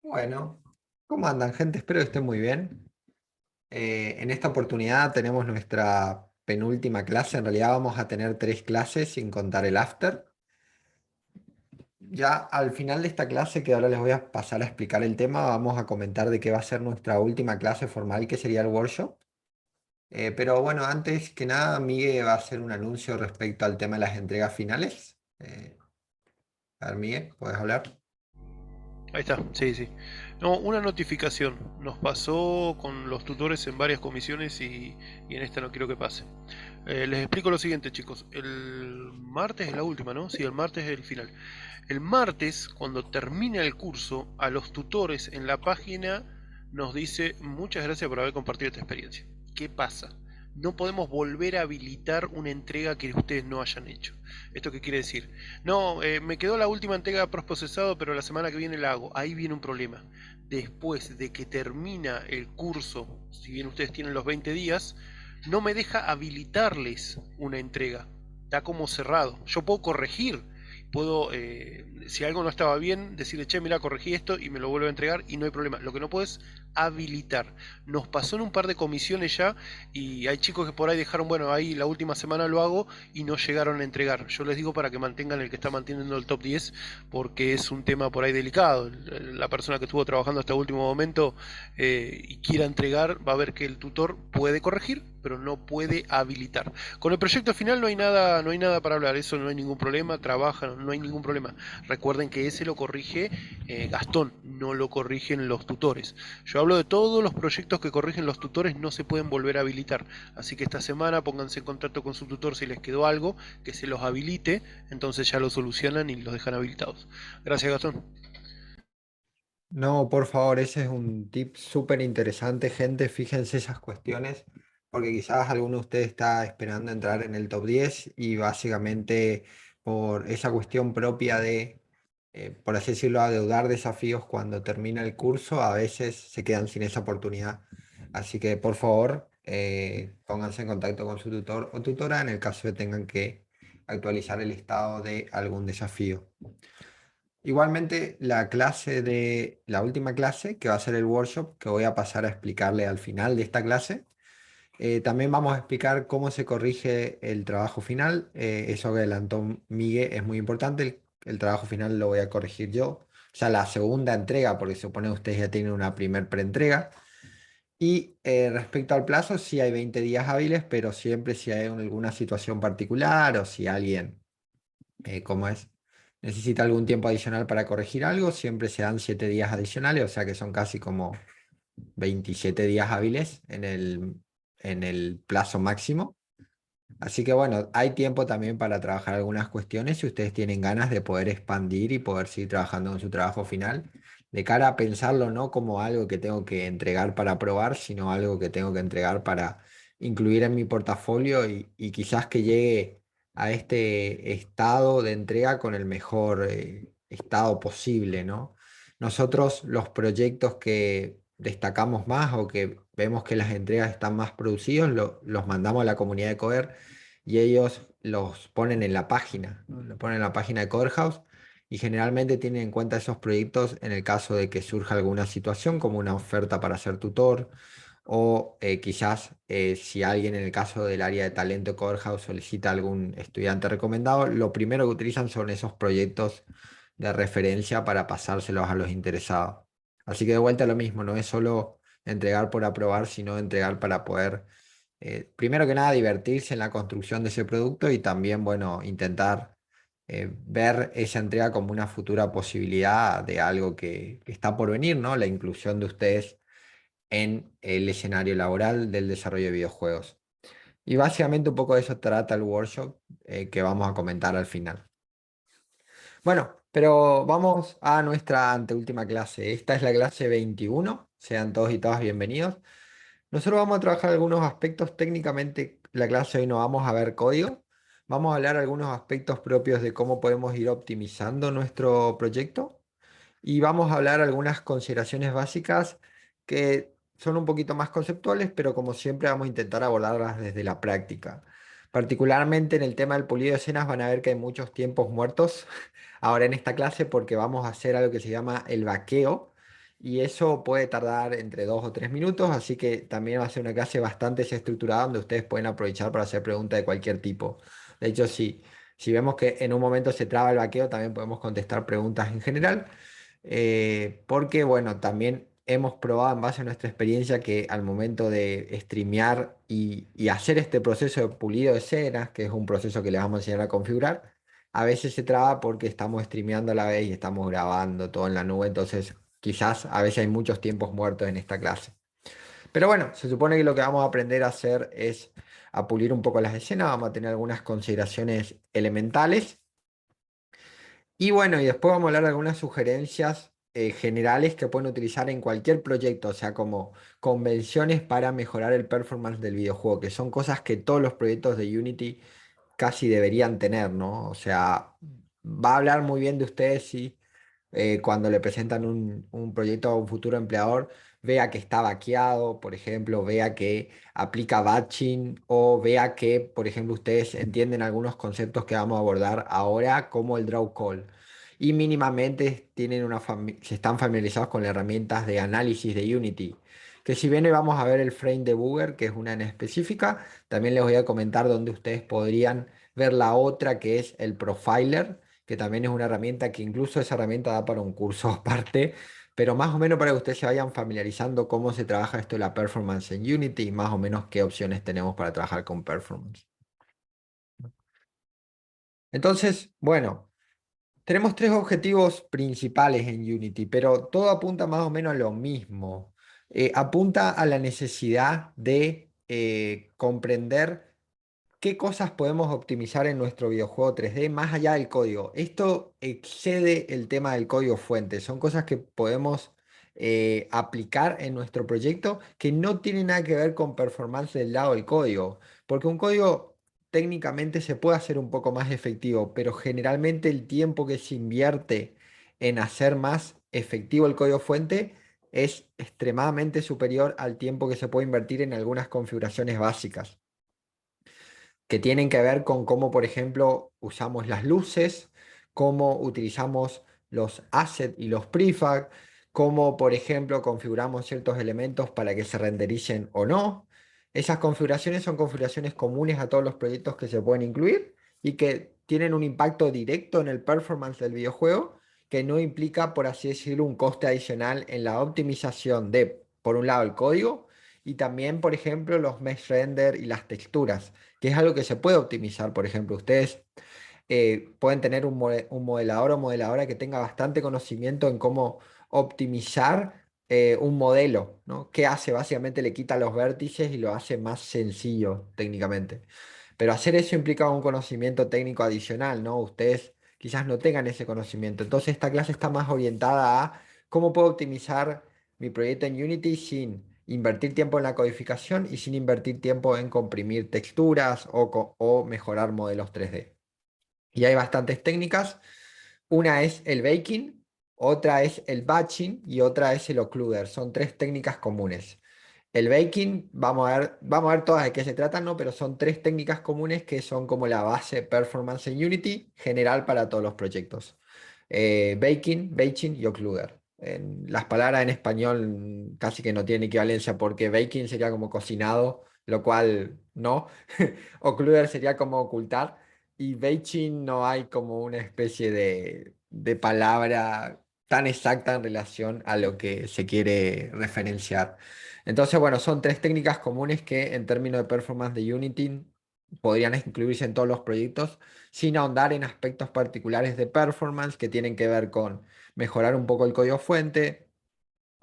Bueno, ¿cómo andan, gente? Espero que estén muy bien. En esta oportunidad tenemos nuestra penúltima clase. En realidad vamos a tener tres clases sin contar el after. Ya al final de esta clase, que ahora les voy a pasar a explicar el tema, vamos a comentar de qué va a ser nuestra última clase formal, que sería el workshop. Pero bueno, antes que nada, Miguel va a hacer un anuncio respecto al tema de las entregas finales. A ver, Miguel, ¿puedes hablar? Ahí está, sí, sí. No, una notificación. Nos pasó con los tutores en varias comisiones y en esta no quiero que pase. Les explico lo siguiente, chicos. El martes es la última, ¿no? Sí, el martes es el final. El martes, cuando termina el curso, a los tutores en la página nos dice muchas gracias por haber compartido esta experiencia. ¿Qué pasa? No podemos volver a habilitar una entrega que ustedes no hayan hecho. ¿Esto qué quiere decir? No, me quedó la última entrega procesado, pero la semana que viene la hago. Ahí viene un problema. Después de que termina el curso, si bien ustedes tienen los 20 días, no me deja habilitarles una entrega. Está como cerrado. Yo puedo corregir, puedo, si algo no estaba bien, decirle, che, mira, corregí esto y me lo vuelvo a entregar y no hay problema. Lo que no puedo es habilitar. Nos pasó en un par de comisiones ya y hay chicos que por ahí dejaron, bueno, ahí la última semana lo hago y no llegaron a entregar. Yo les digo para que mantengan el que está manteniendo el top 10 porque es un tema por ahí delicado. La persona que estuvo trabajando hasta el último momento y quiera entregar va a ver que el tutor puede corregir, pero no puede habilitar. Con el proyecto final no hay nada para hablar, eso no hay ningún problema, trabajan, no hay ningún problema. Recuerden que ese lo corrige Gastón, no lo corrigen los tutores. Yo hablo de todos los proyectos que corrigen los tutores, no se pueden volver a habilitar. Así que esta semana pónganse en contacto con su tutor si les quedó algo, que se los habilite, entonces ya lo solucionan y los dejan habilitados. Gracias, Gastón. No, por favor, ese es un tip súper interesante, gente. Fíjense esas cuestiones, porque quizás alguno de ustedes está esperando entrar en el top 10 y básicamente por esa cuestión propia de, por así decirlo, adeudar desafíos cuando termina el curso, a veces se quedan sin esa oportunidad. Así que, por favor, pónganse en contacto con su tutor o tutora en el caso de tengan que actualizar el estado de algún desafío. Igualmente, la última clase, que va a ser el workshop, que voy a pasar a explicarle al final de esta clase, también vamos a explicar cómo se corrige el trabajo final. Eso que adelantó Miguel es muy importante. El trabajo final lo voy a corregir yo. O sea, la segunda entrega, porque se supone que ustedes ya tienen una primer preentrega. Y respecto al plazo, sí hay 20 días hábiles, pero siempre si hay alguna situación particular o si alguien ¿cómo es? Necesita algún tiempo adicional para corregir algo, siempre se dan 7 días adicionales, o sea que son casi como 27 días hábiles en el plazo máximo. Así que bueno, hay tiempo también para trabajar algunas cuestiones si ustedes tienen ganas de poder expandir y poder seguir trabajando en su trabajo final, de cara a pensarlo no como algo que tengo que entregar para probar, sino algo que tengo que entregar para incluir en mi portafolio y quizás que llegue a este estado de entrega con el mejor estado posible, ¿no? Nosotros los proyectos que destacamos más o que vemos que las entregas están más producidos, los mandamos a la comunidad de Coder y ellos los ponen en la página, ¿no? Lo ponen en la página de Coder House y generalmente tienen en cuenta esos proyectos en el caso de que surja alguna situación como una oferta para ser tutor o quizás si alguien en el caso del área de talento de Coder House solicita algún estudiante recomendado, lo primero que utilizan son esos proyectos de referencia para pasárselos a los interesados. Así que de vuelta lo mismo, no es solo entregar por aprobar, sino entregar para poder, primero que nada, divertirse en la construcción de ese producto y también, bueno, intentar ver esa entrega como una futura posibilidad de algo que está por venir, ¿no? La inclusión de ustedes en el escenario laboral del desarrollo de videojuegos. Y básicamente un poco de eso trata el workshop que vamos a comentar al final. Bueno, pero vamos a nuestra anteúltima clase. Esta es la clase 21. Sean todos y todas bienvenidos. Nosotros vamos a trabajar algunos aspectos técnicamente. La clase hoy no vamos a ver código. Vamos a hablar algunos aspectos propios de cómo podemos ir optimizando nuestro proyecto. Y vamos a hablar algunas consideraciones básicas que son un poquito más conceptuales, pero como siempre vamos a intentar abordarlas desde la práctica. Particularmente en el tema del pulido de escenas van a ver que hay muchos tiempos muertos ahora en esta clase porque vamos a hacer algo que se llama el vaqueo. y eso puede tardar entre 2 o 3 minutos, así que también va a ser una clase bastante estructurada donde ustedes pueden aprovechar para hacer preguntas de cualquier tipo. De hecho, si vemos que en un momento se traba el vaqueo, también podemos contestar preguntas en general, porque bueno, también hemos probado en base a nuestra experiencia que al momento de streamear y hacer este proceso de pulido de escenas, que es un proceso que les vamos a enseñar a configurar, a veces se traba porque estamos streameando a la vez y estamos grabando todo en la nube, entonces quizás a veces hay muchos tiempos muertos en esta clase. Pero bueno, se supone que lo que vamos a aprender a hacer es a pulir un poco las escenas, vamos a tener algunas consideraciones elementales y bueno, y después vamos a hablar de algunas sugerencias generales que pueden utilizar en cualquier proyecto, o sea, como convenciones para mejorar el performance del videojuego, que son cosas que todos los proyectos de Unity casi deberían tener, ¿no? O sea, va a hablar muy bien de ustedes si cuando le presentan un proyecto a un futuro empleador, vea que está vaqueado, por ejemplo, vea que aplica batching o vea que, por ejemplo, ustedes entienden algunos conceptos que vamos a abordar ahora, como el draw call. Y mínimamente tienen se están familiarizados con las herramientas de análisis de Unity. Que si bien hoy vamos a ver el frame debugger, que es una en específica, también les voy a comentar dónde ustedes podrían ver la otra, que es el profiler, que también es una herramienta que incluso esa herramienta da para un curso aparte, pero más o menos para que ustedes se vayan familiarizando cómo se trabaja esto de la performance en Unity y más o menos qué opciones tenemos para trabajar con performance. Entonces, bueno, tenemos tres objetivos principales en Unity, pero todo apunta más o menos a lo mismo. Apunta a la necesidad de comprender qué cosas podemos optimizar en nuestro videojuego 3D más allá del código. Esto excede el tema del código fuente. Son cosas que podemos aplicar en nuestro proyecto que no tienen nada que ver con performance del lado del código. Porque un código técnicamente se puede hacer un poco más efectivo, pero generalmente el tiempo que se invierte en hacer más efectivo el código fuente es extremadamente superior al tiempo que se puede invertir en algunas configuraciones básicas que tienen que ver con cómo, por ejemplo, usamos las luces, cómo utilizamos los assets y los prefab, cómo, por ejemplo, configuramos ciertos elementos para que se rendericen o no. Esas configuraciones son configuraciones comunes a todos los proyectos que se pueden incluir y que tienen un impacto directo en el performance del videojuego, que no implica, por así decirlo, un coste adicional en la optimización de, por un lado, el código y también, por ejemplo, los mesh render y las texturas, que es algo que se puede optimizar. Por ejemplo, ustedes pueden tener un modelador o modeladora que tenga bastante conocimiento en cómo optimizar un modelo, ¿no? ¿Qué hace? Básicamente le quita los vértices y lo hace más sencillo técnicamente. Pero hacer eso implica un conocimiento técnico adicional, ¿no? Ustedes quizás no tengan ese conocimiento. Entonces esta clase está más orientada a cómo puedo optimizar mi proyecto en Unity sin invertir tiempo en la codificación y sin invertir tiempo en comprimir texturas o mejorar modelos 3D. Y hay bastantes técnicas. Una es el baking, otra es el batching y otra es el occluder. Son tres técnicas comunes. El baking, vamos a ver todas de qué se tratan, ¿no? Pero son tres técnicas comunes que son como la base performance en Unity general para todos los proyectos. Baking, batching y occluder. Las palabras en español casi que no tienen equivalencia porque baking sería como cocinado, lo cual no. Occluder sería como ocultar. Y batching no hay como una especie de palabra tan exacta en relación a lo que se quiere referenciar. Entonces, bueno, son tres técnicas comunes que en términos de performance de Unity podrían incluirse en todos los proyectos sin ahondar en aspectos particulares de performance que tienen que ver con mejorar un poco el código fuente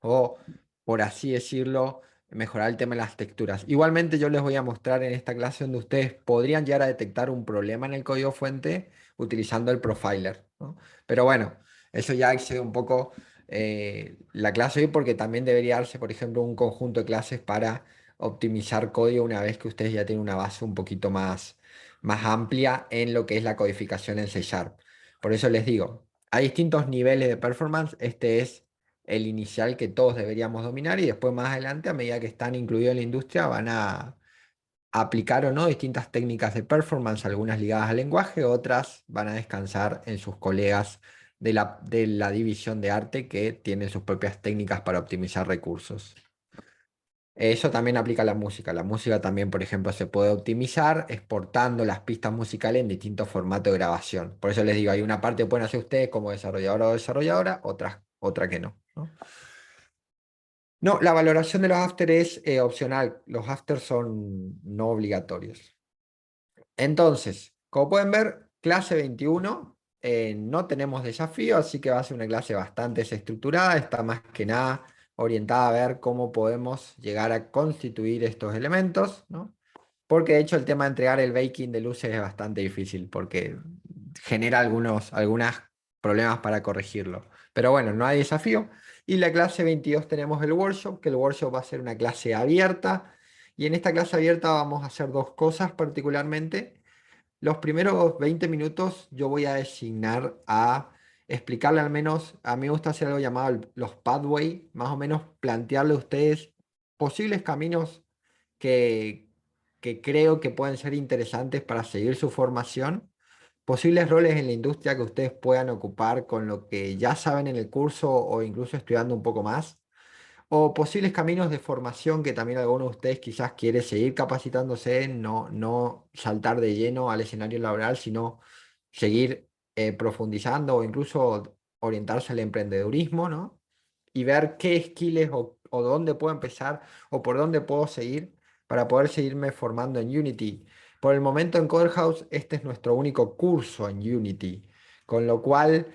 o, por así decirlo, mejorar el tema de las texturas. Igualmente yo les voy a mostrar en esta clase donde ustedes podrían llegar a detectar un problema en el código fuente utilizando el profiler, ¿no? Pero bueno, eso ya excede un poco la clase hoy porque también debería darse, por ejemplo, un conjunto de clases para optimizar código una vez que ustedes ya tienen una base un poquito más amplia en lo que es la codificación en C Sharp. Por eso les digo, hay distintos niveles de performance. Este es el inicial que todos deberíamos dominar y después más adelante, a medida que están incluidos en la industria, van a aplicar o no distintas técnicas de performance, algunas ligadas al lenguaje, otras van a descansar en sus colegas de la división de arte que tiene sus propias técnicas para optimizar recursos. Eso también aplica a la música. La música también, por ejemplo, se puede optimizar exportando las pistas musicales en distintos formatos de grabación. Por eso les digo, hay una parte que pueden hacer ustedes como desarrolladora o desarrolladora, otra que no, ¿no? No, la valoración de los after es opcional. Los after son no obligatorios. Entonces, como pueden ver, clase 21, no tenemos desafío, así que va a ser una clase bastante desestructurada. Está más que nada orientada a ver cómo podemos llegar a constituir estos elementos, ¿no? Porque de hecho el tema de entregar el baking de luces es bastante difícil porque genera algunos problemas para corregirlo. Pero bueno, no hay desafío. Y la clase 22 tenemos el workshop, que el workshop va a ser una clase abierta. Y en esta clase abierta vamos a hacer dos cosas particularmente. Los primeros 20 minutos yo voy a designar a explicarle al menos, a mí me gusta hacer algo llamado los pathway, más o menos plantearle a ustedes posibles caminos que, que creo que pueden ser interesantes para seguir su formación, posibles roles en la industria que ustedes puedan ocupar con lo que ya saben en el curso o incluso estudiando un poco más, o posibles caminos de formación que también alguno de ustedes quizás quiere seguir capacitándose, no saltar de lleno al escenario laboral, sino seguir profundizando o incluso orientarse al emprendedurismo, ¿no? Y ver qué skills o dónde puedo empezar o por dónde puedo seguir para poder seguirme formando en Unity. Por el momento en Codehouse este es nuestro único curso en Unity, con lo cual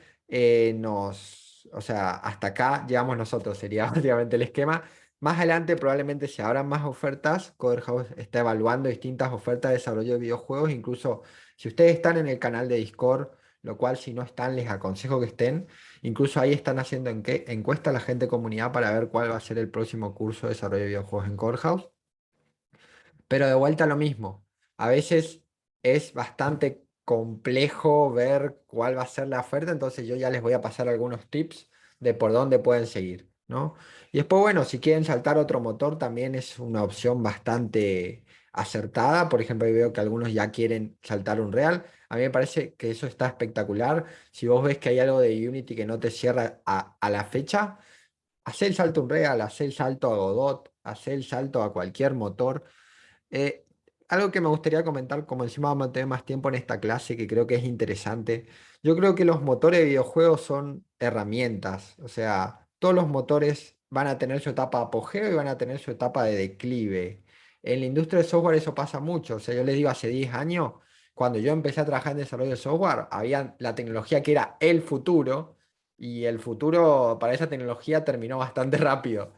o sea, hasta acá llegamos nosotros, sería básicamente el esquema. Más adelante probablemente se abran más ofertas. Codehouse está evaluando distintas ofertas de desarrollo de videojuegos. Incluso si ustedes están en el canal de Discord, lo cual si no están les aconsejo que estén. Incluso ahí están haciendo encuesta a la gente de comunidad para ver cuál va a ser el próximo curso de desarrollo de videojuegos en Codehouse. Pero de vuelta a lo mismo. A veces es bastante complejo ver cuál va a ser la oferta, entonces yo ya les voy a pasar algunos tips de por dónde pueden seguir, ¿no? Y después, bueno, si quieren saltar otro motor, también es una opción bastante acertada. Por ejemplo, ahí veo que algunos ya quieren saltar un Real. A mí me parece que eso está espectacular. Si vos ves que hay algo de Unity que no te cierra a la fecha, hacé el salto a un Real, hacé el salto a Godot, hacé el salto a cualquier motor. eh, Algo que me gustaría comentar, como encima vamos a tener más tiempo en esta clase, que creo que es interesante. Yo creo que los motores de videojuegos son herramientas. O sea, todos los motores van a tener su etapa de apogeo y van a tener su etapa de declive. En la industria del software eso pasa mucho. O sea, yo les digo, hace 10 años, cuando yo empecé a trabajar en desarrollo de software, había la tecnología que era el futuro, y el futuro para esa tecnología terminó bastante rápido.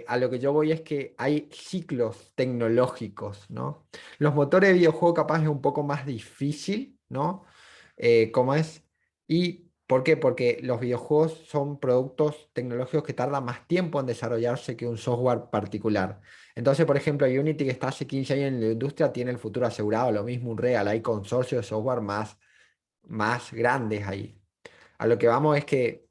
A lo que yo voy es que hay ciclos tecnológicos, ¿no? Los motores de videojuego capaz es un poco más difícil, ¿no? ¿Cómo es? ¿Y por qué? Porque los videojuegos son productos tecnológicos que tardan más tiempo en desarrollarse que un software particular. Entonces, por ejemplo, Unity, que está hace 15 años en la industria, tiene el futuro asegurado. Lo mismo Unreal, hay consorcios de software más grandes ahí. A lo que vamos es que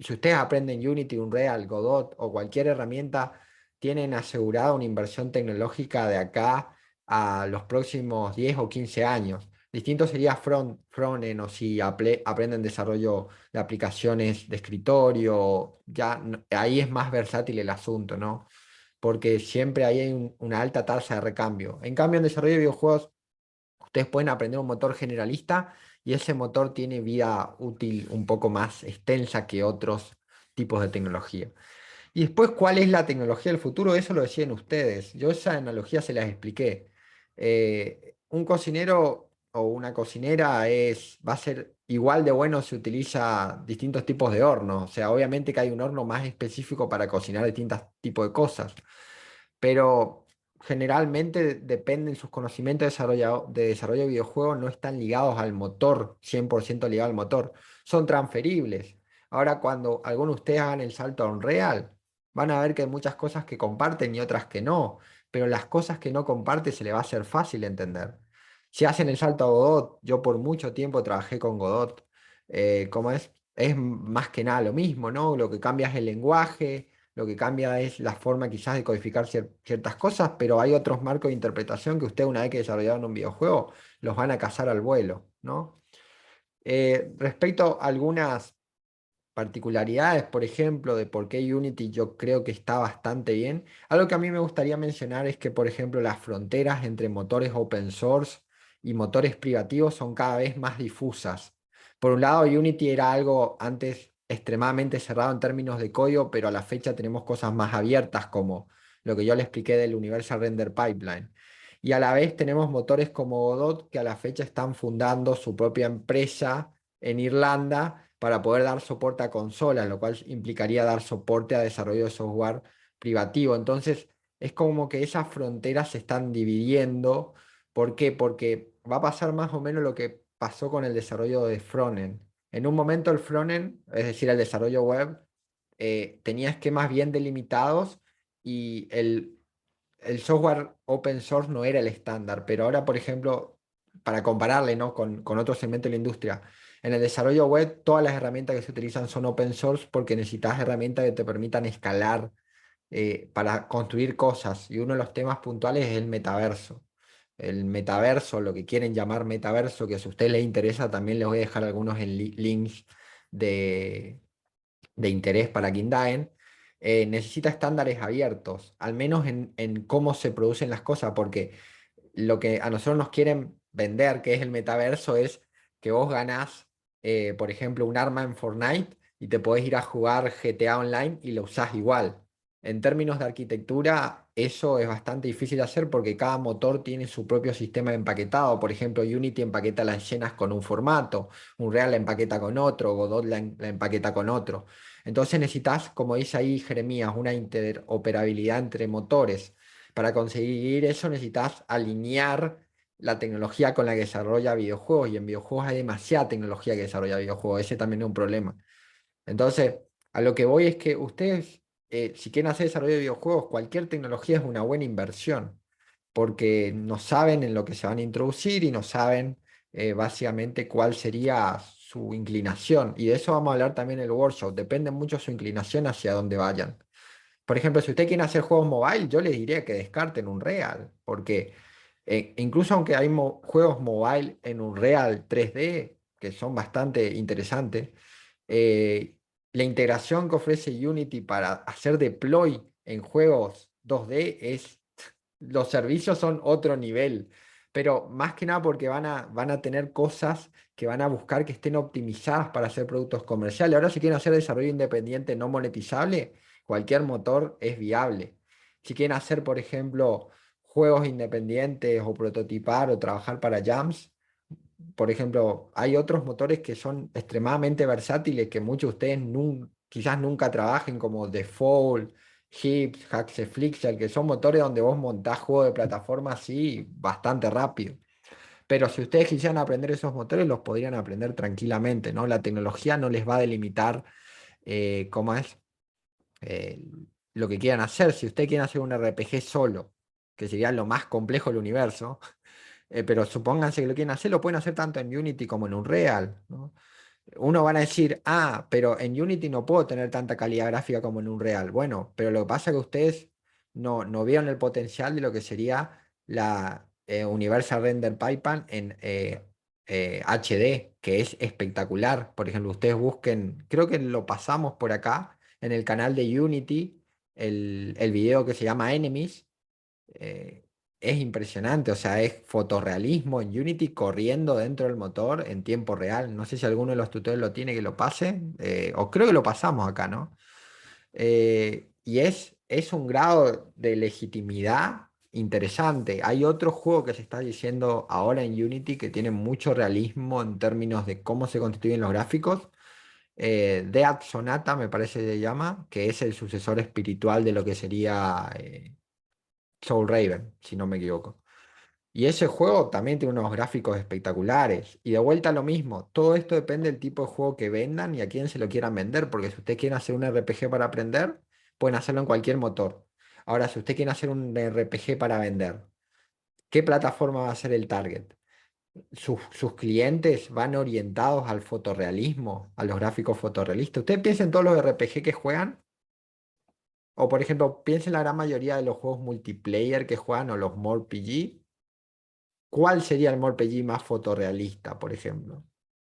si ustedes aprenden Unity, Unreal, Godot o cualquier herramienta, tienen asegurada una inversión tecnológica de acá a los próximos 10 o 15 años. Distinto sería frontend o si aprenden desarrollo de aplicaciones de escritorio, ahí es más versátil el asunto, ¿no? Porque siempre ahí hay una alta tasa de recambio. En cambio, en desarrollo de videojuegos, ustedes pueden aprender un motor generalista y ese motor tiene vida útil un poco más extensa que otros tipos de tecnología. Y después, ¿cuál es la tecnología del futuro? Eso lo decían ustedes. Yo esa analogía se las expliqué. Un cocinero o una cocinera va a ser igual de bueno si utiliza distintos tipos de hornos. O sea, obviamente que hay un horno más específico para cocinar distintos tipos de cosas, pero generalmente dependen sus conocimientos de desarrollo de videojuegos, no están ligados al motor, 100% ligados al motor, son transferibles. Ahora, cuando algunos de ustedes hagan el salto a Unreal, van a ver que hay muchas cosas que comparten y otras que no, pero las cosas que no comparten se le va a hacer fácil entender. Si hacen el salto a Godot, yo por mucho tiempo trabajé con Godot, ¿cómo es? Es más que nada lo mismo, ¿no? Lo que cambia es el lenguaje, lo que cambia es la forma quizás de codificar ciertas cosas, pero hay otros marcos de interpretación que usted una vez que desarrollaron un videojuego los van a cazar al vuelo, ¿no? Respecto a algunas particularidades, por ejemplo, de por qué Unity yo creo que está bastante bien. Algo que a mí me gustaría mencionar es que, por ejemplo, las fronteras entre motores open source y motores privativos son cada vez más difusas. Por un lado, Unity era algo antes extremadamente cerrado en términos de código, pero a la fecha tenemos cosas más abiertas como lo que yo le expliqué del Universal Render Pipeline. Y a la vez tenemos motores como Godot que a la fecha están fundando su propia empresa en Irlanda para poder dar soporte a consolas, lo cual implicaría dar soporte a desarrollo de software privativo. Entonces, es como que esas fronteras se están dividiendo. ¿Por qué? Porque va a pasar más o menos lo que pasó con el desarrollo de frontend. En un momento el frontend, es decir, el desarrollo web, tenía esquemas bien delimitados y el software open source no era el estándar, pero ahora, por ejemplo, para compararle, ¿no? con otro segmento de la industria, en el desarrollo web todas las herramientas que se utilizan son open source porque necesitas herramientas que te permitan escalar para construir cosas. Y uno de los temas puntuales es el metaverso. El metaverso, lo que quieren llamar metaverso, que si a usted les interesa, también les voy a dejar algunos links de, de interés para que indaguen, necesita estándares abiertos, al menos en cómo se producen las cosas, porque lo que a nosotros nos quieren vender, que es el metaverso, es que vos ganás, por ejemplo, un arma en Fortnite y te podés ir a jugar GTA Online y lo usás igual. En términos de arquitectura, eso es bastante difícil de hacer porque cada motor tiene su propio sistema de empaquetado. Por ejemplo, Unity empaqueta las escenas con un formato, Unreal la empaqueta con otro, Godot la empaqueta con otro. Entonces necesitas, como dice ahí Jeremías, una interoperabilidad entre motores. Para conseguir eso necesitas alinear la tecnología con la que desarrolla videojuegos y en videojuegos hay demasiada tecnología que desarrolla videojuegos, ese también es un problema. Entonces, a lo que voy es que ustedes, si quieren hacer desarrollo de videojuegos, cualquier tecnología es una buena inversión, porque no saben en lo que se van a introducir y no saben básicamente cuál sería su inclinación. Y de eso vamos a hablar también en el workshop, depende mucho su inclinación hacia dónde vayan. Por ejemplo, si usted quiere hacer juegos mobile, yo les diría que descarten un Real, porque incluso aunque hay juegos mobile en un Real 3D, que son bastante interesantes, eh, la integración que ofrece Unity para hacer deploy en juegos 2D es, los servicios son otro nivel, pero más que nada porque van a tener cosas que van a buscar que estén optimizadas para hacer productos comerciales. Ahora, si quieren hacer desarrollo independiente no monetizable, cualquier motor es viable. Si quieren hacer, por ejemplo, juegos independientes o prototipar o trabajar para jams, por ejemplo, hay otros motores que son extremadamente versátiles que muchos de ustedes quizás nunca trabajen, como Default, Hips, Haxeflixer, que son motores donde vos montás juegos de plataforma así bastante rápido. Pero si ustedes quisieran aprender esos motores, los podrían aprender tranquilamente, ¿no? La tecnología no les va a delimitar cómo es eh, lo que quieran hacer. Si ustedes quieren hacer un RPG solo, que sería lo más complejo del universo, pero supónganse que lo quieren hacer, lo pueden hacer tanto en Unity como en Unreal, ¿no? Uno van a decir, ah, pero en Unity no puedo tener tanta calidad gráfica como en Unreal. Bueno, pero lo que pasa es que ustedes no vieron el potencial de lo que sería la Universal Render Pipeline en HD, que es espectacular. Por ejemplo, ustedes busquen, creo que lo pasamos por acá en el canal de Unity, el video que se llama Enemies. eh, es impresionante, o sea, es fotorrealismo en Unity corriendo dentro del motor en tiempo real. No sé si alguno de los tutores lo tiene que lo pase, o creo que lo pasamos acá, ¿no? Y es un grado de legitimidad interesante. Hay otro juego que se está diciendo ahora en Unity que tiene mucho realismo en términos de cómo se constituyen los gráficos. Dead Sonata me parece que se llama, que es el sucesor espiritual de lo que sería Soul Raven, si no me equivoco. Y ese juego también tiene unos gráficos espectaculares. Y de vuelta lo mismo, todo esto depende del tipo de juego que vendan y a quién se lo quieran vender, porque si ustedes quieren hacer un RPG para aprender, pueden hacerlo en cualquier motor. Ahora, si usted quiere hacer un RPG para vender, ¿qué plataforma va a ser el target? ¿Sus clientes van orientados al fotorrealismo, a los gráficos fotorrealistas? Ustedes piensen en todos los RPG que juegan, o por ejemplo, piensen en la gran mayoría de los juegos multiplayer que juegan o los MMORPG. ¿Cuál sería el MMORPG más fotorrealista, por ejemplo?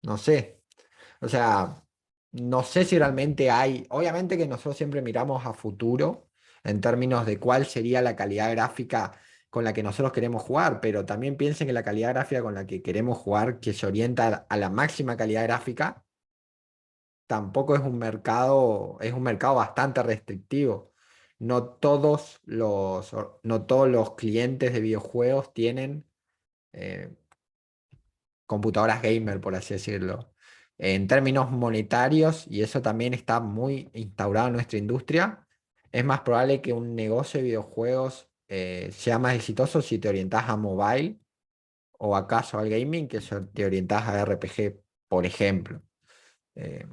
No sé. O sea, no sé si realmente hay, obviamente que nosotros siempre miramos a futuro en términos de cuál sería la calidad gráfica con la que nosotros queremos jugar, pero también piensen que la calidad gráfica con la que queremos jugar, que se orienta a la máxima calidad gráfica, tampoco es un mercado bastante restrictivo. No todos los clientes de videojuegos tienen eh, computadoras gamer, por así decirlo. En términos monetarios, y eso también está muy instaurado en nuestra industria, es más probable que un negocio de videojuegos sea más exitoso si te orientas a mobile o acaso al gaming que si te orientas a RPG, por ejemplo. Eh,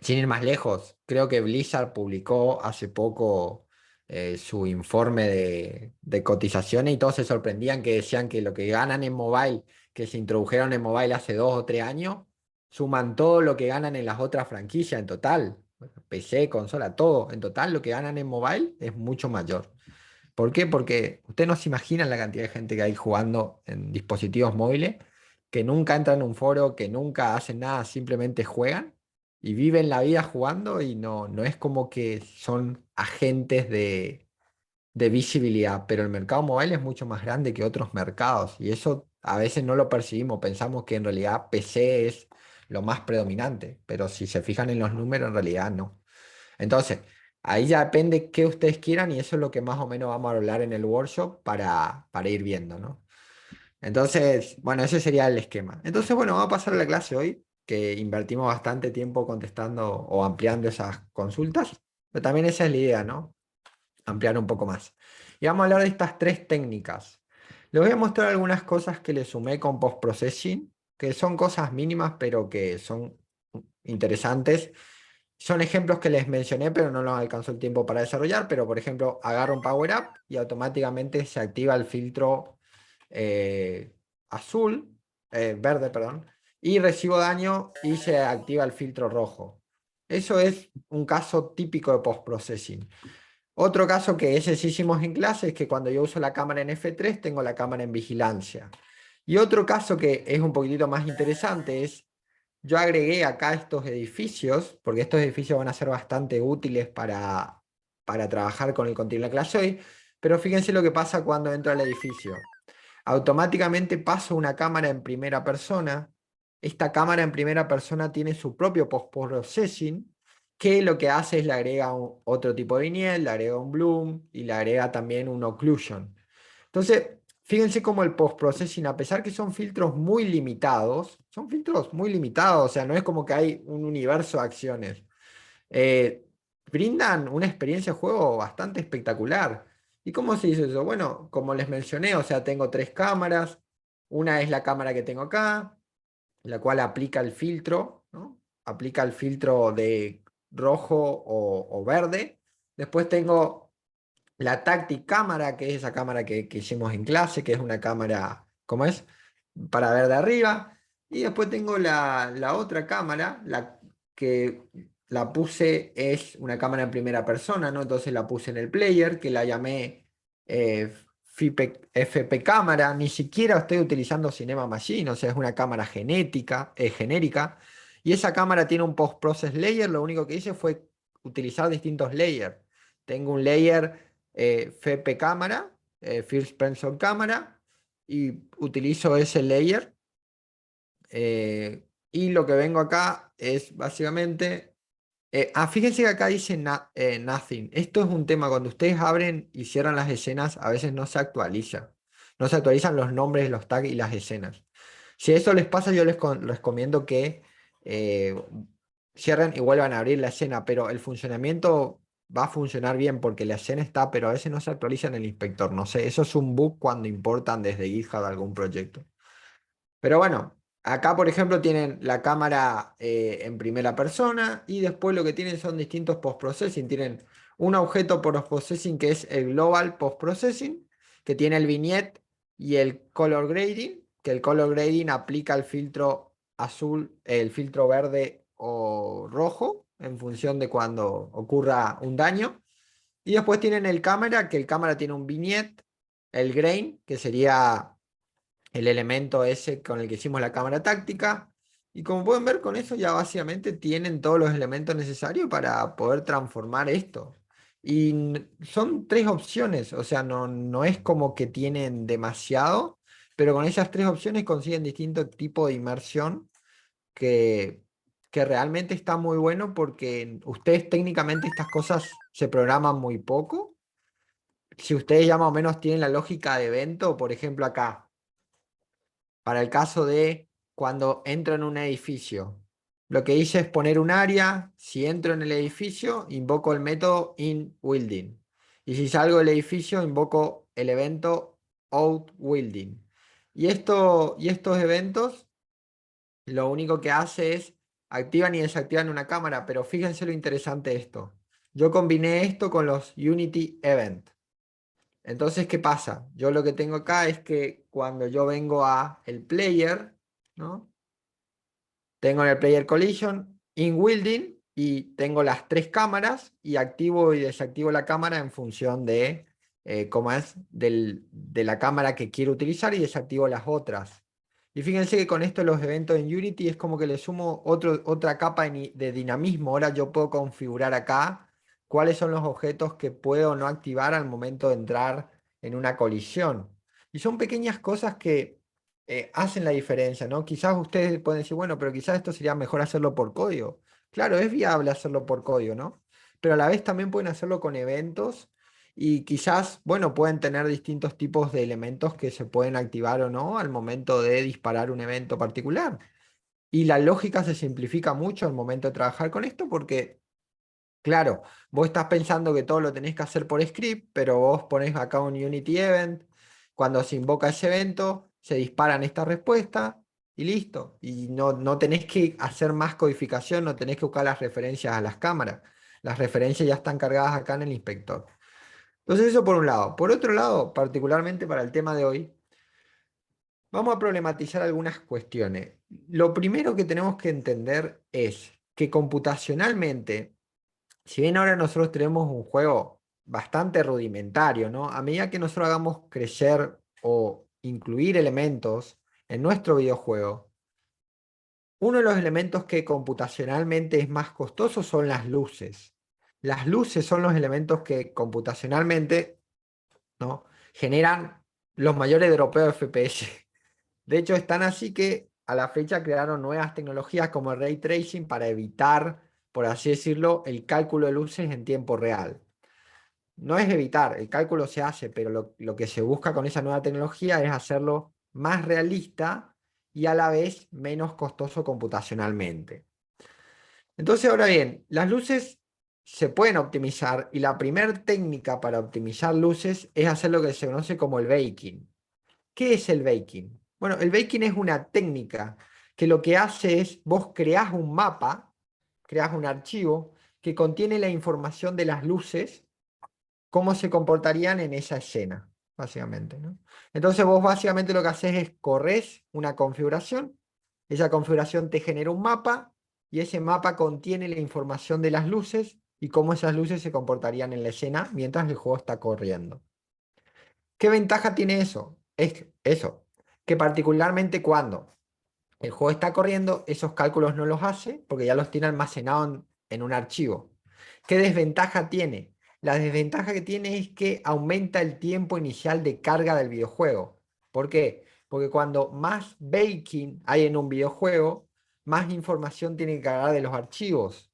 Sin ir más lejos, creo que Blizzard publicó hace poco su informe de cotizaciones y todos se sorprendían que decían que lo que ganan en mobile, que se introdujeron en mobile hace 2 o 3 años, suman todo lo que ganan en las otras franquicias en total. PC, consola, todo. En total lo que ganan en mobile es mucho mayor. ¿Por qué? Porque ustedes no se imaginan la cantidad de gente que hay jugando en dispositivos móviles, que nunca entran en un foro, que nunca hacen nada, simplemente juegan y viven la vida jugando y no es como que son agentes de visibilidad, pero el mercado mobile es mucho más grande que otros mercados y eso a veces no lo percibimos, pensamos que en realidad PC es lo más predominante, pero si se fijan en los números, en realidad no. Entonces, ahí ya depende qué ustedes quieran y eso es lo que más o menos vamos a hablar en el workshop para ir viendo, ¿no? Entonces, bueno, ese sería el esquema. Entonces, bueno, vamos a pasar a la clase hoy, que invertimos bastante tiempo contestando o ampliando esas consultas, pero también esa es la idea, ¿no? Ampliar un poco más. Y vamos a hablar de estas tres técnicas. Les voy a mostrar algunas cosas que le sumé con post-processing, que son cosas mínimas, pero que son interesantes. Son ejemplos que les mencioné, pero no los alcanzó el tiempo para desarrollar. Pero, por ejemplo, agarro un Power Up y automáticamente se activa el filtro eh, azul, verde, perdón, y recibo daño y se activa el filtro rojo. Eso es un caso típico de post-processing. Otro caso que ese sí hicimos en clase es que cuando yo uso la cámara en F3 tengo la cámara en vigilancia. Y otro caso que es un poquitito más interesante es, yo agregué acá estos edificios, porque estos edificios van a ser bastante útiles para trabajar con el contenido de la clase hoy, pero fíjense lo que pasa cuando entro al edificio. Automáticamente paso una cámara en primera persona. Esta cámara en primera persona tiene su propio post-processing, que lo que hace es le agrega otro tipo de vignette, le agrega un bloom y le agrega también un occlusion. Entonces, fíjense cómo el post-processing, a pesar que son filtros muy limitados, son filtros muy limitados, o sea, no es como que hay un universo de acciones. eh, Brindan una experiencia de juego bastante espectacular. ¿Y cómo se hizo eso? Bueno, como les mencioné, o sea, tengo tres cámaras. Una es la cámara que tengo acá, la cual aplica el filtro, ¿no? Aplica el filtro de rojo o verde. Después tengo la Tactic cámara, que es esa cámara que hicimos en clase, que es una cámara, ¿cómo es? Para ver de arriba. Y después tengo la otra cámara, la que la puse, es una cámara en primera persona, ¿no? Entonces la puse en el player, que la llamé FP cámara. Ni siquiera estoy utilizando Cinema Machine, o sea, es una cámara genérica. Y esa cámara tiene un post-process layer, lo único que hice fue utilizar distintos layers. Tengo un layer FP cámara, First Person cámara, y utilizo ese layer. Y lo que vengo acá es básicamente. Fíjense que acá dice nothing. Esto es un tema, cuando ustedes abren y cierran las escenas, a veces no se actualiza. No se actualizan los nombres, los tags y las escenas. Si eso les pasa, yo les recomiendo que eh, cierren y vuelvan a abrir la escena, pero el funcionamiento va a funcionar bien porque la escena está, pero a veces no se actualiza en el inspector. No sé, eso es un bug cuando importan desde GitHub algún proyecto. Pero bueno, acá por ejemplo tienen la cámara en primera persona y después lo que tienen son distintos post-processing. Tienen un objeto post-processing que es el Global Post-Processing, que tiene el vignette y el color grading, que el color grading aplica el filtro azul, el filtro verde o rojo en función de cuando ocurra un daño. Y después tienen el cámara, que el cámara tiene un vignette, el grain, que sería el elemento ese con el que hicimos la cámara táctica, Y como pueden ver, con eso ya básicamente tienen todos los elementos necesarios para poder transformar esto. Y son tres opciones, o sea, no es como que tienen demasiado, pero con esas tres opciones consiguen distintos tipos de inmersión que, que realmente está muy bueno porque ustedes técnicamente estas cosas se programan muy poco. Si ustedes ya más o menos tienen la lógica de evento, por ejemplo acá. Para el caso de cuando entro en un edificio. Lo que hice es poner un área. Si entro en el edificio, invoco el método inWuilding. Y si salgo del edificio, invoco el evento outWuilding. Y estos eventos lo único que hace es activan y desactivan una cámara. Pero fíjense lo interesante de esto. Yo combiné esto con los Unity Event. Entonces, ¿qué pasa? Yo lo que tengo acá es que cuando yo vengo a el player, ¿no? Tengo en el player collision, in building, y tengo las tres cámaras y activo y desactivo la cámara en función de cómo es de la cámara que quiero utilizar y desactivo las otras. Y fíjense que con esto los eventos en Unity es como que le sumo otra capa de dinamismo. Ahora yo puedo configurar acá cuáles son los objetos que puedo o no activar al momento de entrar en una colisión. Y son pequeñas cosas que hacen la diferencia, ¿no? Quizás ustedes pueden decir, bueno, pero quizás esto sería mejor hacerlo por código. Claro, es viable hacerlo por código, ¿no? Pero a la vez también pueden hacerlo con eventos y quizás, bueno, pueden tener distintos tipos de elementos que se pueden activar o no al momento de disparar un evento particular. Y la lógica se simplifica mucho al momento de trabajar con esto porque claro, vos estás pensando que todo lo tenés que hacer por script, pero vos ponés acá un Unity Event, cuando se invoca ese evento, se disparan esta respuesta y listo. Y no tenés que hacer más codificación, no tenés que buscar las referencias a las cámaras. Las referencias ya están cargadas acá en el inspector. Entonces eso por un lado. Por otro lado, particularmente para el tema de hoy, vamos a problematizar algunas cuestiones. Lo primero que tenemos que entender es que computacionalmente, si bien ahora nosotros tenemos un juego bastante rudimentario, ¿no? A medida que nosotros hagamos crecer o incluir elementos en nuestro videojuego, uno de los elementos que computacionalmente es más costoso son las luces. Las luces son los elementos que computacionalmente, ¿no? generan los mayores dropeos de FPS. De hecho, es tan así que a la fecha crearon nuevas tecnologías como el ray tracing para evitar, por así decirlo, el cálculo de luces en tiempo real. No es evitar, el cálculo se hace, pero lo que se busca con esa nueva tecnología es hacerlo más realista y a la vez menos costoso computacionalmente. Entonces, ahora bien, las luces se pueden optimizar y la primera técnica para optimizar luces es hacer lo que se conoce como el baking. ¿Qué es el baking? Bueno, el baking es una técnica que lo que hace es vos creás un mapa, creás un archivo que contiene la información de las luces cómo se comportarían en esa escena, básicamente, ¿no? Entonces vos básicamente lo que haces es corres una configuración, esa configuración te genera un mapa y ese mapa contiene la información de las luces y cómo esas luces se comportarían en la escena mientras el juego está corriendo. ¿Qué ventaja tiene eso? Es eso, que particularmente cuando el juego está corriendo, esos cálculos no los hace porque ya los tiene almacenados en un archivo. ¿Qué desventaja tiene? La desventaja que tiene es que aumenta el tiempo inicial de carga del videojuego. ¿Por qué? Porque cuando más baking hay en un videojuego, más información tiene que cargar de los archivos.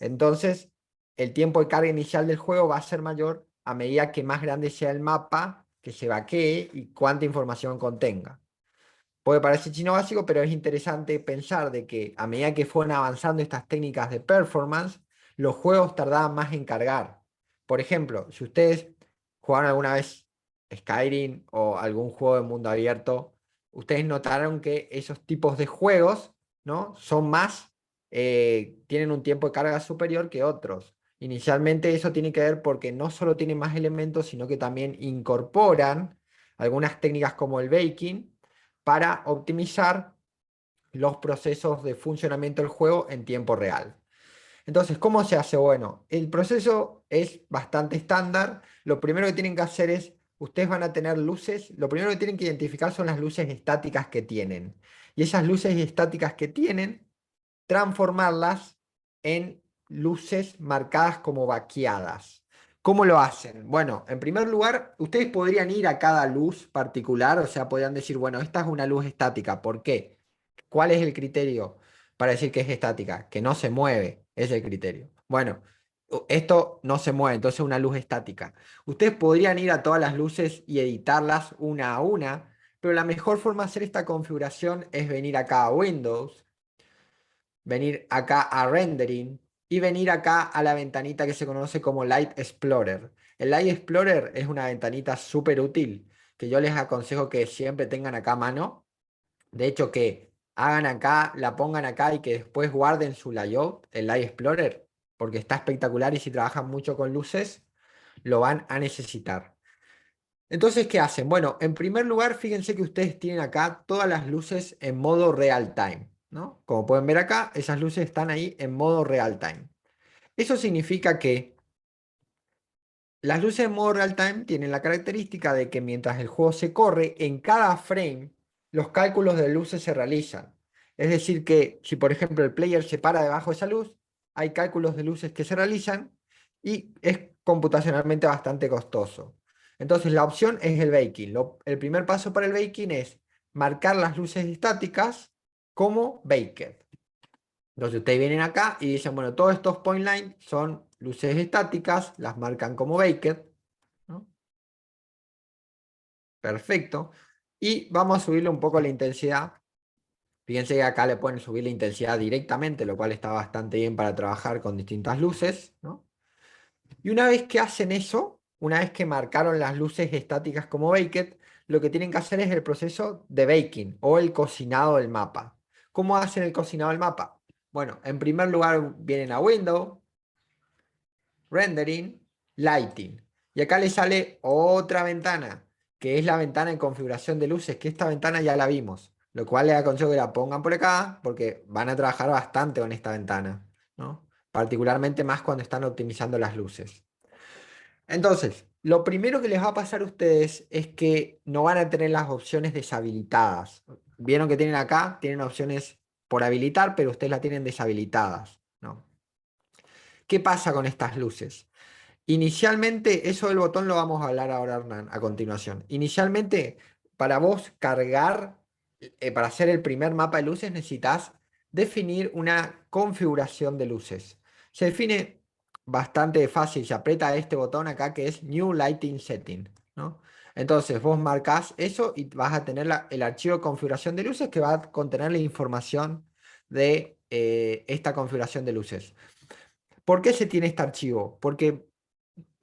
Entonces, el tiempo de carga inicial del juego va a ser mayor a medida que más grande sea el mapa que se vaquee y cuánta información contenga. Puede parecer chino básico, pero es interesante pensar de que a medida que fueron avanzando estas técnicas de performance, los juegos tardaban más en cargar. Por ejemplo, si ustedes jugaron alguna vez Skyrim o algún juego de mundo abierto, ustedes notaron que esos tipos de juegos, ¿no? son más, tienen un tiempo de carga superior que otros. Inicialmente eso tiene que ver porque no solo tienen más elementos, sino que también incorporan algunas técnicas como el baking para optimizar los procesos de funcionamiento del juego en tiempo real. Entonces, ¿cómo se hace? Bueno, el proceso es bastante estándar. Lo primero que tienen que hacer es, ustedes van a tener luces, lo primero que tienen que identificar son las luces estáticas que tienen. y esas luces estáticas que tienen, transformarlas en luces marcadas como vaqueadas. ¿Cómo lo hacen? Bueno, en primer lugar, ustedes podrían ir a cada luz particular, o sea, podrían decir, bueno, esta es una luz estática. ¿Por qué? ¿Cuál es el criterio para decir que es estática? Que no se mueve, es el criterio. Bueno, esto no se mueve, entonces es una luz estática. Ustedes podrían ir a todas las luces y editarlas una a una, pero la mejor forma de hacer esta configuración es venir acá a Windows, venir acá a Rendering y venir acá a la ventanita que se conoce como Light Explorer. El Light Explorer es una ventanita súper útil que yo les aconsejo que siempre tengan acá a mano. De hecho, que hagan acá, la pongan acá y que después guarden su layout, el Light Explorer, porque está espectacular y si trabajan mucho con luces, lo van a necesitar. Entonces, ¿qué hacen? Bueno, en primer lugar, fíjense que ustedes tienen acá todas las luces en modo real time, ¿no? Como pueden ver acá, esas luces están ahí en modo real time. Eso significa que las luces en modo real time tienen la característica de que mientras el juego se corre, en cada frame los cálculos de luces se realizan. Es decir, que si por ejemplo el player se para debajo de esa luz, hay cálculos de luces que se realizan y es computacionalmente bastante costoso. Entonces la opción es el baking. El primer paso para el baking es marcar las luces estáticas como baked. Entonces ustedes vienen acá y dicen, bueno, todos estos point line son luces estáticas, las marcan como baked, ¿no? Perfecto. Y vamos a subirle un poco la intensidad. Fíjense que acá le pueden subir la intensidad directamente, lo cual está bastante bien para trabajar con distintas luces, ¿no? Y una vez que hacen eso, una vez que marcaron las luces estáticas como baked, lo que tienen que hacer es el proceso de baking o el cocinado del mapa. ¿Cómo hacen el cocinado del mapa? Bueno, en primer lugar vienen a Windows, Rendering, Lighting. Y acá le sale otra ventana, que es la ventana de configuración de luces, que esta ventana ya la vimos. Lo cual les aconsejo que la pongan por acá, porque van a trabajar bastante con esta ventana, ¿no? Particularmente más cuando están optimizando las luces. Entonces, lo primero que les va a pasar a ustedes es que no van a tener las opciones deshabilitadas. Vieron que tienen acá, tienen opciones por habilitar, pero ustedes la tienen deshabilitadas, ¿no? ¿Qué pasa con estas luces? Inicialmente, eso del botón lo vamos a hablar ahora, Hernán, a continuación. Inicialmente, para vos cargar, para hacer el primer mapa de luces, necesitas definir una configuración de luces. Se define bastante fácil, se aprieta este botón acá que es New Lighting Setting, ¿no? Entonces vos marcás eso y vas a tener el archivo de configuración de luces que va a contener la información de esta configuración de luces. ¿Por qué se tiene este archivo? Porque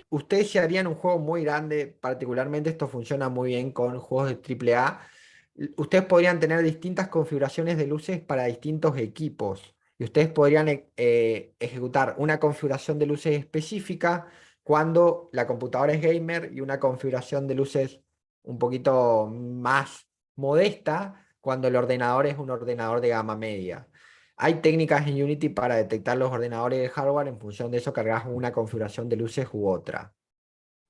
ustedes se harían un juego muy grande, particularmente esto funciona muy bien con juegos de AAA. Ustedes podrían tener distintas configuraciones de luces para distintos equipos. Y ustedes podrían ejecutar una configuración de luces específica cuando la computadora es gamer y una configuración de luces un poquito más modesta cuando el ordenador es un ordenador de gama media. Hay técnicas en Unity para detectar los ordenadores de hardware, en función de eso cargas una configuración de luces u otra.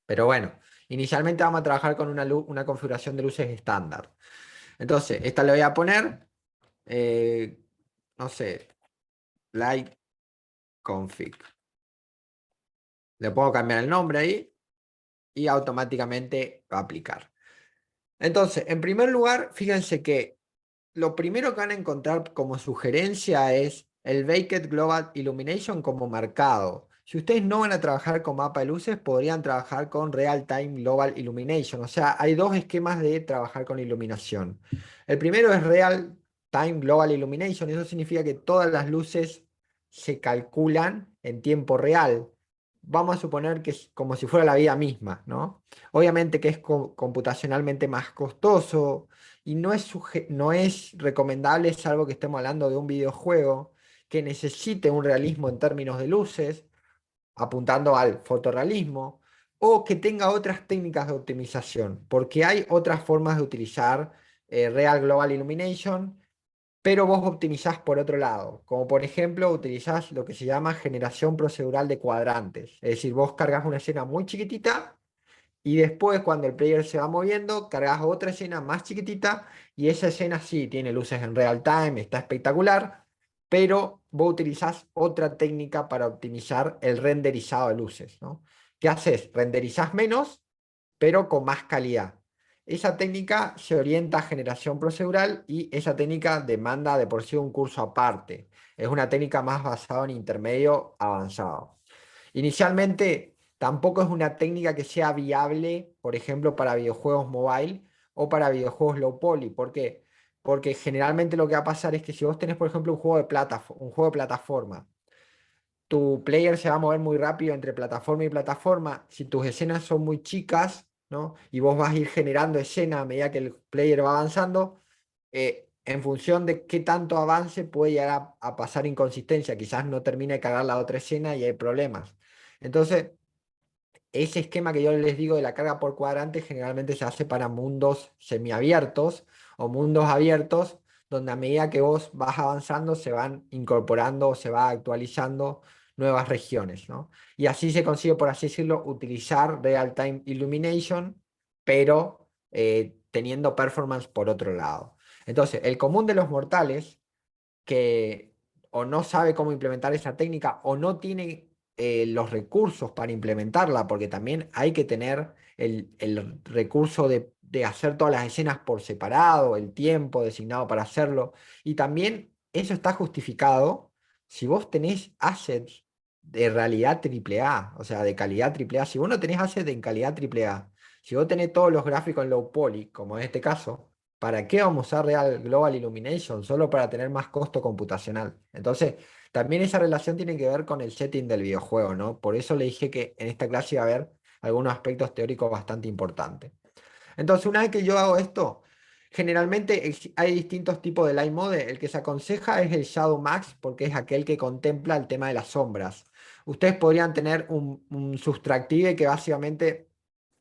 Pero bueno, inicialmente vamos a trabajar con una configuración de luces estándar. Entonces, esta le voy a poner, eh, no sé, light config. Le puedo cambiar el nombre ahí y automáticamente va a aplicar. Entonces, en primer lugar, fíjense que lo primero que van a encontrar como sugerencia es el Baked Global Illumination como marcado. Si ustedes no van a trabajar con mapa de luces, podrían trabajar con Real Time Global Illumination. O sea, hay dos esquemas de trabajar con iluminación. El primero es Real Time Global Illumination. Eso significa que todas las luces se calculan en tiempo real. Vamos a suponer que es como si fuera la vida misma, ¿no? Obviamente que es computacionalmente más costoso y no es recomendable, salvo que estemos hablando de un videojuego que necesite un realismo en términos de luces, apuntando al fotorrealismo, o que tenga otras técnicas de optimización, porque hay otras formas de utilizar Real Global Illumination, pero vos optimizás por otro lado, como por ejemplo utilizás lo que se llama generación procedural de cuadrantes, es decir, vos cargas una escena muy chiquitita Y después, cuando el player se va moviendo, cargas otra escena más chiquitita y esa escena sí tiene luces en real time, está espectacular, pero vos utilizás otra técnica para optimizar el renderizado de luces, ¿no? ¿Qué haces? Renderizás menos, pero con más calidad. Esa técnica se orienta a generación procedural y esa técnica demanda de por sí un curso aparte. Es una técnica más basada en intermedio avanzado. Inicialmente, tampoco es una técnica que sea viable, por ejemplo, para videojuegos mobile o para videojuegos low poly. ¿Por qué? Porque generalmente lo que va a pasar es que si vos tenés, por ejemplo, un juego de plataforma, tu player se va a mover muy rápido entre plataforma y plataforma. Si tus escenas son muy chicas, ¿no? Y vos vas a ir generando escena a medida que el player va avanzando, en función de qué tanto avance puede llegar a pasar inconsistencia. Quizás no termine de cargar la otra escena y hay problemas. Entonces, ese esquema que yo les digo de la carga por cuadrante generalmente se hace para mundos semiabiertos o mundos abiertos, donde a medida que vos vas avanzando se van incorporando o se va actualizando nuevas regiones, ¿no? Y así se consigue, por así decirlo, utilizar Real-Time Illumination, pero teniendo performance por otro lado. Entonces, el común de los mortales que o no sabe cómo implementar esa técnica o no tiene los recursos para implementarla, porque también hay que tener el recurso de hacer todas las escenas por separado, el tiempo designado para hacerlo. Y también eso está justificado si vos tenés assets de realidad triple A, o sea, de calidad triple A. Si vos no tenés assets en calidad triple A, si vos tenés todos los gráficos en low poly, como en este caso, ¿para qué vamos a usar Real Global Illumination? Solo para tener más costo computacional. Entonces, también esa relación tiene que ver con el setting del videojuego, ¿no? Por eso le dije que en esta clase iba a haber algunos aspectos teóricos bastante importantes. Entonces, una vez que yo hago esto, generalmente hay distintos tipos de light mode. El que se aconseja es el Shadow Max porque es aquel que contempla el tema de las sombras. Ustedes podrían tener un Subtractive que básicamente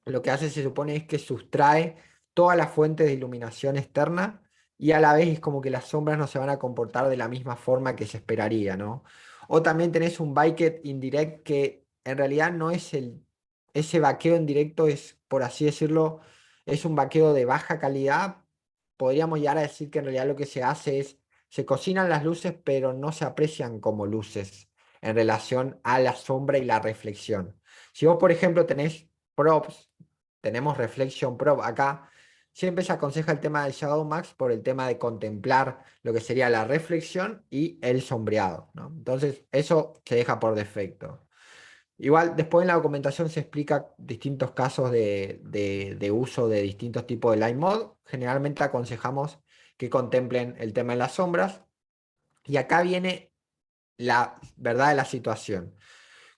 lo que hace se supone es que sustrae todas las fuentes de iluminación externa y a la vez es como que las sombras no se van a comportar de la misma forma que se esperaría, ¿no? O también tenés un Baked Indirect que en realidad no es ese vaqueo en directo es, por así decirlo, es un vaqueo de baja calidad. Podríamos llegar a decir que en realidad lo que se hace es, se cocinan las luces, pero no se aprecian como luces en relación a la sombra y la reflexión. Si vos, por ejemplo, tenés props, tenemos Reflection Prop acá, siempre se aconseja el tema del Shadow Max por el tema de contemplar lo que sería la reflexión y el sombreado, ¿no? Entonces, eso se deja por defecto. Igual, después en la documentación se explica distintos casos de uso de distintos tipos de Light Mode. Generalmente aconsejamos que contemplen el tema de las sombras. Y acá viene la verdad de la situación.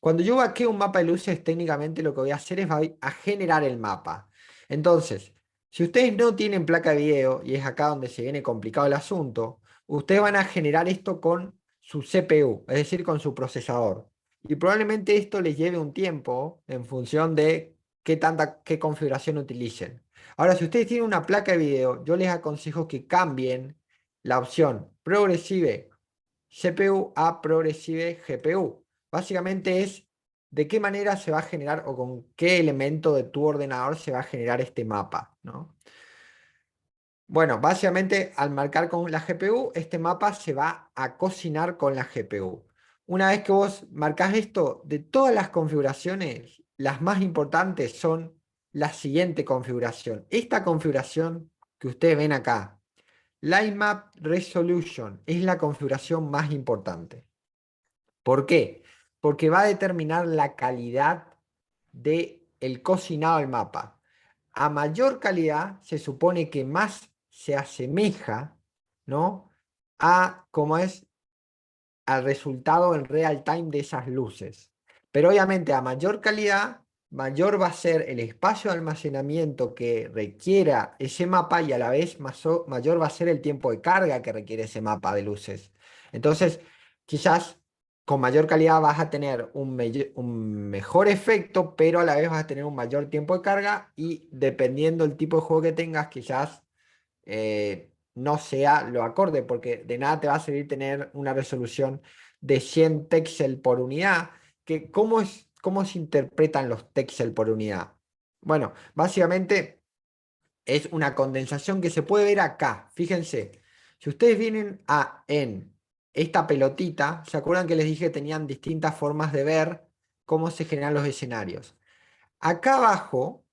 Cuando yo vaqueo un mapa de luces, técnicamente lo que voy a hacer es voy a generar el mapa. Entonces, si ustedes no tienen placa de video, y es acá donde se viene complicado el asunto, ustedes van a generar esto con su CPU, es decir, con su procesador. Y probablemente esto les lleve un tiempo en función de qué configuración utilicen. Ahora, si ustedes tienen una placa de video, yo les aconsejo que cambien la opción Progressive CPU a Progressive GPU. Básicamente es de qué manera se va a generar o con qué elemento de tu ordenador se va a generar este mapa, ¿no? Bueno, básicamente al marcar con la GPU, este mapa se va a cocinar con la GPU. Una vez que vos marcas esto, de todas las configuraciones, las más importantes son la siguiente configuración. Esta configuración que ustedes ven acá, Line Map Resolution, es la configuración más importante. ¿Por qué? Porque va a determinar la calidad del cocinado del mapa. A mayor calidad se supone que más se asemeja, ¿no? A cómo es al resultado en real time de esas luces. Pero obviamente a mayor calidad, mayor va a ser el espacio de almacenamiento que requiera ese mapa y a la vez mayor va a ser el tiempo de carga que requiere ese mapa de luces. Entonces, quizás con mayor calidad vas a tener un mejor efecto, pero a la vez vas a tener un mayor tiempo de carga y dependiendo del tipo de juego que tengas, quizás no sea lo acorde, porque de nada te va a servir tener una resolución de 100 píxeles por unidad, que cómo se interpretan los píxeles por unidad. Bueno, básicamente es una condensación que se puede ver acá. Fíjense, si ustedes vienen en esta pelotita, ¿se acuerdan que les dije que tenían distintas formas de ver cómo se generan los escenarios? Acá abajo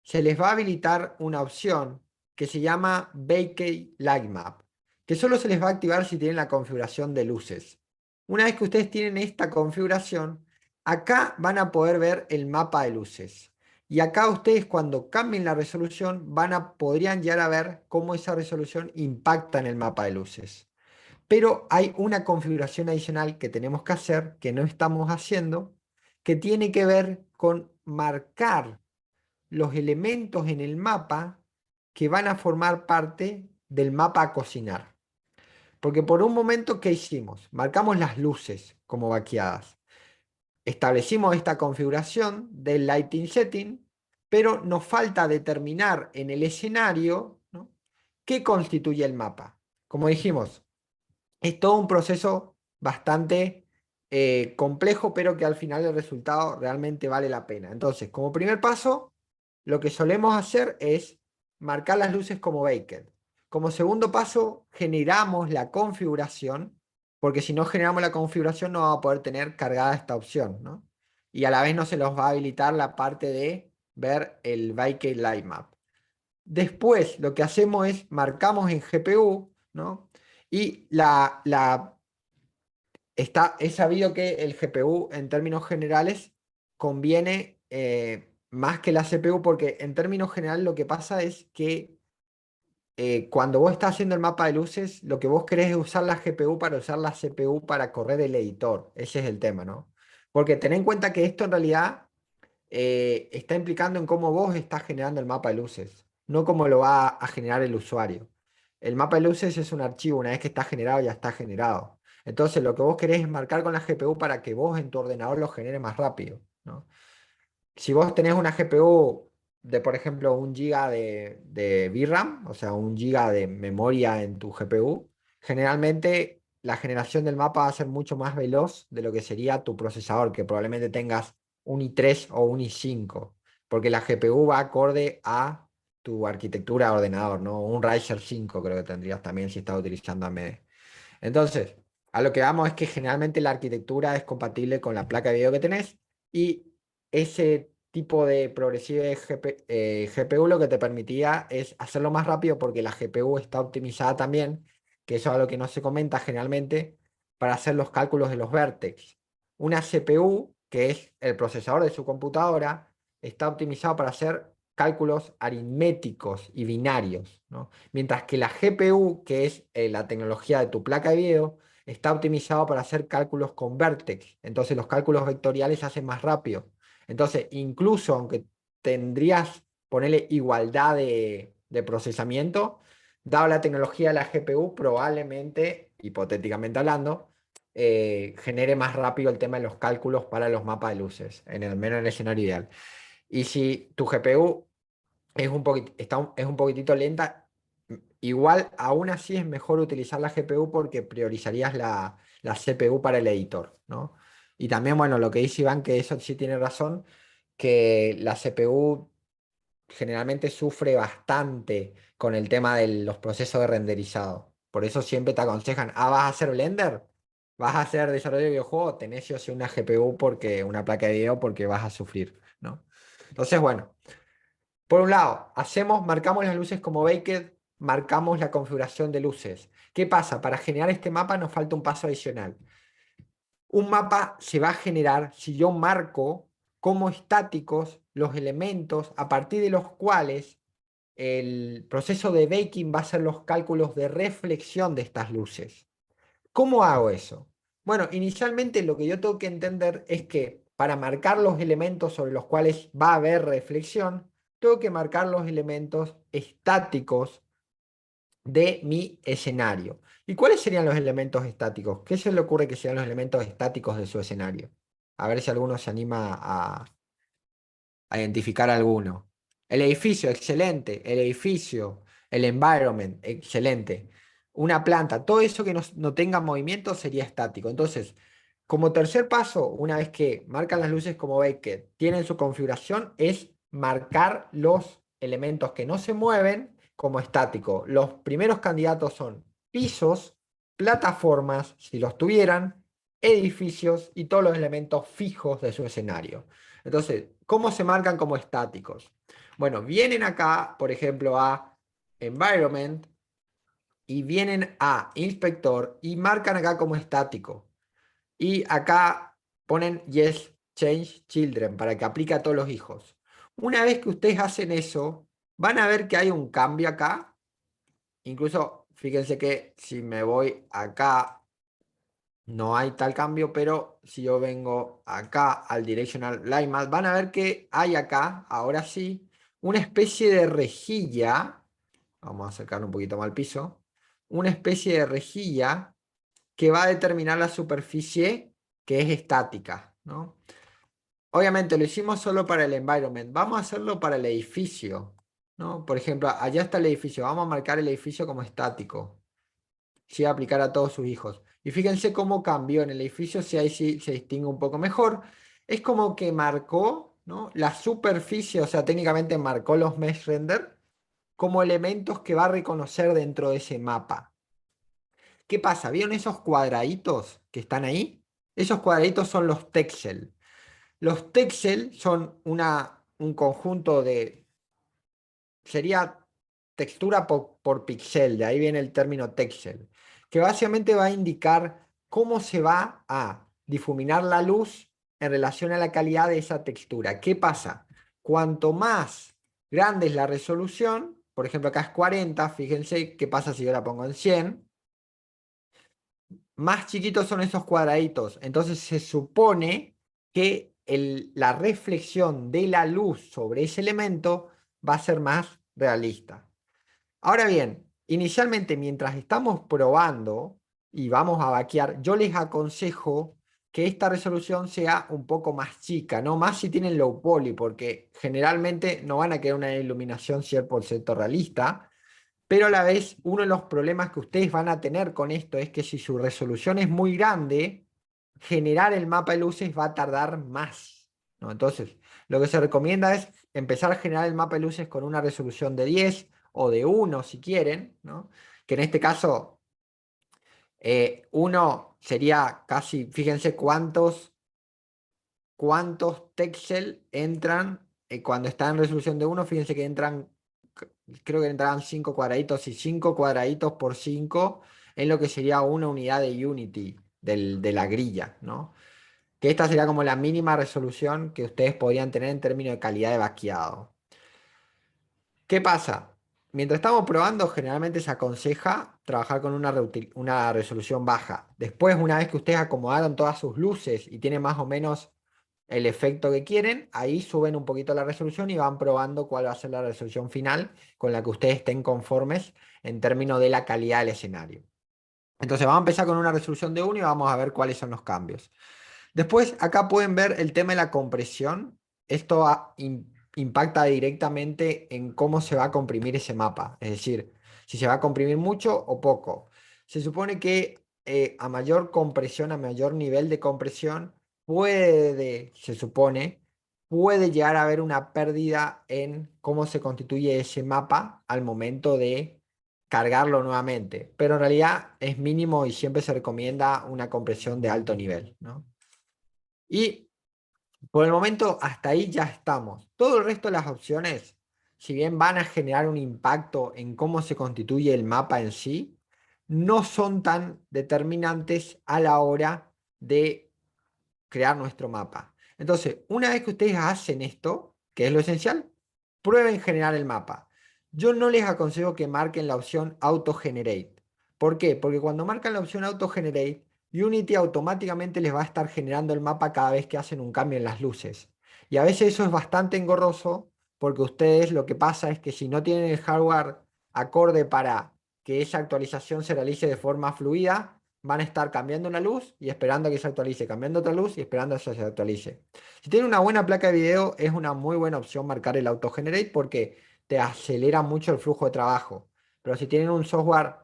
se les va a habilitar una opción que se llama Bakey Light Map, que solo se les va a activar si tienen la configuración de luces. Una vez que ustedes tienen esta configuración, acá van a poder ver el mapa de luces. Y acá ustedes cuando cambien la resolución podrían llegar a ver cómo esa resolución impacta en el mapa de luces. Pero hay una configuración adicional que tenemos que hacer, que no estamos haciendo, que tiene que ver con marcar los elementos en el mapa que van a formar parte del mapa a cocinar. Porque por un momento, ¿qué hicimos? Marcamos las luces como vaqueadas. Establecimos esta configuración del lighting setting, pero nos falta determinar en el escenario, ¿no?, qué constituye el mapa. Como dijimos, es todo un proceso bastante complejo, pero que al final el resultado realmente vale la pena. Entonces, como primer paso, lo que solemos hacer es marcar las luces como baked. Como segundo paso, generamos la configuración, porque si no generamos la configuración no vamos a poder tener cargada esta opción, ¿no? Y a la vez no se nos va a habilitar la parte de ver el baked light map. Después lo que hacemos es marcamos en GPU, ¿no? Y es sabido que el GPU en términos generales conviene más que la CPU porque en términos generales lo que pasa es que cuando vos estás haciendo el mapa de luces, lo que vos querés es usar la GPU para usar la CPU para correr el editor. Ese es el tema, ¿no? Porque ten en cuenta que esto en realidad está implicando en cómo vos estás generando el mapa de luces, no cómo lo va a generar el usuario. El mapa de luces es un archivo, una vez que está generado ya está generado. Entonces lo que vos querés es marcar con la GPU para que vos en tu ordenador lo genere más rápido, ¿no? Si vos tenés una GPU de, por ejemplo, 1 GB de VRAM, o sea, 1 GB de memoria en tu GPU, generalmente la generación del mapa va a ser mucho más veloz de lo que sería tu procesador, que probablemente tengas un i3 o un i5, porque la GPU va acorde a tu arquitectura de ordenador, ¿no? Un Ryzen 5 creo que tendrías también si estás utilizando AMD. Entonces, a lo que vamos es que generalmente la arquitectura es compatible con la placa de video que tenés y ese tipo de progresive GPU lo que te permitía es hacerlo más rápido porque la GPU está optimizada también, que eso es algo que no se comenta generalmente, para hacer los cálculos de los vértices. Una CPU, que es el procesador de su computadora, está optimizado para hacer cálculos aritméticos y binarios, ¿no? Mientras que la GPU, que es la tecnología de tu placa de video, está optimizado para hacer cálculos con vértex. Entonces los cálculos vectoriales se hacen más rápido. Entonces, incluso aunque tendrías, ponerle igualdad de procesamiento, dado la tecnología de la GPU, probablemente, hipotéticamente hablando, genere más rápido el tema de los cálculos para los mapas de luces, al menos en el escenario ideal. Y si tu GPU es un poquitito lenta, igual aún así es mejor utilizar la GPU porque priorizarías la CPU para el editor, ¿no? Y también, bueno, lo que dice Iván, que eso sí tiene razón, que la CPU generalmente sufre bastante con el tema de los procesos de renderizado. Por eso siempre te aconsejan, ¿vas a hacer Blender? ¿Vas a hacer desarrollo de videojuegos? Tenés sí o sí una GPU porque una placa de video porque vas a sufrir, ¿no? Entonces, bueno. Por un lado, marcamos las luces como baked, marcamos la configuración de luces. ¿Qué pasa? Para generar este mapa nos falta un paso adicional. Un mapa se va a generar si yo marco como estáticos los elementos a partir de los cuales el proceso de baking va a hacer los cálculos de reflexión de estas luces. ¿Cómo hago eso? Bueno, inicialmente lo que yo tengo que entender es que para marcar los elementos sobre los cuales va a haber reflexión, tengo que marcar los elementos estáticos de mi escenario. ¿Y cuáles serían los elementos estáticos? ¿Qué se le ocurre que sean los elementos estáticos de su escenario? A ver si alguno se anima a identificar alguno. El edificio, excelente. El edificio, el environment, excelente. Una planta, todo eso que no tenga movimiento sería estático. Entonces, como tercer paso, una vez que marcan las luces como Baker, tienen su configuración, es marcar los elementos que no se mueven como estático. Los primeros candidatos son pisos, plataformas, si los tuvieran, edificios y todos los elementos fijos de su escenario. Entonces, ¿cómo se marcan como estáticos? Bueno, vienen acá, por ejemplo, a Environment y vienen a Inspector y marcan acá como estático. Y acá ponen Yes, Change Children para que aplique a todos los hijos. Una vez que ustedes hacen eso, van a ver que hay un cambio acá. Incluso fíjense que si me voy acá, no hay tal cambio, pero si yo vengo acá al Directional Line Math, van a ver que hay acá, ahora sí, una especie de rejilla. Vamos a acercar un poquito más al piso. Una especie de rejilla que va a determinar la superficie que es estática, ¿no? Obviamente lo hicimos solo para el environment. Vamos a hacerlo para el edificio, ¿no? Por ejemplo, allá está el edificio. Vamos a marcar el edificio como estático. Sí, va a aplicar a todos sus hijos. Y fíjense cómo cambió en el edificio, si ahí sí se distingue un poco mejor. Es como que marcó, ¿no?, la superficie, o sea, técnicamente marcó los mesh render como elementos que va a reconocer dentro de ese mapa. ¿Qué pasa? ¿Vieron esos cuadraditos que están ahí? Esos cuadraditos son los texel. Los texel son un conjunto de, sería textura por píxel, de ahí viene el término texel, que básicamente va a indicar cómo se va a difuminar la luz en relación a la calidad de esa textura. ¿Qué pasa? Cuanto más grande es la resolución, por ejemplo acá es 40, fíjense qué pasa si yo la pongo en 100, más chiquitos son esos cuadraditos. Entonces se supone que la reflexión de la luz sobre ese elemento va a ser más realista. Ahora bien, inicialmente mientras estamos probando y vamos a vaquear, yo les aconsejo que esta resolución sea un poco más chica, no más si tienen low poly, porque generalmente no van a querer una iluminación 100% realista. Pero a la vez, uno de los problemas que ustedes van a tener con esto es que si su resolución es muy grande, generar el mapa de luces va a tardar más, ¿no? Entonces, lo que se recomienda es empezar a generar el mapa de luces con una resolución de 10 o de 1 si quieren, ¿no? Que en este caso, 1 sería casi, fíjense cuántos texel entran cuando está en resolución de 1, fíjense que entran, creo que entraban 5 cuadraditos y 5 cuadraditos por 5 en lo que sería una unidad de Unity de la grilla, ¿no? Que esta sería como la mínima resolución que ustedes podrían tener en términos de calidad de vaqueado. ¿Qué pasa? Mientras estamos probando, generalmente se aconseja trabajar con una resolución baja. Después, una vez que ustedes acomodaron todas sus luces y tienen más o menos el efecto que quieren, ahí suben un poquito la resolución y van probando cuál va a ser la resolución final con la que ustedes estén conformes en términos de la calidad del escenario. Entonces vamos a empezar con una resolución de 1 y vamos a ver cuáles son los cambios. Después acá pueden ver el tema de la compresión. Esto impacta directamente en cómo se va a comprimir ese mapa. Es decir, si se va a comprimir mucho o poco. Se supone que a mayor compresión, a mayor nivel de compresión, se supone, puede llegar a haber una pérdida en cómo se constituye ese mapa al momento de cargarlo nuevamente. Pero en realidad es mínimo y siempre se recomienda una compresión de alto nivel, ¿no? Y por el momento hasta ahí ya estamos. Todo el resto de las opciones, si bien van a generar un impacto en cómo se constituye el mapa en sí, no son tan determinantes a la hora de crear nuestro mapa. Entonces, una vez que ustedes hacen esto, que es lo esencial, prueben generar el mapa. Yo no les aconsejo que marquen la opción Auto Generate. ¿Por qué? Porque cuando marcan la opción Auto Generate, Unity automáticamente les va a estar generando el mapa cada vez que hacen un cambio en las luces. Y a veces eso es bastante engorroso porque ustedes lo que pasa es que si no tienen el hardware acorde para que esa actualización se realice de forma fluida, van a estar cambiando una luz y esperando a que se actualice, cambiando otra luz y esperando a que se actualice. Si tienen una buena placa de video, es una muy buena opción marcar el Auto Generate porque te acelera mucho el flujo de trabajo. Pero si tienen un software,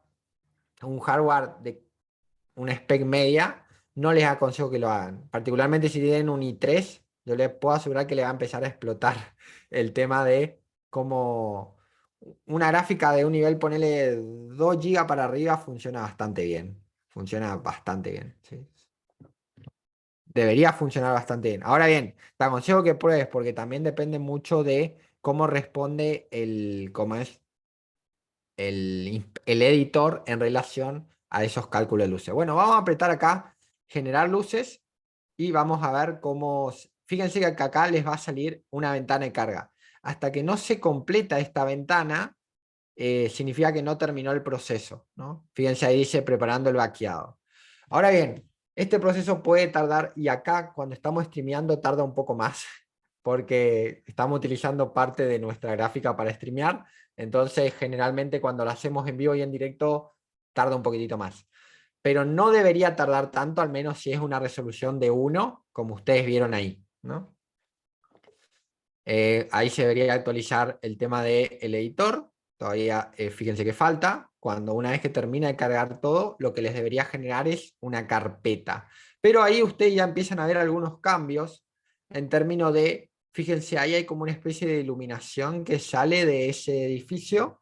un hardware de una spec media, no les aconsejo que lo hagan. Particularmente si tienen un i3, yo le puedo asegurar que le va a empezar a explotar el tema de cómo una gráfica de un nivel, ponele 2 GB para arriba, funciona bastante bien. Funciona bastante bien, ¿sí? Debería funcionar bastante bien. Ahora bien, te aconsejo que pruebes porque también depende mucho de cómo responde cómo es, el editor en relación a esos cálculos de luces. Bueno, vamos a apretar acá, generar luces y vamos a ver cómo... Fíjense que acá les va a salir una ventana de carga. Hasta que no se completa esta ventana, significa que no terminó el proceso, ¿no? Fíjense ahí dice preparando el vaqueado. Ahora bien, este proceso puede tardar, y acá cuando estamos streameando tarda un poco más, porque estamos utilizando parte de nuestra gráfica para streamear, entonces generalmente cuando lo hacemos en vivo y en directo tarda un poquitito más. Pero no debería tardar tanto, al menos si es una resolución de 1, como ustedes vieron ahí, ¿no? Ahí se debería actualizar el tema del editor. Todavía fíjense que falta. Cuando una vez que termina de cargar todo, lo que les debería generar es una carpeta. Pero ahí ustedes ya empiezan a ver algunos cambios en términos de, fíjense, ahí hay como una especie de iluminación que sale de ese edificio.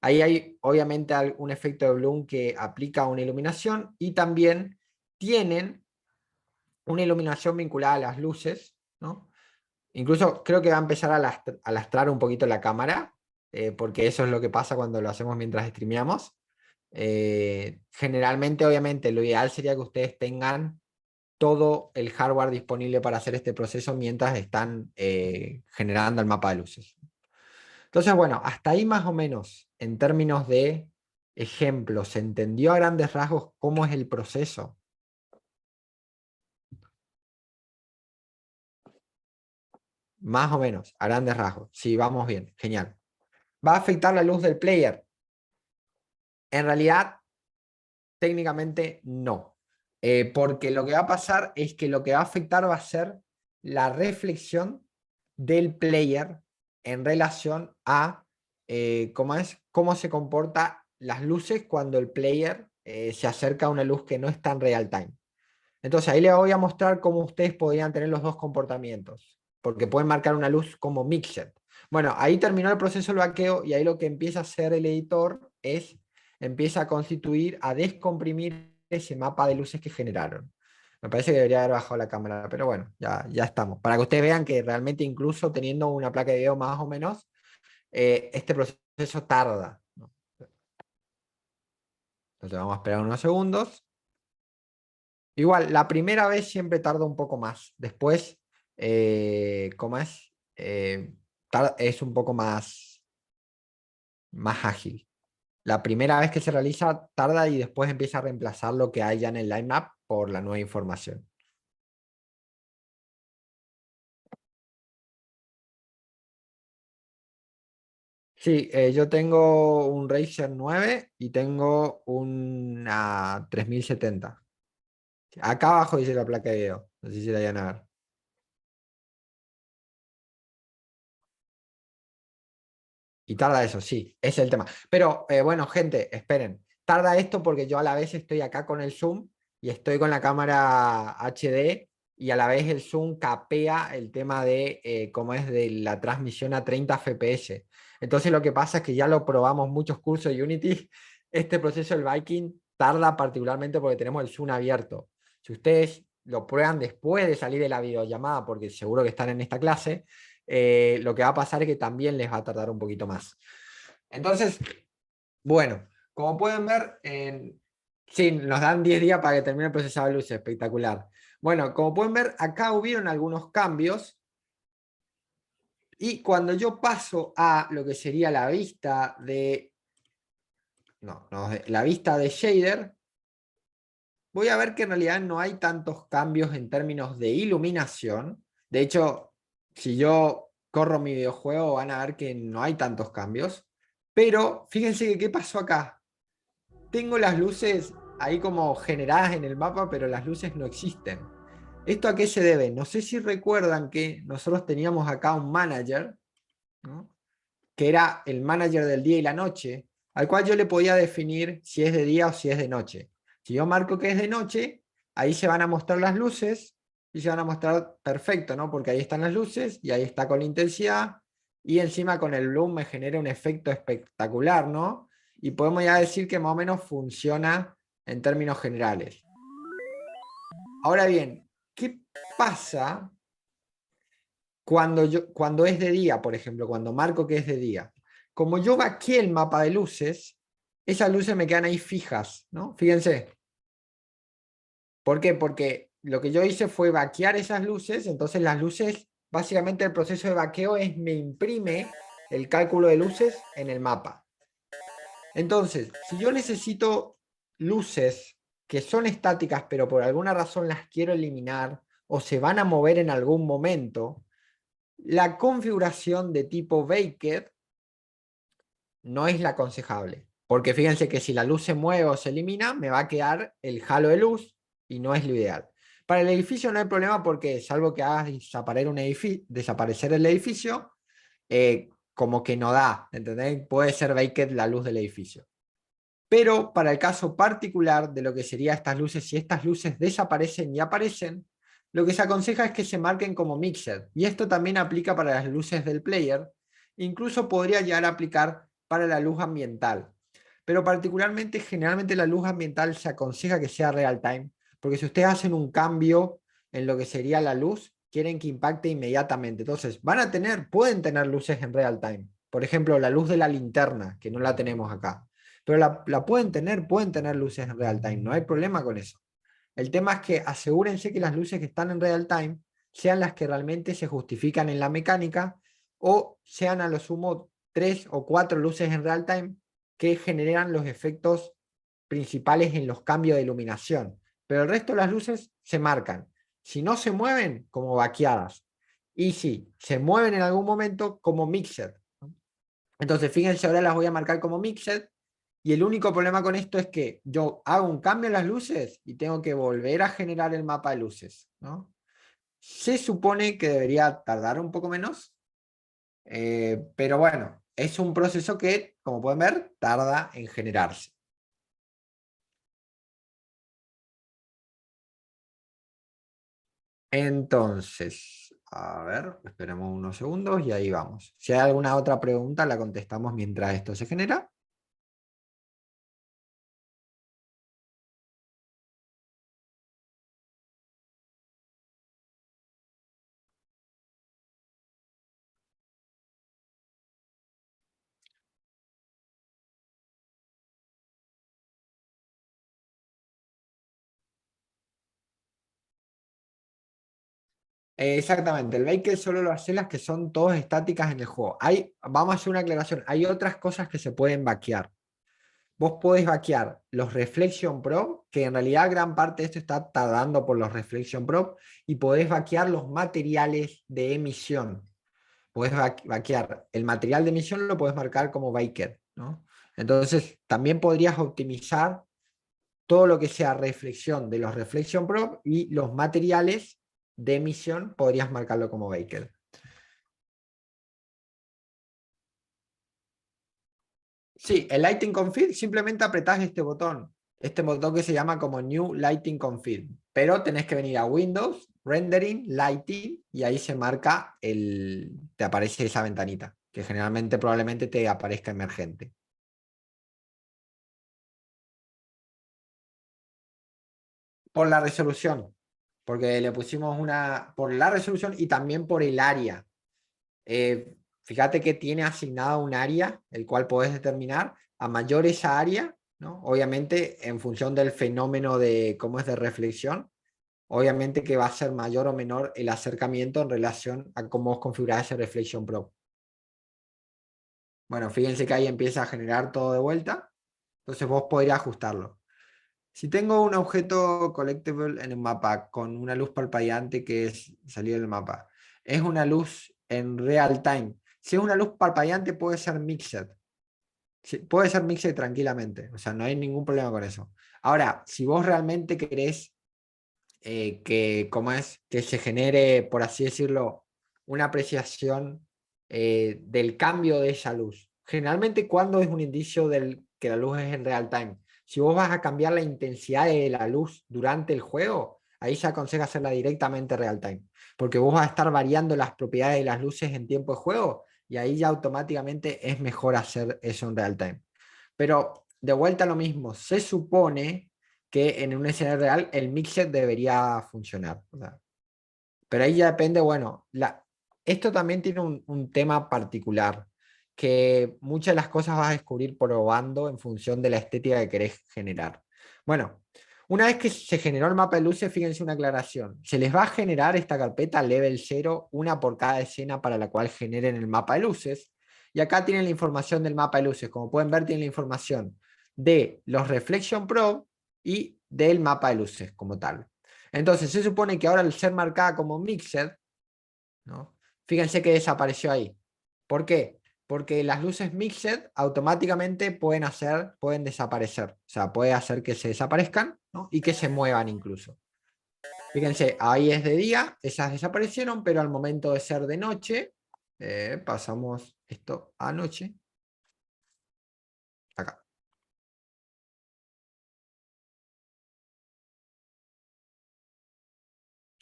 Ahí hay obviamente un efecto de Bloom que aplica una iluminación y también tienen una iluminación vinculada a las luces, ¿no? Incluso creo que va a empezar a lastrar un poquito la cámara, porque eso es lo que pasa cuando lo hacemos mientras streameamos. Generalmente, obviamente, lo ideal sería que ustedes tengan todo el hardware disponible para hacer este proceso mientras están generando el mapa de luces. Entonces, bueno, hasta ahí más o menos, en términos de ejemplos, ¿se entendió a grandes rasgos cómo es el proceso? Más o menos, a grandes rasgos. Sí, vamos bien, genial. ¿Va a afectar la luz del player? En realidad, técnicamente no. Porque lo que va a pasar es que lo que va a afectar va a ser la reflexión del player en relación a cómo se comportan las luces cuando el player se acerca a una luz que no está en real time. Entonces ahí les voy a mostrar cómo ustedes podrían tener los dos comportamientos, porque pueden marcar una luz como mixed. Bueno, ahí terminó el proceso del vaqueo y ahí lo que empieza a hacer el editor es, empieza a constituir, a descomprimir ese mapa de luces que generaron. Me parece que debería haber bajado la cámara, pero bueno, ya estamos. Para que ustedes vean que realmente incluso teniendo una placa de video más o menos, este proceso tarda, ¿no? Entonces vamos a esperar unos segundos. Igual, la primera vez siempre tarda un poco más. Después, ¿cómo es? Es un poco más ágil. La primera vez que se realiza tarda y después empieza a reemplazar lo que hay ya en el line-up por la nueva información. Sí, yo tengo un Razer 9 y tengo una 3070. Acá abajo dice la placa de video. No sé si la vayan a ver. Y tarda eso, sí, ese es el tema. Pero bueno, gente, esperen. Tarda esto porque yo a la vez estoy acá con el zoom y estoy con la cámara HD y a la vez el zoom capea el tema de cómo es de la transmisión a 30 FPS. Entonces lo que pasa es que ya lo probamos muchos cursos de Unity. Este proceso del Viking tarda particularmente porque tenemos el zoom abierto. Si ustedes lo prueban después de salir de la videollamada, porque seguro que están en esta clase, lo que va a pasar es que también les va a tardar un poquito más. Entonces, bueno, como pueden ver, sí, nos dan 10 días para que termine el procesado de luces, espectacular. Bueno, como pueden ver, acá hubieron algunos cambios y cuando yo paso a lo que sería la vista de, no, la vista de shader, voy a ver que en realidad no hay tantos cambios en términos de iluminación. De hecho, si yo corro mi videojuego van a ver que no hay tantos cambios. Pero fíjense que qué pasó acá. Tengo las luces ahí como generadas en el mapa, pero las luces no existen. ¿Esto a qué se debe? No sé si recuerdan que nosotros teníamos acá un manager, ¿no? Que era el manager del día y la noche, al cual yo le podía definir si es de día o si es de noche. Si yo marco que es de noche, ahí se van a mostrar las luces y se van a mostrar perfecto, ¿no? Porque ahí están las luces y ahí está con la intensidad y encima con el bloom me genera un efecto espectacular, ¿no? Y podemos ya decir que más o menos funciona en términos generales. Ahora bien, ¿qué pasa cuando es de día, por ejemplo, cuando marco que es de día? Como yo vaqué el mapa de luces, esas luces me quedan ahí fijas, ¿no? Fíjense. ¿Por qué? Porque lo que yo hice fue vaquear esas luces, entonces las luces, básicamente el proceso de vaqueo es me imprime el cálculo de luces en el mapa. Entonces, si yo necesito luces que son estáticas, pero por alguna razón las quiero eliminar o se van a mover en algún momento, la configuración de tipo Baked no es la aconsejable. Porque fíjense que si la luz se mueve o se elimina, me va a quedar el halo de luz y no es lo ideal. Para el edificio no hay problema porque salvo que hagas desaparecer el edificio, como que no da, ¿entendés? Puede ser baked la luz del edificio. Pero para el caso particular de lo que serían estas luces, si estas luces desaparecen y aparecen, lo que se aconseja es que se marquen como mixed. Y esto también aplica para las luces del player. Incluso podría llegar a aplicar para la luz ambiental. Pero particularmente, generalmente la luz ambiental se aconseja que sea real time. Porque si ustedes hacen un cambio en lo que sería la luz, quieren que impacte inmediatamente. Entonces, pueden tener luces en real time. Por ejemplo, la luz de la linterna, que no la tenemos acá, pero la pueden tener luces en real time, no hay problema con eso. El tema es que asegúrense que las luces que están en real time sean las que realmente se justifican en la mecánica o sean a lo sumo 3 o 4 luces en real time que generan los efectos principales en los cambios de iluminación. Pero el resto de las luces se marcan. Si no se mueven, como vaqueadas. Y si se mueven en algún momento, como mixed. Entonces, fíjense, ahora las voy a marcar como mixed. Y el único problema con esto es que yo hago un cambio en las luces y tengo que volver a generar el mapa de luces, ¿no? Se supone que debería tardar un poco menos, pero bueno, es un proceso que, como pueden ver, tarda en generarse. Entonces, a ver, esperemos unos segundos y ahí vamos. Si hay alguna otra pregunta, la contestamos mientras esto se genera. Exactamente, el Baker solo lo hace las que son todas estáticas en el juego. Vamos a hacer una aclaración, hay otras cosas que se pueden vaquear. Vos podés vaquear los Reflection Probe, que en realidad gran parte de esto está tardando por los Reflection Probe, y podés vaquear los materiales de emisión. Podés vaquear el material de emisión, lo podés marcar como Baker, ¿no? Entonces, también podrías optimizar todo lo que sea reflexión de los Reflection Probe y los materiales de emisión, podrías marcarlo como Baker. Sí, el Lighting Config simplemente apretás este botón que se llama como New Lighting Config, pero tenés que venir a Windows, Rendering, Lighting, y ahí se marca te aparece esa ventanita, que generalmente probablemente te aparezca emergente. Por la resolución, porque le pusimos por la resolución y también por el área. Fíjate que tiene asignado un área, el cual podés determinar a mayor esa área, ¿no? Obviamente en función del fenómeno de cómo es de reflexión, obviamente que va a ser mayor o menor el acercamiento en relación a cómo vos configurás ese Reflection Pro. Bueno, fíjense que ahí empieza a generar todo de vuelta, entonces vos podrías ajustarlo. Si tengo un objeto collectible en un mapa con una luz parpadeante que es salir del mapa, es una luz en real time. Si es una luz parpadeante puede ser mixed. Sí, puede ser mixed tranquilamente, o sea, no hay ningún problema con eso. Ahora, si vos realmente querés que se genere, por así decirlo, una apreciación del cambio de esa luz. Generalmente, cuando es un indicio que la luz es en real time? Si vos vas a cambiar la intensidad de la luz durante el juego, ahí se aconseja hacerla directamente real time, porque vos vas a estar variando las propiedades de las luces en tiempo de juego y ahí ya automáticamente es mejor hacer eso en real time. Pero de vuelta a lo mismo, se supone que en un escenario real el mixer debería funcionar. O sea, pero ahí ya depende, bueno, esto también tiene un tema particular, que muchas de las cosas vas a descubrir probando en función de la estética que querés generar. Bueno, una vez que se generó el mapa de luces, fíjense una aclaración. Se les va a generar esta carpeta level 0, una por cada escena para la cual generen el mapa de luces. Y acá tienen la información del mapa de luces. Como pueden ver, tienen la información de los Reflection Probe y del mapa de luces como tal. Entonces se supone que ahora al ser marcada como Mixed, ¿no? Fíjense que desapareció ahí. ¿Por qué? Porque las luces Mixed automáticamente pueden desaparecer. O sea, puede hacer que se desaparezcan, ¿no? Y que se muevan incluso. Fíjense, ahí es de día, esas desaparecieron, pero al momento de ser de noche, pasamos esto a noche. Acá.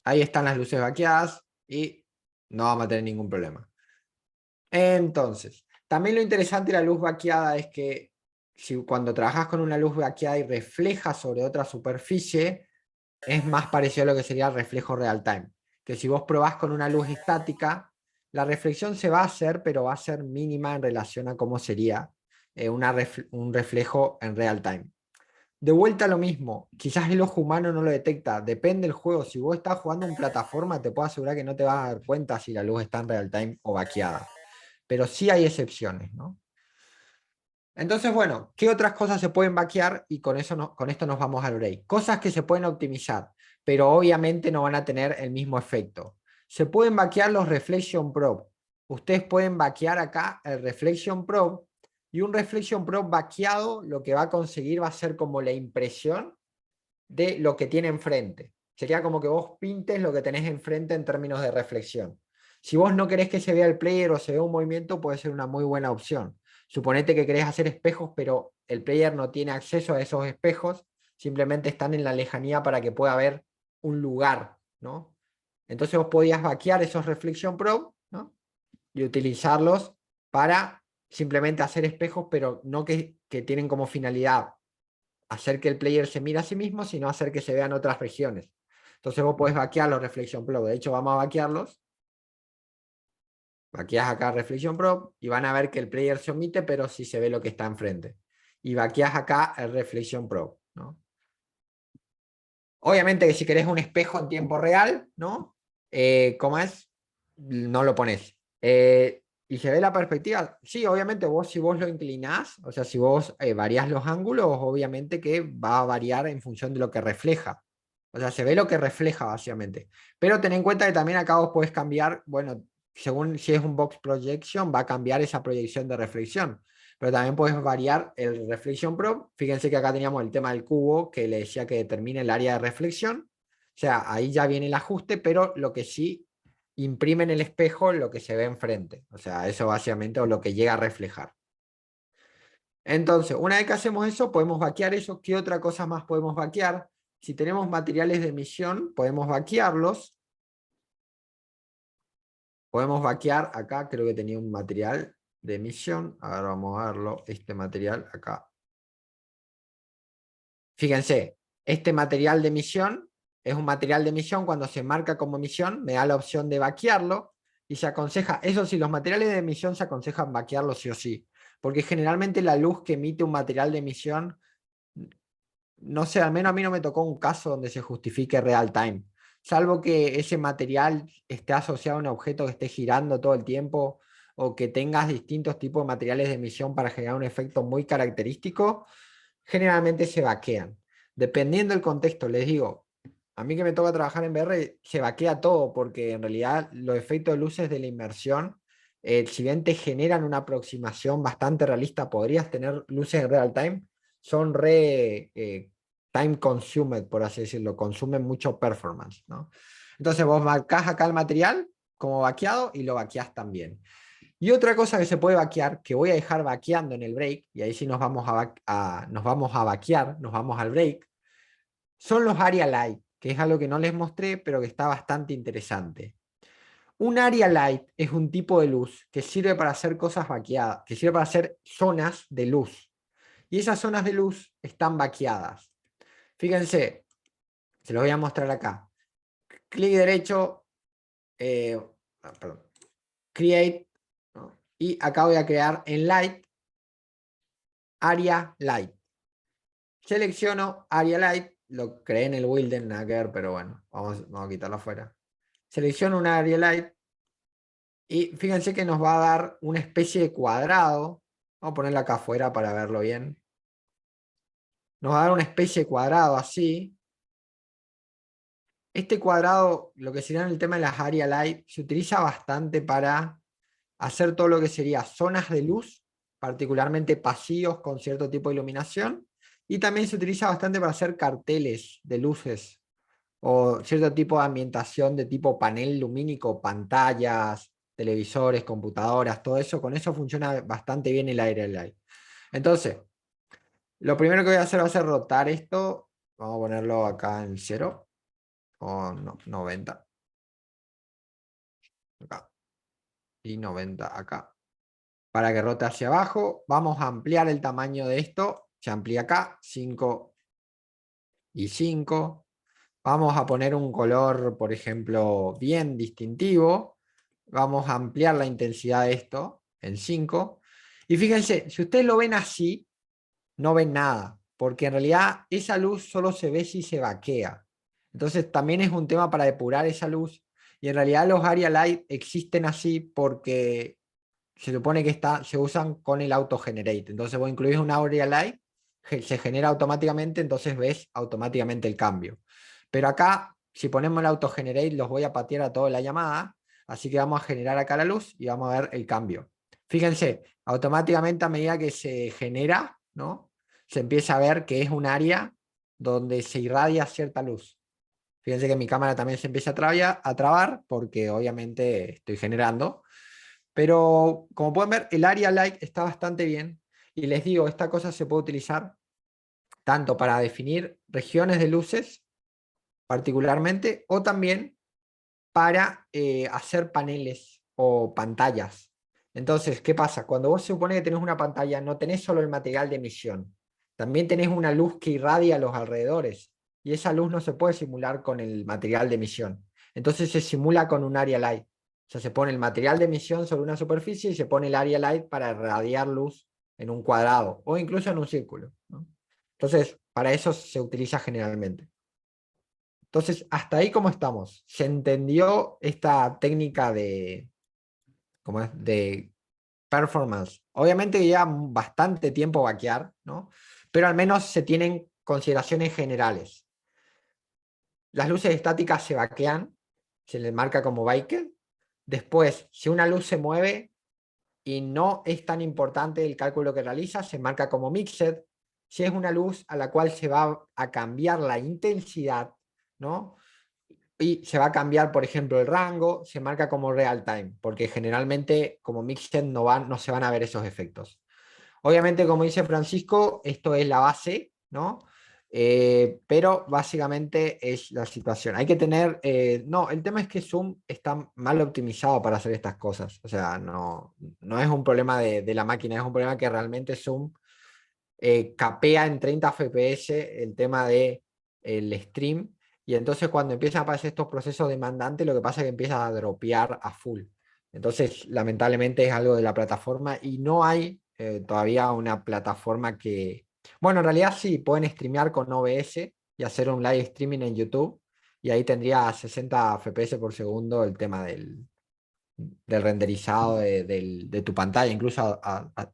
Ahí están las luces vaqueadas y no vamos a tener ningún problema. Entonces, también lo interesante de la luz vaqueada es que cuando trabajas con una luz vaqueada y refleja sobre otra superficie, es más parecido a lo que sería el reflejo real time. Que si vos probás con una luz estática, la reflexión se va a hacer, pero va a ser mínima en relación a cómo sería un reflejo en real time. De vuelta a lo mismo, quizás el ojo humano no lo detecta, depende del juego. Si vos estás jugando en plataforma, te puedo asegurar que no te vas a dar cuenta si la luz está en real time o vaqueada. Pero sí hay excepciones, ¿no? Entonces, bueno, ¿qué otras cosas se pueden vaquear? Y con eso con esto nos vamos al break. Cosas que se pueden optimizar, pero obviamente no van a tener el mismo efecto. Se pueden vaquear los Reflection Probe. Ustedes pueden vaquear acá el Reflection Probe y un Reflection Probe vaqueado lo que va a conseguir va a ser como la impresión de lo que tiene enfrente. Sería como que vos pintes lo que tenés enfrente en términos de reflexión. Si vos no querés que se vea el player o se vea un movimiento, puede ser una muy buena opción. Suponete que querés hacer espejos, pero el player no tiene acceso a esos espejos, simplemente están en la lejanía para que pueda ver un lugar, ¿no? Entonces vos podías vaquear esos Reflection Probe, ¿no? Y utilizarlos para simplemente hacer espejos, pero no que tienen como finalidad hacer que el player se mire a sí mismo, sino hacer que se vean otras regiones. Entonces vos podés vaquear los Reflection Probe. De hecho, vamos a vaquearlos. Vaqueas acá Reflection Probe y van a ver que el player se omite, pero sí se ve lo que está enfrente. Y vaqueas acá el Reflection Probe, ¿no? Obviamente que si querés un espejo en tiempo real, ¿no? ¿Cómo es? No lo pones. ¿Y se ve la perspectiva? Sí, obviamente vos si vos lo inclinás, o sea, si vos variás los ángulos, obviamente que va a variar en función de lo que refleja. O sea, se ve lo que refleja básicamente. Pero ten en cuenta que también acá vos podés cambiar, bueno, según si es un box projection, va a cambiar esa proyección de reflexión. Pero también puedes variar el Reflection Probe. Fíjense que acá teníamos el tema del cubo que le decía que determine el área de reflexión. O sea, ahí ya viene el ajuste, pero lo que sí imprime en el espejo lo que se ve enfrente. O sea, eso básicamente o lo que llega a reflejar. Entonces, una vez que hacemos eso, podemos vaquear eso. ¿Qué otra cosa más podemos vaquear? Si tenemos materiales de emisión, podemos vaquearlos. Podemos vaquear acá, creo que tenía un material de emisión. Ahora vamos a verlo, este material acá. Fíjense, este material de emisión es un material de emisión. Cuando se marca como emisión, me da la opción de vaquearlo y se aconseja, eso sí, los materiales de emisión se aconsejan vaquearlos sí o sí, porque generalmente la luz que emite un material de emisión, no sé, al menos a mí no me tocó un caso donde se justifique real time, salvo que ese material esté asociado a un objeto que esté girando todo el tiempo o que tengas distintos tipos de materiales de emisión para generar un efecto muy característico, generalmente se vaquean. Dependiendo del contexto, les digo, a mí que me toca trabajar en VR, se vaquea todo, porque en realidad los efectos de luces de la inmersión, si bien te generan una aproximación bastante realista, podrías tener luces en real time, son time consumed, por así decirlo, consumen mucho performance, ¿no? Entonces vos marcás acá el material como vaqueado y lo vaqueás también. Y otra cosa que se puede vaquear, que voy a dejar vaqueando en el break, y ahí sí nos vamos a vaquear, nos vamos al break, son los area light. que es algo que no les mostré, pero que está bastante interesante. Un area light es un tipo de luz que sirve para hacer cosas vaqueadas, que sirve para hacer zonas de luz. Y esas zonas de luz están vaqueadas. Fíjense, se los voy a mostrar acá. Clic derecho, perdón, create, ¿no? Y acá voy a crear en light, area light. Selecciono area light, lo creé en el Wilden, nada que ver, pero bueno, vamos a quitarlo afuera. Selecciono un area light y fíjense que nos va a dar una especie de cuadrado. Vamos a ponerlo acá afuera para verlo bien. Nos va a dar una especie de cuadrado así. Este cuadrado, lo que sería en el tema de las area light, se utiliza bastante para hacer todo lo que sería zonas de luz, particularmente pasillos con cierto tipo de iluminación, y también se utiliza bastante para hacer carteles de luces o cierto tipo de ambientación de tipo panel lumínico, pantallas, televisores, computadoras, todo eso. Con eso funciona bastante bien el aire light. Entonces, lo primero que voy a hacer va a ser rotar esto. Vamos a ponerlo acá en 0 o no, 90. Acá. Y 90 acá. Para que rote hacia abajo, vamos a ampliar el tamaño de esto. Se amplía acá, 5 y 5. Vamos a poner un color, por ejemplo, bien distintivo. Vamos a ampliar la intensidad de esto en 5. Y fíjense, si ustedes lo ven así, no ven nada, porque en realidad esa luz solo se ve si se vaquea. Entonces también es un tema para depurar esa luz. Y en realidad los area light existen así porque se supone que se usan con el auto-generate. Entonces vos incluís una area light, se genera automáticamente, entonces ves automáticamente el cambio. Pero acá, si ponemos el auto-generate, los voy a patear a toda la llamada. Así que vamos a generar acá la luz y vamos a ver el cambio. Fíjense, automáticamente a medida que se genera, ¿no? Se empieza a ver que es un área donde se irradia cierta luz. Fíjense que mi cámara también se empieza a trabar porque obviamente estoy generando. Pero como pueden ver, el area light está bastante bien. Y les digo, esta cosa se puede utilizar tanto para definir regiones de luces, particularmente, o también para hacer paneles o pantallas. Entonces, ¿qué pasa? Cuando vos se supone que tenés una pantalla, no tenés solo el material de emisión, también tenés una luz que irradia a los alrededores, y esa luz no se puede simular con el material de emisión. Entonces se simula con un area light. O sea, se pone el material de emisión sobre una superficie y se pone el area light para irradiar luz en un cuadrado o incluso en un círculo, ¿no? Entonces, para eso se utiliza generalmente. Entonces, hasta ahí, ¿cómo estamos? ¿Se entendió esta técnica de, ¿cómo es? De performance? Obviamente lleva bastante tiempo vaquear, ¿no? Pero al menos se tienen consideraciones generales. Las luces estáticas se vaquean, se les marca como Baker. Después, si una luz se mueve y no es tan importante el cálculo que realiza, se marca como Mixed. Si es una luz a la cual se va a cambiar la intensidad, ¿no? Y se va a cambiar, por ejemplo, el rango, se marca como real time, porque generalmente como mixed no se van a ver esos efectos. Obviamente, como dice Francisco, esto es la base, ¿no? Pero básicamente es la situación. Hay que tener, no, el tema es que Zoom está mal optimizado para hacer estas cosas. O sea, no es un problema de la máquina, es un problema que realmente Zoom capea en 30 FPS el tema de el stream, y entonces cuando empiezan a aparecer estos procesos demandantes, lo que pasa es que empieza a dropear a full. Entonces, lamentablemente es algo de la plataforma y no hay todavía una plataforma que... Bueno, en realidad sí, pueden streamear con OBS y hacer un live streaming en YouTube, y ahí tendría 60 FPS por segundo el tema del renderizado de tu pantalla. Incluso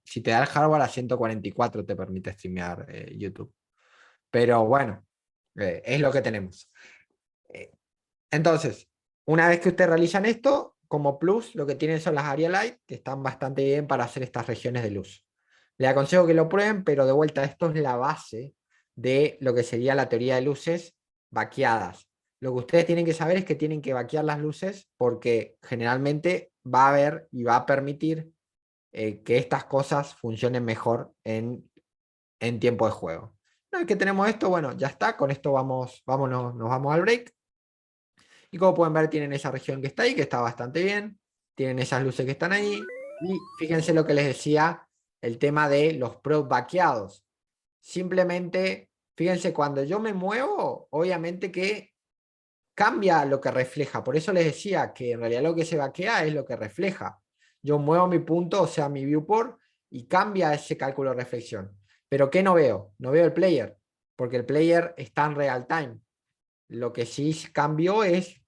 si te da el hardware a 144 te permite streamear YouTube. Pero bueno, es lo que tenemos. Eh, entonces, una vez que ustedes realizan esto, como plus, lo que tienen son las area light, que están bastante bien para hacer estas regiones de luz. Les aconsejo que lo prueben, pero de vuelta, esto es la base de lo que sería la teoría de luces vaqueadas. Lo que ustedes tienen que saber es que tienen que vaquear las luces porque generalmente va a haber y va a permitir que estas cosas funcionen mejor en tiempo de juego. Una vez que tenemos esto, bueno, ya está, con esto vámonos, nos vamos al break. Y como pueden ver, tienen esa región que está ahí, que está bastante bien. Tienen esas luces que están ahí. Y fíjense lo que les decía, el tema de los props vaqueados. Simplemente, fíjense, cuando yo me muevo, obviamente que cambia lo que refleja. Por eso les decía que en realidad lo que se vaquea es lo que refleja. Yo muevo mi punto, o sea, mi viewport, y cambia ese cálculo de reflexión. Pero ¿qué no veo? No veo el player, porque el player está en real time. Lo que sí cambió es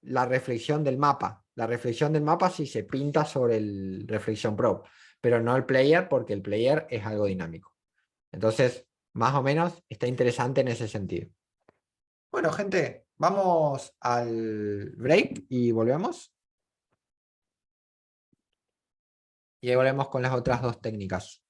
la reflexión del mapa. La reflexión del mapa sí se pinta sobre el reflexión probe, pero no el player, porque el player es algo dinámico. Entonces, más o menos, está interesante en ese sentido. Bueno, gente, vamos al break y volvemos. Y ahí volvemos con las otras dos técnicas.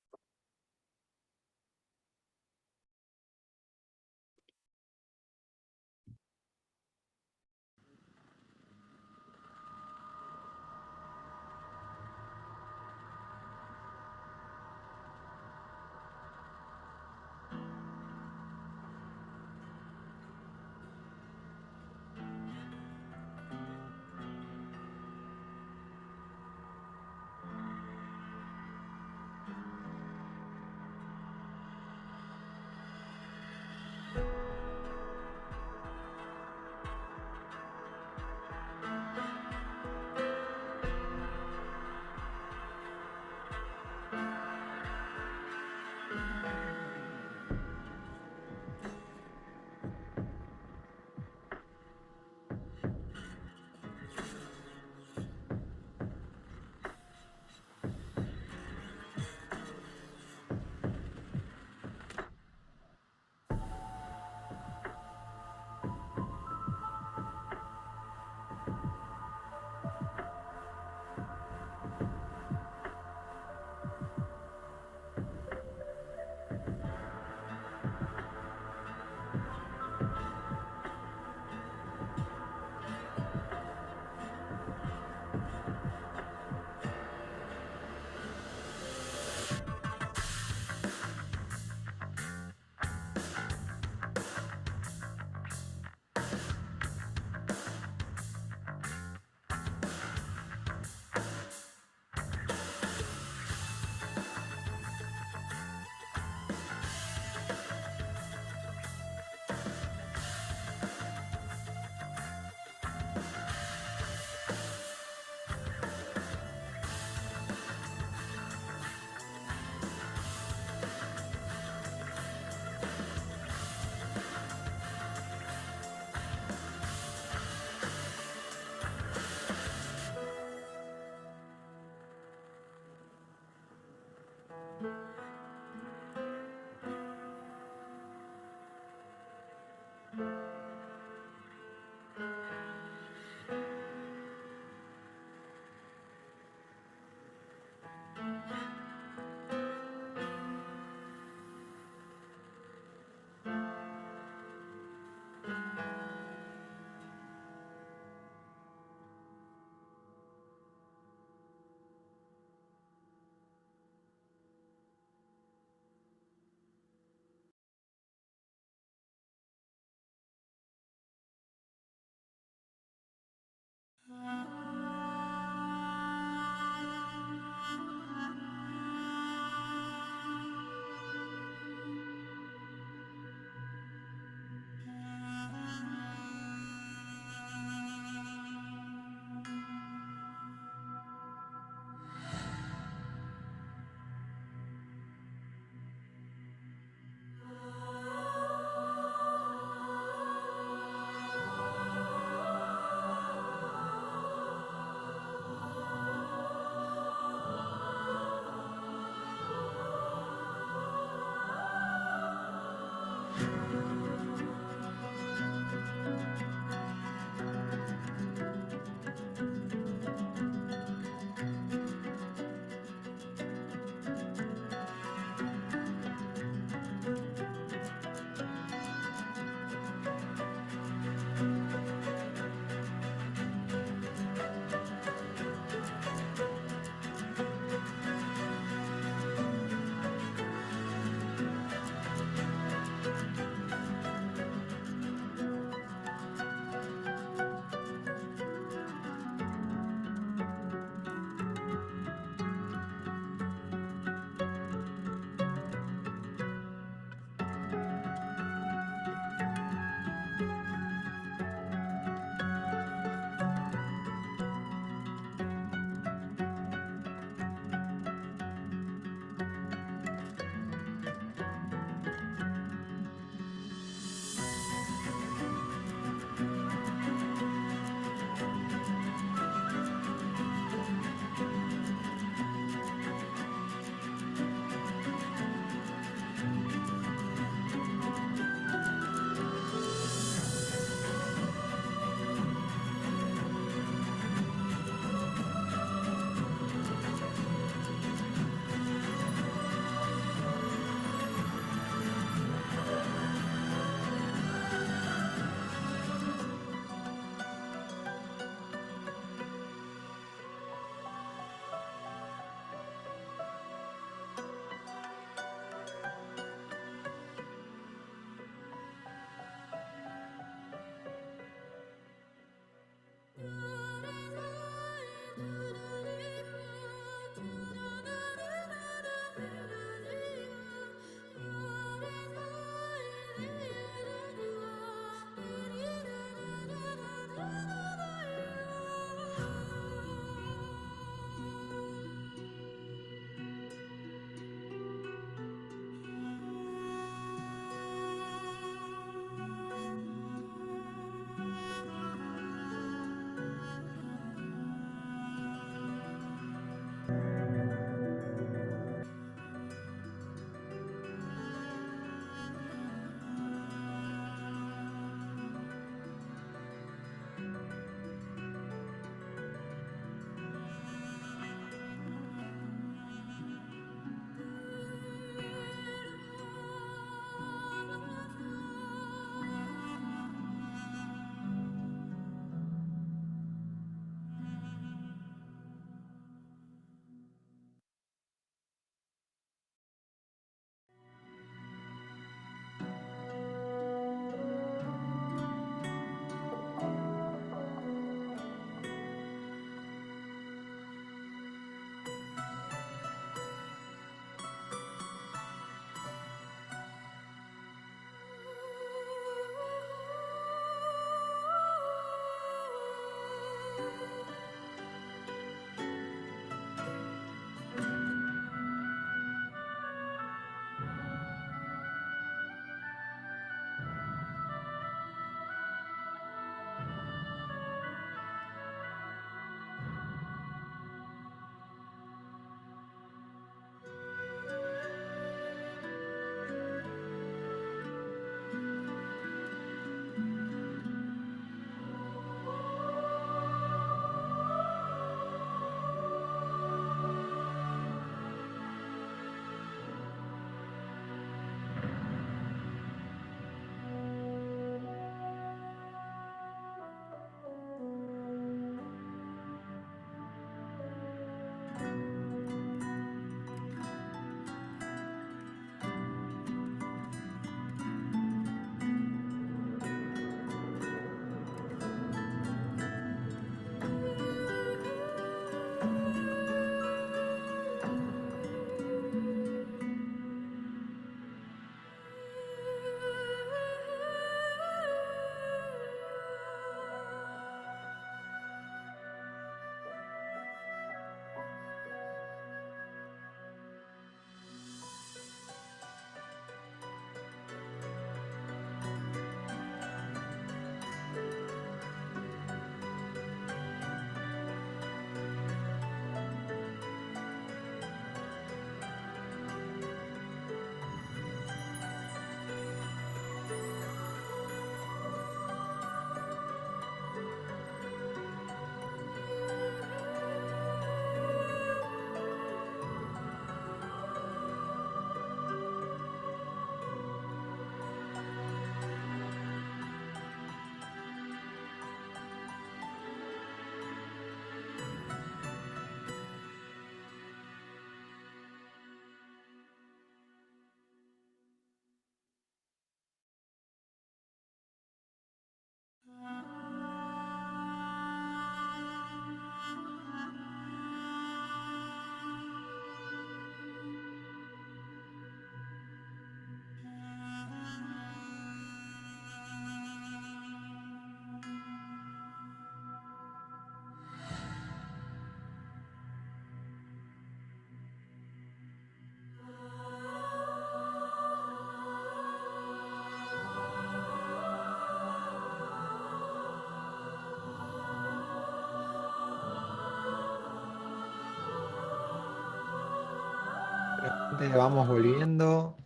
Bueno, gente, vamos volviendo.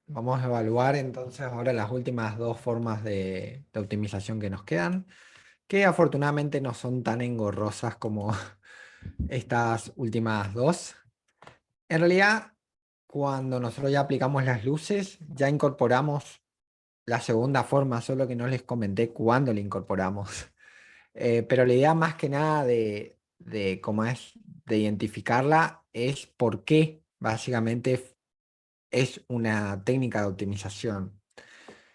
Vamos a evaluar entonces ahora las últimas dos formas de optimización que nos quedan, que afortunadamente no son tan engorrosas como estas últimas dos. En realidad, cuando nosotros ya aplicamos las luces, ya incorporamos la segunda forma, solo que no les comenté cuándo la incorporamos. Pero la idea más que nada de cómo es de identificarla es por qué básicamente es una técnica de optimización.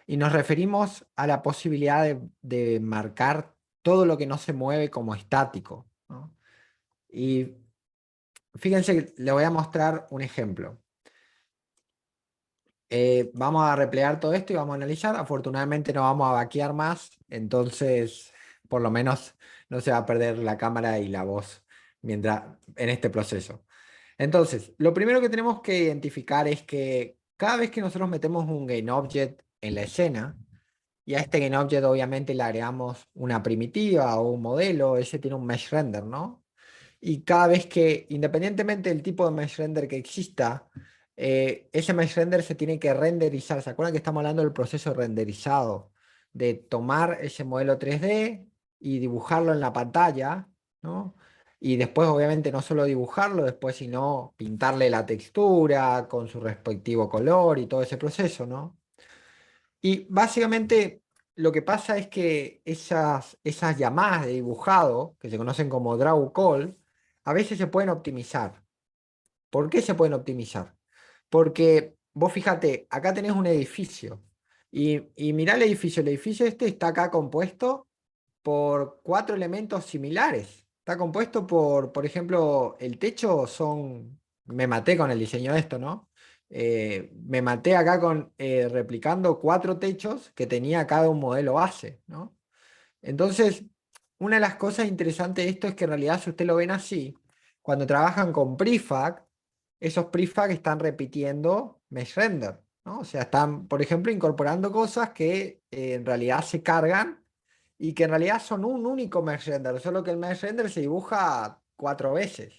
Y nos referimos a la posibilidad de marcar todo lo que no se mueve como estático, ¿no? Y fíjense, que le voy a mostrar un ejemplo. Vamos a replegar todo esto y vamos a analizar. Afortunadamente no vamos a vaquear más, entonces por lo menos no se va a perder la cámara y la voz mientras en este proceso. Entonces, lo primero que tenemos que identificar es que cada vez que nosotros metemos un GainObject en la escena, y a este GainObject obviamente le agregamos una primitiva o un modelo, ese tiene un mesh render, ¿no? Y cada vez que, independientemente del tipo de mesh render que exista, ese mesh render se tiene que renderizar. ¿Se acuerdan que estamos hablando del proceso renderizado? De tomar ese modelo 3D y dibujarlo en la pantalla, ¿no? Y después, obviamente, no solo dibujarlo, después, sino pintarle la textura con su respectivo color y todo ese proceso, ¿no? Y básicamente lo que pasa es que esas llamadas de dibujado, que se conocen como draw call, a veces se pueden optimizar. ¿Por qué se pueden optimizar? Porque vos fíjate, acá tenés un edificio y mirá el edificio este está acá compuesto por cuatro elementos similares. Está compuesto por ejemplo, el techo son, me maté con el diseño de esto, ¿no? Me maté acá con replicando cuatro techos que tenía cada un modelo base, ¿no? Entonces, una de las cosas interesantes de esto es que en realidad, si usted lo ven así, cuando trabajan con prefab, esos prefab están repitiendo mesh render, ¿no? O sea, están, por ejemplo, incorporando cosas que en realidad se cargan y que en realidad son un único mesh render, solo que el mesh render se dibuja cuatro veces.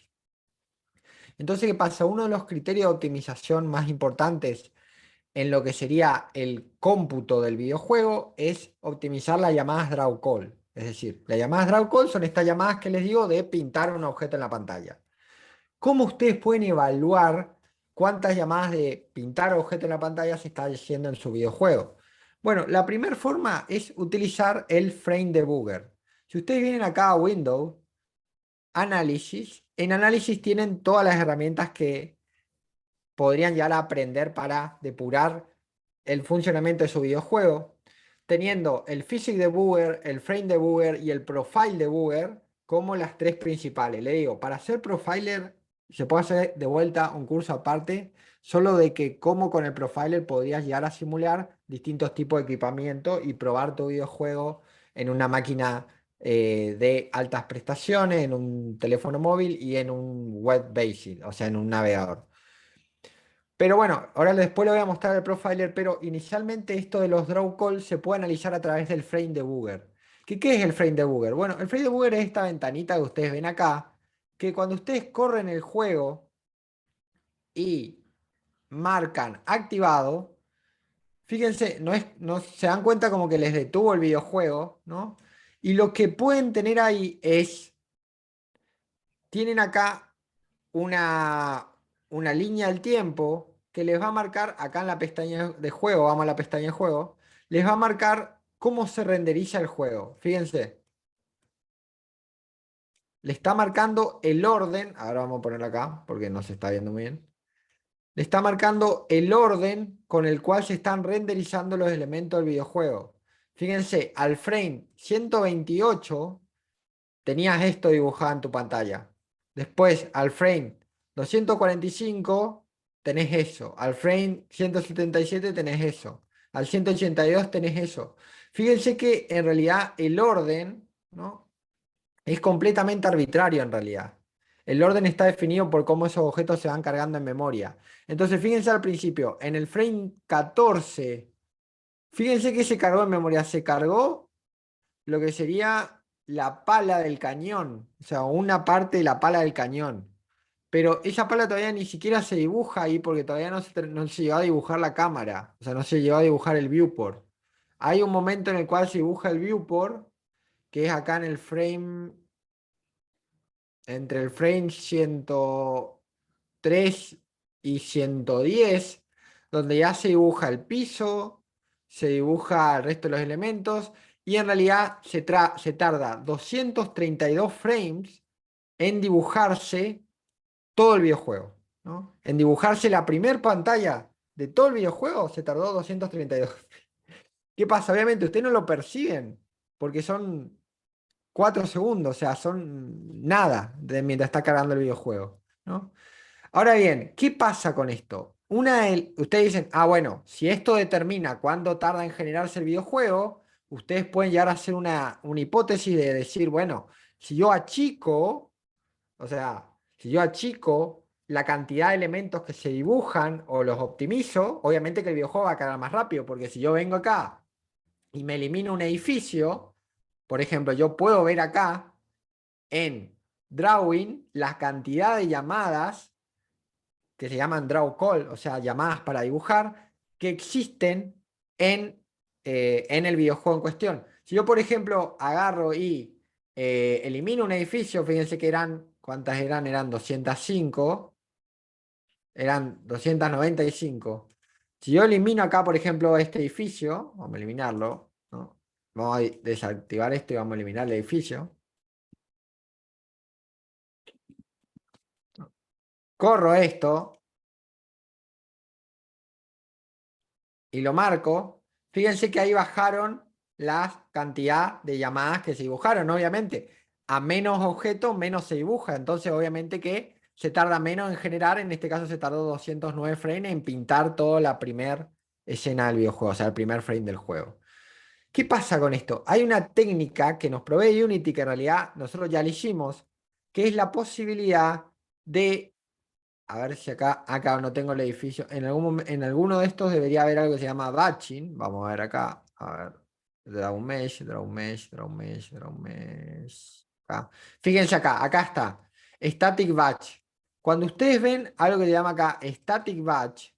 Entonces, ¿qué pasa? Uno de los criterios de optimización más importantes en lo que sería el cómputo del videojuego es optimizar las llamadas draw call. Es decir, las llamadas draw call son estas llamadas que les digo de pintar un objeto en la pantalla. ¿Cómo ustedes pueden evaluar cuántas llamadas de pintar objeto en la pantalla se está haciendo en su videojuego? Bueno, la primera forma es utilizar el frame debugger. Si ustedes vienen acá a Windows, Análisis, en Análisis tienen todas las herramientas que podrían ya aprender para depurar el funcionamiento de su videojuego, teniendo el Physics Debugger, el Frame Debugger y el Profile Debugger como las tres principales. Le digo, para ser profiler se puede hacer de vuelta un curso aparte, solo de que cómo con el profiler podrías llegar a simular distintos tipos de equipamiento y probar tu videojuego en una máquina de altas prestaciones, en un teléfono móvil y en un web basic, o sea, en un navegador. Pero bueno, ahora después le voy a mostrar el profiler, pero inicialmente esto de los draw calls se puede analizar a través del frame debugger. ¿Qué es el frame debugger? Bueno, el frame debugger es esta ventanita que ustedes ven acá, que cuando ustedes corren el juego y marcan activado, fíjense, no se dan cuenta como que les detuvo el videojuego, ¿no? Y lo que pueden tener ahí es, tienen acá una línea del tiempo que les va a marcar, acá en la pestaña de juego, vamos a la pestaña de juego, les va a marcar cómo se renderiza el juego. Fíjense, le está marcando el orden, ahora vamos a ponerlo acá porque no se está viendo muy bien, le está marcando el orden con el cual se están renderizando los elementos del videojuego. Fíjense, al frame 128 tenías esto dibujado en tu pantalla. Después, al frame 245 tenés eso. Al frame 177 tenés eso. Al 182 tenés eso. Fíjense que en realidad el orden, ¿no? Es completamente arbitrario en realidad. El orden está definido por cómo esos objetos se van cargando en memoria. Entonces, fíjense al principio, en el frame 14, fíjense que se cargó en memoria. Se cargó lo que sería la pala del cañón, o sea, una parte de la pala del cañón. pero esa pala todavía ni siquiera se dibuja ahí porque todavía no se llegó a dibujar la cámara, o sea, no se llegó a dibujar el viewport. Hay un momento en el cual se dibuja el viewport, que es acá en el frame, entre el frame 103 y 110, donde ya se dibuja el piso, se dibuja el resto de los elementos, y en realidad se tarda 232 frames en dibujarse todo el videojuego, ¿no? En dibujarse la primer pantalla de todo el videojuego se tardó 232. ¿Qué pasa? Obviamente ustedes no lo perciben porque son 4 segundos, o sea, son nada mientras está cargando el videojuego, ¿no? Ahora bien, ¿qué pasa con esto? Ustedes dicen, ah, bueno, si esto determina cuánto tarda en generarse el videojuego, ustedes pueden llegar a hacer una hipótesis de decir, bueno, si yo achico, o sea, si yo achico la cantidad de elementos que se dibujan o los optimizo, obviamente que el videojuego va a cargar más rápido, porque si yo vengo acá y me elimino un edificio, por ejemplo, yo puedo ver acá en Drawing la cantidad de llamadas que se llaman draw call, o sea, llamadas para dibujar, que existen en el videojuego en cuestión. Si yo, por ejemplo, agarro y elimino un edificio, fíjense que ¿cuántas eran? Eran 205, eran 295. Si yo elimino acá, por ejemplo, este edificio, vamos a eliminarlo, ¿no? Vamos a desactivar esto y vamos a eliminar el edificio. Corro esto y lo marco, fíjense que ahí bajaron la cantidad de llamadas que se dibujaron, obviamente. A menos objetos, menos se dibuja. Entonces, obviamente que se tarda menos en generar. En este caso se tardó 209 frames en pintar toda la primera escena del videojuego, o sea, el primer frame del juego. ¿Qué pasa con esto? Hay una técnica que nos provee Unity, que en realidad nosotros ya la hicimos, que es la posibilidad de a ver si acá no tengo el edificio. En alguno de estos debería haber algo que se llama batching. Vamos a ver acá. A ver. Draw Mesh, Draw Mesh, Draw Mesh, Draw Mesh. Acá. Fíjense acá está. Static Batch. Cuando ustedes ven algo que se llama acá Static Batch,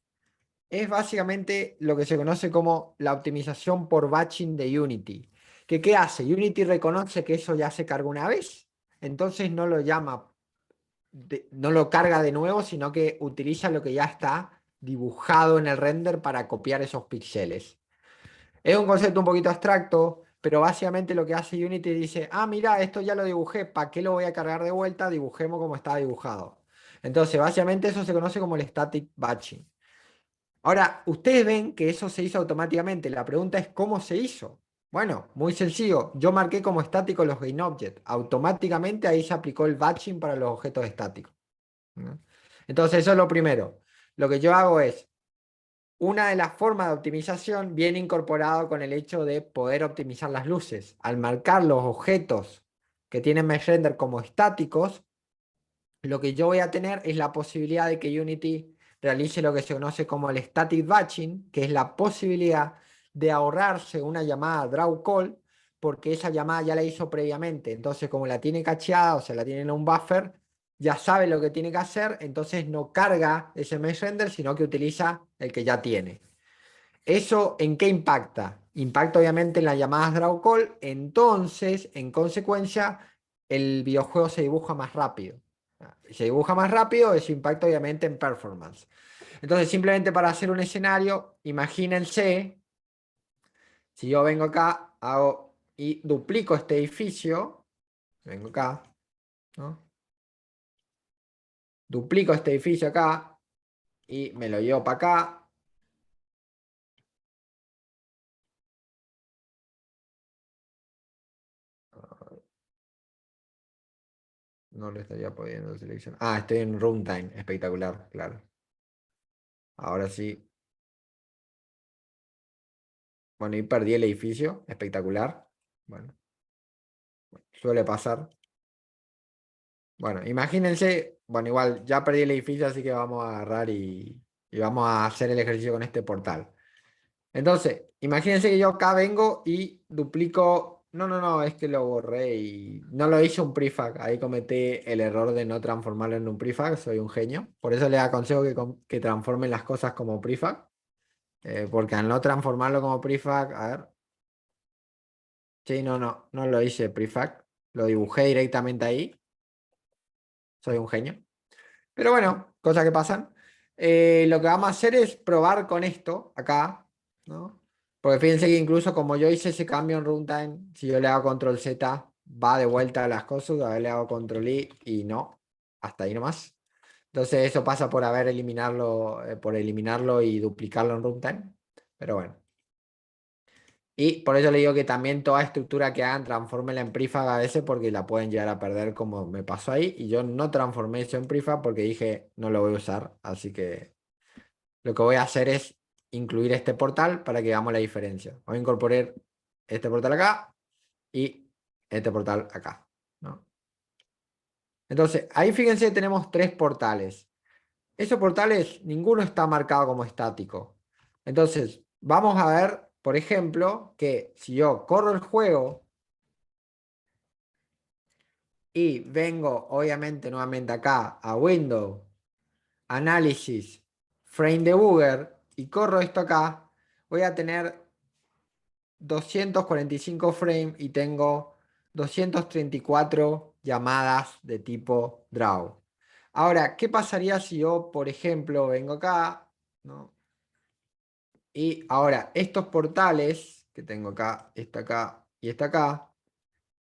es básicamente lo que se conoce como la optimización por batching de Unity. ¿Qué hace? Unity reconoce que eso ya se cargó una vez. Entonces no lo llama no lo carga de nuevo, sino que utiliza lo que ya está dibujado en el render para copiar esos píxeles. Es un concepto un poquito abstracto, pero básicamente lo que hace Unity dice, ah, mira, esto ya lo dibujé, ¿para qué lo voy a cargar de vuelta? Dibujemos como estaba dibujado. Entonces, básicamente eso se conoce como el static batching. Ahora, ustedes ven que eso se hizo automáticamente. La pregunta es, ¿cómo se hizo? Bueno, muy sencillo. Yo marqué como estático los GainObject. Automáticamente ahí se aplicó el batching para los objetos estáticos, ¿no? Entonces, eso es lo primero. Lo que yo hago es, una de las formas de optimización viene incorporado con el hecho de poder optimizar las luces. Al marcar los objetos que tienen mesh render como estáticos, lo que yo voy a tener es la posibilidad de que Unity realice lo que se conoce como el static batching, que es la posibilidad de ahorrarse una llamada draw call, porque esa llamada ya la hizo previamente. Entonces, como la tiene cacheada, o sea, la tiene en un buffer, ya sabe lo que tiene que hacer, entonces no carga ese mesh render, sino que utiliza el que ya tiene. ¿Eso en qué impacta? Impacta obviamente en las llamadas draw call, entonces, en consecuencia, el videojuego se dibuja más rápido. Se dibuja más rápido, eso impacta obviamente en performance. Entonces, simplemente para hacer un escenario, imagínense, si yo vengo acá, hago y duplico este edificio, vengo acá, ¿no? Duplico este edificio acá y me lo llevo para acá. No lo estaría pudiendo seleccionar. Ah, estoy en runtime, espectacular, claro. Ahora sí. Bueno, y perdí el edificio, espectacular. Bueno, suele pasar. Bueno, imagínense, bueno, igual ya perdí el edificio, así que vamos a agarrar y vamos a hacer el ejercicio con este portal. Entonces, imagínense que yo acá vengo y duplico No, es que lo borré y no lo hice un prefab. Ahí cometí el error de no transformarlo en un prefab, soy un genio. Por eso les aconsejo que transformen las cosas como prefab, porque al no transformarlo como prefab, a ver, sí, no lo hice prefab, lo dibujé directamente ahí, soy un genio. Pero bueno, cosas que pasan. Lo que vamos a hacer es probar con esto acá, ¿no? Porque fíjense que incluso como yo hice ese cambio en runtime, si yo le hago control Z, va de vuelta a las cosas, a ver, le hago control I y no, hasta ahí nomás. Entonces eso pasa por haber eliminarlo, por eliminarlo y duplicarlo en runtime. Pero bueno. Y por eso le digo que también toda estructura que hagan, transfórmela en prefab a veces porque la pueden llegar a perder como me pasó ahí. Y yo no transformé eso en prefab porque dije no lo voy a usar. Así que lo que voy a hacer es incluir este portal para que veamos la diferencia. Voy a incorporar este portal acá y este portal acá, ¿no? Entonces, ahí fíjense, tenemos tres portales. Esos portales, ninguno está marcado como estático. Entonces, vamos a ver, por ejemplo, que si yo corro el juego y vengo, obviamente, nuevamente acá a Window, Análisis, Frame Debugger y corro esto acá, voy a tener 245 frames y tengo 234 llamadas de tipo draw. Ahora, ¿qué pasaría si yo, por ejemplo, vengo acá, ¿no? Y ahora, estos portales que tengo acá, acá y acá,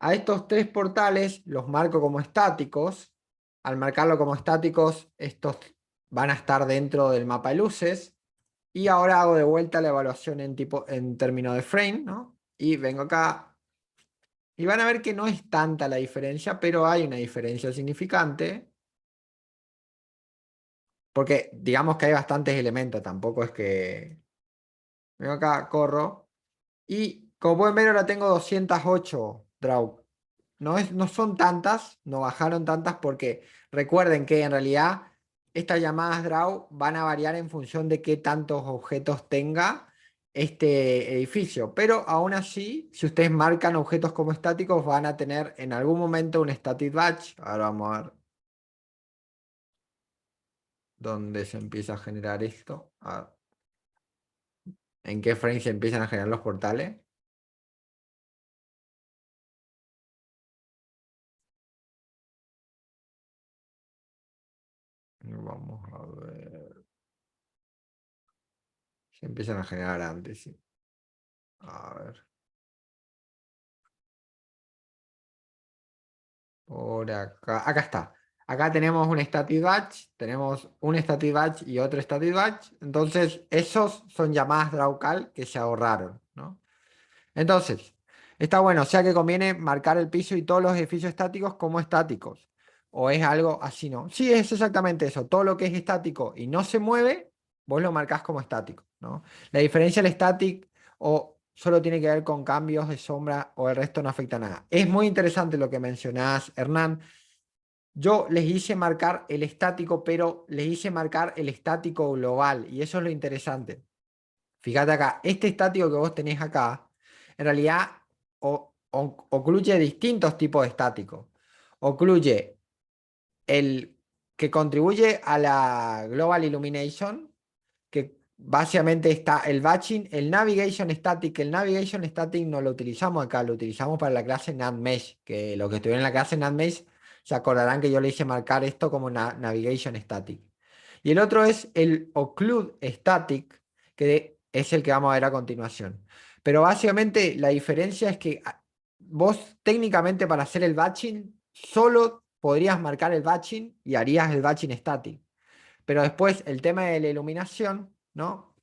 a estos tres portales los marco como estáticos. Al marcarlo como estáticos, estos van a estar dentro del mapa de luces. Y ahora hago de vuelta la evaluación en términos de frame, ¿no? Y vengo acá. Y van a ver que no es tanta la diferencia, pero hay una diferencia significante. Porque digamos que hay bastantes elementos, tampoco es que... Vengo acá, corro. Y como pueden ver, ahora tengo 208 draw. No son tantas, no bajaron tantas porque recuerden que en realidad estas llamadas draw van a variar en función de qué tantos objetos tenga este edificio. Pero aún así, si ustedes marcan objetos como estáticos, van a tener en algún momento un static batch. Ahora vamos a ver dónde se empieza a generar esto. A ver, en qué frame se empiezan a generar los portales. Vamos a ver. Se empiezan a generar antes, sí. A ver. Por acá. Acá está. Acá tenemos un static batch. Tenemos un static batch y otro static batch. Entonces, esos son llamadas drawcal que se ahorraron, ¿no? Entonces, está bueno. O sea que conviene marcar el piso y todos los edificios estáticos como estáticos. O es algo así, ¿no? Sí, es exactamente eso. Todo lo que es estático y no se mueve, vos lo marcás como estático, ¿no? La diferencia del static o solo tiene que ver con cambios de sombra o el resto no afecta a nada. Es muy interesante lo que mencionás, Hernán. Yo les hice marcar el estático, pero les hice marcar el estático global y eso es lo interesante. Fíjate acá, este estático que vos tenés acá, en realidad ocluye distintos tipos de estáticos. Ocluye el que contribuye a la Global Illumination, que básicamente está el batching, el Navigation Static. El Navigation Static no lo utilizamos acá, lo utilizamos para la clase NavMesh, que los que estuvieron en la clase NavMesh se acordarán que yo le hice marcar esto como Navigation Static. Y el otro es el Occlude Static, que es el que vamos a ver a continuación. Pero básicamente la diferencia es que vos técnicamente para hacer el batching solo podrías marcar el batching y harías el batching static. Pero después el tema de la iluminación, ¿no?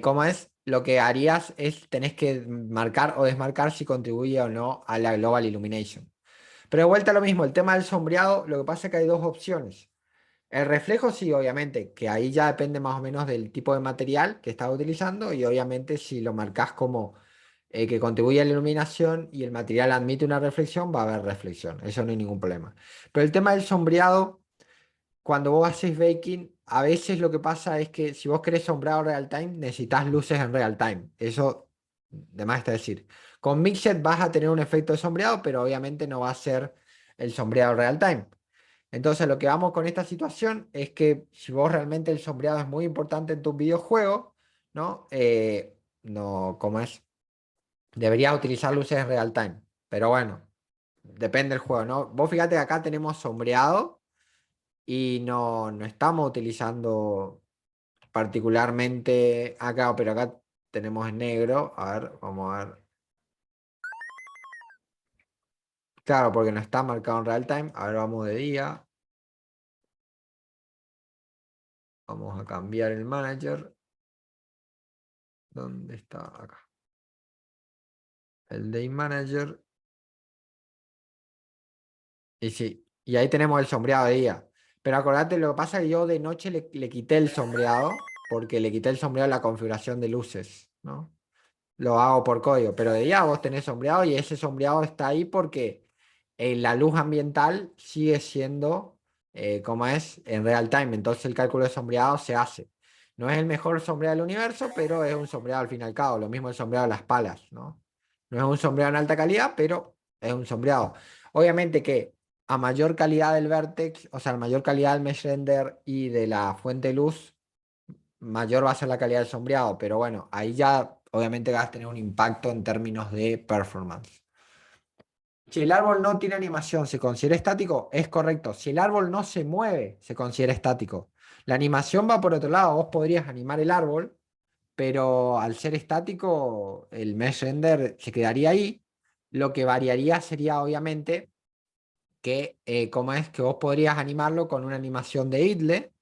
¿Cómo es? Lo que harías es tenés que marcar o desmarcar si contribuye o no a la Global Illumination. Pero de vuelta a lo mismo, el tema del sombreado, lo que pasa es que hay dos opciones. El reflejo sí, obviamente, que ahí ya depende más o menos del tipo de material que estás utilizando y obviamente si lo marcas como que contribuye a la iluminación y el material admite una reflexión, va a haber reflexión, eso no hay ningún problema. Pero el tema del sombreado, cuando vos haces baking, a veces lo que pasa es que si vos querés sombreado real time, necesitas luces en real time. Eso, de más está decir. Con Mixed vas a tener un efecto de sombreado, pero obviamente no va a ser el sombreado real time. Entonces, lo que vamos con esta situación es que si vos realmente el sombreado es muy importante en tus videojuegos, ¿no? No, ¿cómo es? Deberías utilizar luces en real time. Pero bueno, depende del juego, ¿no? Vos fíjate que acá tenemos sombreado y no estamos utilizando particularmente acá, pero acá tenemos en negro. A ver, vamos a ver. Claro, porque no está marcado en real time. A ver, vamos de día. Vamos a cambiar el manager. ¿Dónde está? Acá. El day manager. Y sí, y ahí tenemos el sombreado de día. Pero acordate, lo que pasa es que yo de noche le quité el sombreado, porque le quité el sombreado a la configuración de luces, ¿no? Lo hago por código, pero de día vos tenés sombreado y ese sombreado está ahí porque la luz ambiental sigue siendo como es en real time, entonces el cálculo de sombreado se hace. No es el mejor sombreado del universo, pero es un sombreado al fin y al cabo, lo mismo el sombreado de las palas, ¿no? No es un sombreado en alta calidad, pero es un sombreado. Obviamente que a mayor calidad del vertex, o sea, a mayor calidad del mesh render y de la fuente de luz, mayor va a ser la calidad del sombreado, pero bueno, ahí ya obviamente vas a tener un impacto en términos de performance. Si el árbol no tiene animación, ¿se considera estático? Es correcto. Si el árbol no se mueve, se considera estático. La animación va por otro lado. Vos podrías animar el árbol, pero al ser estático, el mesh render se quedaría ahí. Lo que variaría sería obviamente que, cómo es que vos podrías animarlo con una animación de idle.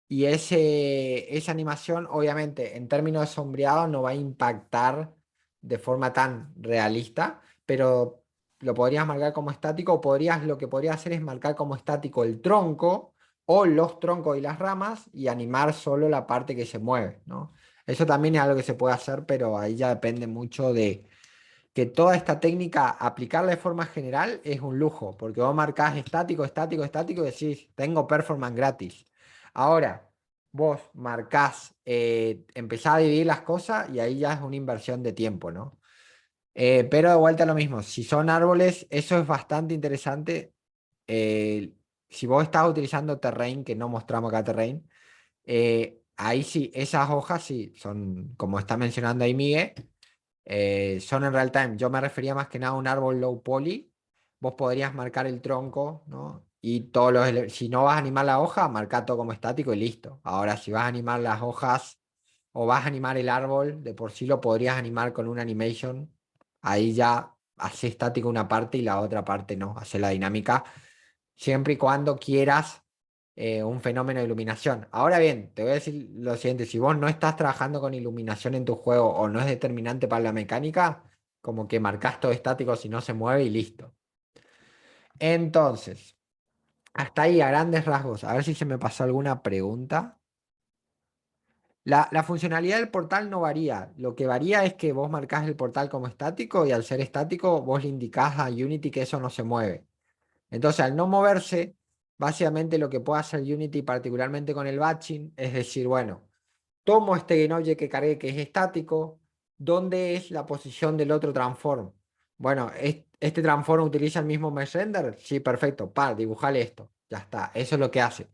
Y esa animación, obviamente, en términos de sombreado, no va a impactar de forma tan realista, pero lo podrías marcar como estático, o lo que podrías hacer es marcar como estático el tronco o los troncos y las ramas y animar solo la parte que se mueve, ¿no? Eso también es algo que se puede hacer, pero ahí ya depende mucho de que toda esta técnica, aplicarla de forma general, es un lujo, porque vos marcás estático, estático, estático y decís, tengo performance gratis. Ahora, vos marcás, empezás a dividir las cosas y ahí ya es una inversión de tiempo, ¿no? Pero de vuelta a lo mismo, si son árboles, eso es bastante interesante. Eh, si vos estás utilizando Terrain, que no mostramos acá Terrain, ahí sí, esas hojas sí, son, como está mencionando ahí Miguel, son en real time. Yo me refería más que nada a un árbol low poly. Vos podrías marcar el tronco, ¿no? Y todos si no vas a animar la hoja, marca todo como estático y listo. Ahora, si vas a animar las hojas o vas a animar el árbol, de por sí lo podrías animar con una animation. Ahí ya hace estático una parte y la otra parte no, hace la dinámica. Siempre y cuando quieras un fenómeno de iluminación. Ahora bien, te voy a decir lo siguiente, si vos no estás trabajando con iluminación en tu juego o no es determinante para la mecánica, como que marcas todo estático si no se mueve y listo. Entonces, hasta ahí a grandes rasgos, a ver si se me pasó alguna pregunta. La funcionalidad del portal no varía. Lo que varía es que vos marcás el portal como estático y al ser estático vos le indicás a Unity que eso no se mueve. Entonces, al no moverse, básicamente lo que puede hacer Unity, particularmente con el batching, es decir, bueno, tomo este GameObject que cargué que es estático, ¿dónde es la posición del otro transform? Bueno, este transform utiliza el mismo mesh render, sí, perfecto, dibujale esto, ya está, eso es lo que hace.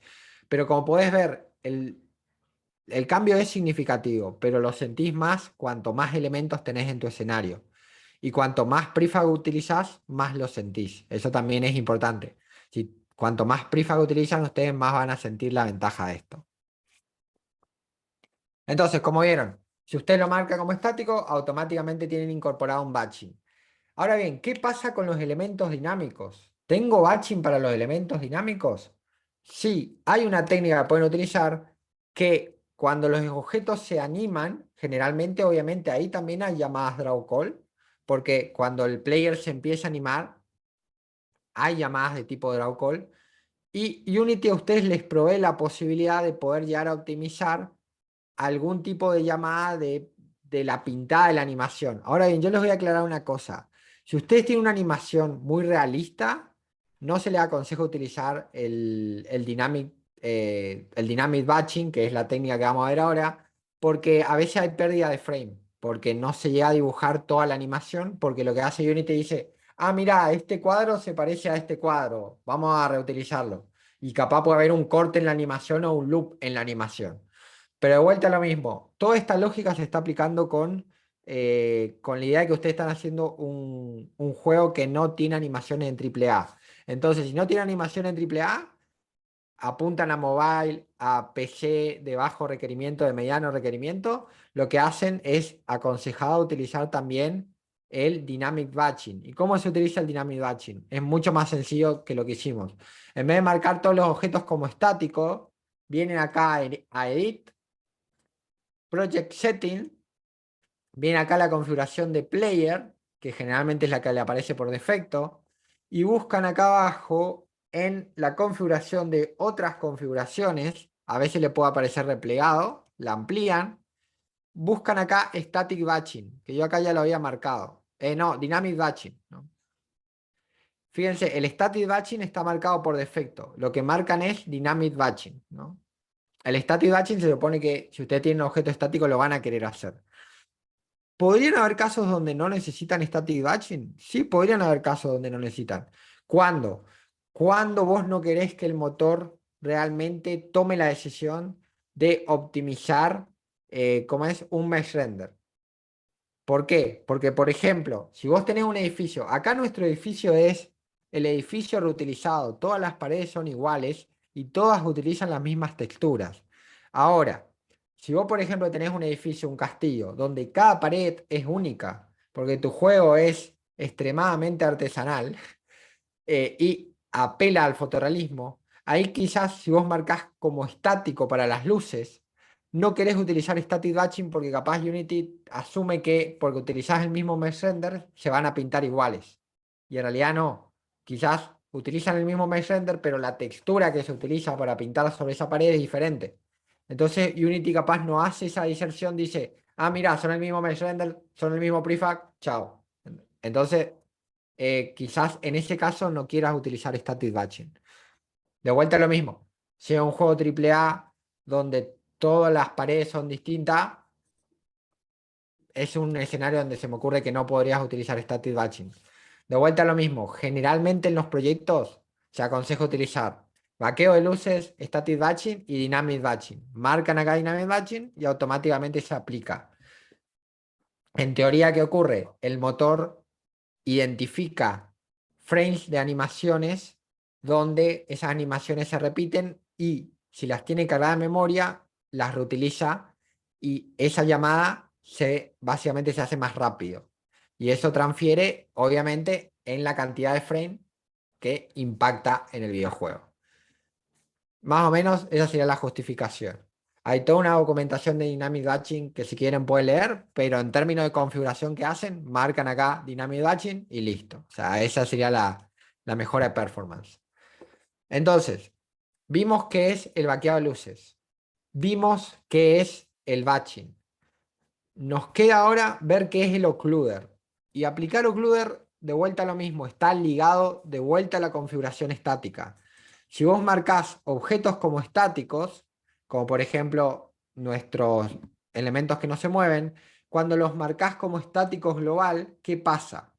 Pero como podés ver, el cambio es significativo, pero lo sentís más cuanto más elementos tenés en tu escenario. Y cuanto más prefab utilizás, más lo sentís. Eso también es importante. Cuanto más prefab utilizan, ustedes más van a sentir la ventaja de esto. Entonces, como vieron, si usted lo marca como estático, automáticamente tienen incorporado un batching. Ahora bien, ¿qué pasa con los elementos dinámicos? ¿Tengo batching para los elementos dinámicos? Sí, hay una técnica que pueden utilizar que cuando los objetos se animan, generalmente, obviamente, ahí también hay llamadas draw call, porque cuando el player se empieza a animar, hay llamadas de tipo draw call, y Unity a ustedes les provee la posibilidad de poder llegar a optimizar algún tipo de llamada de la pintada de la animación. Ahora bien, yo les voy a aclarar una cosa. Si ustedes tienen una animación muy realista, no se les aconseja utilizar el dynamic batching, que es la técnica que vamos a ver ahora, porque a veces hay pérdida de frame. porque no se llega a dibujar toda la animación, porque lo que hace Unity dice, ah, mira, este cuadro se parece a este cuadro, vamos a reutilizarlo. Y capaz puede haber un corte en la animación o un loop en la animación. Pero de vuelta a lo mismo, toda esta lógica se está aplicando con la idea de que ustedes están haciendo un juego que no tiene animaciones en AAA. Entonces, si no tiene animación en AAA, apuntan a mobile, a PC de bajo requerimiento, de mediano requerimiento, lo que hacen es aconsejado utilizar también el Dynamic Batching. ¿Y cómo se utiliza el Dynamic Batching? Es mucho más sencillo que lo que hicimos. En vez de marcar todos los objetos como estáticos, vienen acá a Edit, Project Setting, viene acá la configuración de Player, que generalmente es la que le aparece por defecto, y buscan acá abajo en la configuración de otras configuraciones, a veces le puede aparecer replegado, la amplían, buscan acá Static Batching, que yo acá ya lo había marcado. No, Dynamic Batching, ¿no? Fíjense, el Static Batching está marcado por defecto, lo que marcan es Dynamic Batching, ¿no? El Static Batching se supone que si ustedes tienen un objeto estático lo van a querer hacer. ¿Podrían haber casos donde no necesitan static batching? Sí, podrían haber casos donde no necesitan. ¿Cuándo? Cuando vos no querés que el motor realmente tome la decisión de optimizar, como es un mesh render. ¿Por qué? Porque, por ejemplo, si vos tenés un edificio, acá nuestro edificio es el edificio reutilizado, todas las paredes son iguales y todas utilizan las mismas texturas. Ahora, si vos, por ejemplo, tenés un edificio, un castillo, donde cada pared es única, porque tu juego es extremadamente artesanal, y apela al fotorrealismo, ahí quizás si vos marcás como estático para las luces, no querés utilizar static batching porque capaz Unity asume que porque utilizás el mismo mesh render se van a pintar iguales. Y en realidad no. Quizás utilizan el mismo mesh render, pero la textura que se utiliza para pintar sobre esa pared es diferente. Entonces Unity capaz no hace esa diserción, dice, ah, mira, son el mismo mesh render, son el mismo prefab, chao. Entonces quizás en ese caso no quieras utilizar static batching. De vuelta a lo mismo. Si es un juego AAA donde todas las paredes son distintas, es un escenario donde se me ocurre que no podrías utilizar static batching. De vuelta a lo mismo. Generalmente en los proyectos se aconseja utilizar vaqueo de luces, static batching y dynamic batching. Marcan acá dynamic batching y automáticamente se aplica. En teoría, ¿qué ocurre? El motor identifica frames de animaciones donde esas animaciones se repiten y si las tiene cargadas en memoria, las reutiliza y esa llamada básicamente se hace más rápido. Y eso transfiere, obviamente, en la cantidad de frames que impacta en el videojuego. Más o menos esa sería la justificación. Hay toda una documentación de Dynamic Batching que si quieren pueden leer, pero en términos de configuración que hacen, marcan acá Dynamic Batching y listo. O sea, esa sería la mejora de performance. Entonces, vimos qué es el vaqueado de luces. Vimos qué es el batching. Nos queda ahora ver qué es el occluder. Y aplicar occluder de vuelta a lo mismo, está ligado de vuelta a la configuración estática. Si vos marcás objetos como estáticos, como por ejemplo nuestros elementos que no se mueven, cuando los marcás como estáticos global, ¿qué pasa?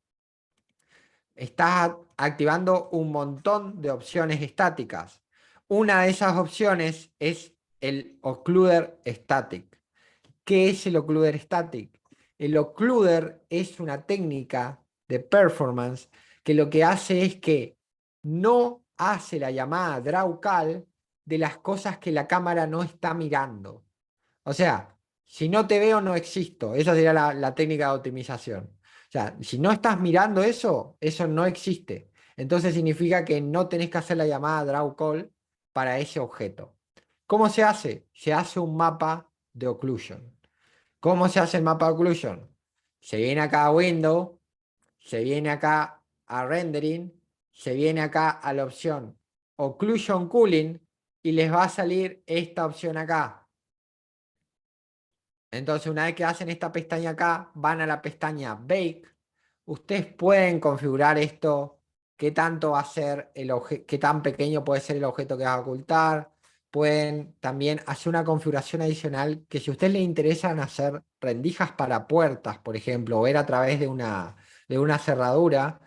Estás activando un montón de opciones estáticas. Una de esas opciones es el occluder static. ¿Qué es el occluder static? El occluder es una técnica de performance que lo que hace es que no hace la llamada drawcal de las cosas que la cámara no está mirando. O sea, si no te veo, no existo. Esa sería la técnica de optimización. O sea, si no estás mirando eso, eso no existe. Entonces significa que no tenés que hacer la llamada drawcall para ese objeto. ¿Cómo se hace? Se hace un mapa de occlusion. ¿Cómo se hace el mapa de occlusion? Se viene acá a Window, se viene acá a Rendering, se viene acá a la opción Occlusion Cooling y les va a salir esta opción acá. Entonces, una vez que hacen esta pestaña acá, van a la pestaña Bake. Ustedes pueden configurar esto, qué tanto va a ser qué tan pequeño puede ser el objeto que vas a ocultar, pueden también hacer una configuración adicional que si a usted le interesan hacer rendijas para puertas, por ejemplo, o ver a través de una cerradura,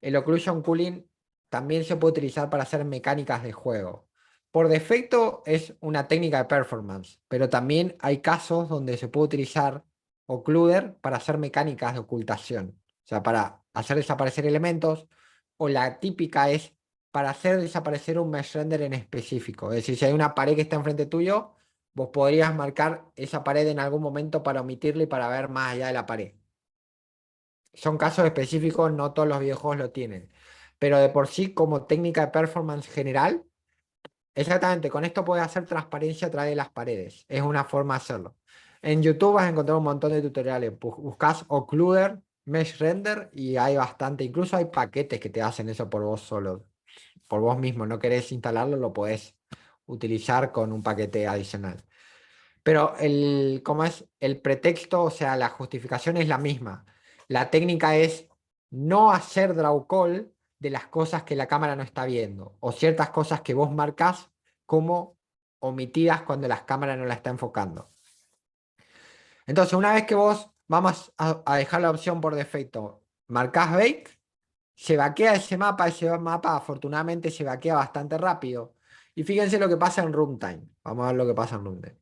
el Occlusion Cooling también se puede utilizar para hacer mecánicas de juego. Por defecto es una técnica de performance, pero también hay casos donde se puede utilizar Occluder para hacer mecánicas de ocultación, o sea, para hacer desaparecer elementos, o la típica es para hacer desaparecer un mesh render en específico. Es decir, si hay una pared que está enfrente tuyo, vos podrías marcar esa pared en algún momento para omitirla y para ver más allá de la pared. Son casos específicos, no todos los videojuegos lo tienen. Pero de por sí, como técnica de performance general, exactamente, con esto puedes hacer transparencia a través de las paredes. Es una forma de hacerlo. En YouTube vas a encontrar un montón de tutoriales. Buscas Occluder, Mesh Render y hay bastante. Incluso hay paquetes que te hacen eso por vos solo, por vos mismo. No querés instalarlo, lo podés utilizar con un paquete adicional. Pero ¿cómo es? El pretexto, o sea, la justificación es la misma. La técnica es no hacer draw call de las cosas que la cámara no está viendo o ciertas cosas que vos marcas como omitidas cuando la cámara no la está enfocando. Entonces, una vez que vos vamos a dejar la opción por defecto, marcás bake, se vaquea ese mapa afortunadamente se vaquea bastante rápido. Y fíjense lo que pasa en runtime. Vamos a ver lo que pasa en runtime.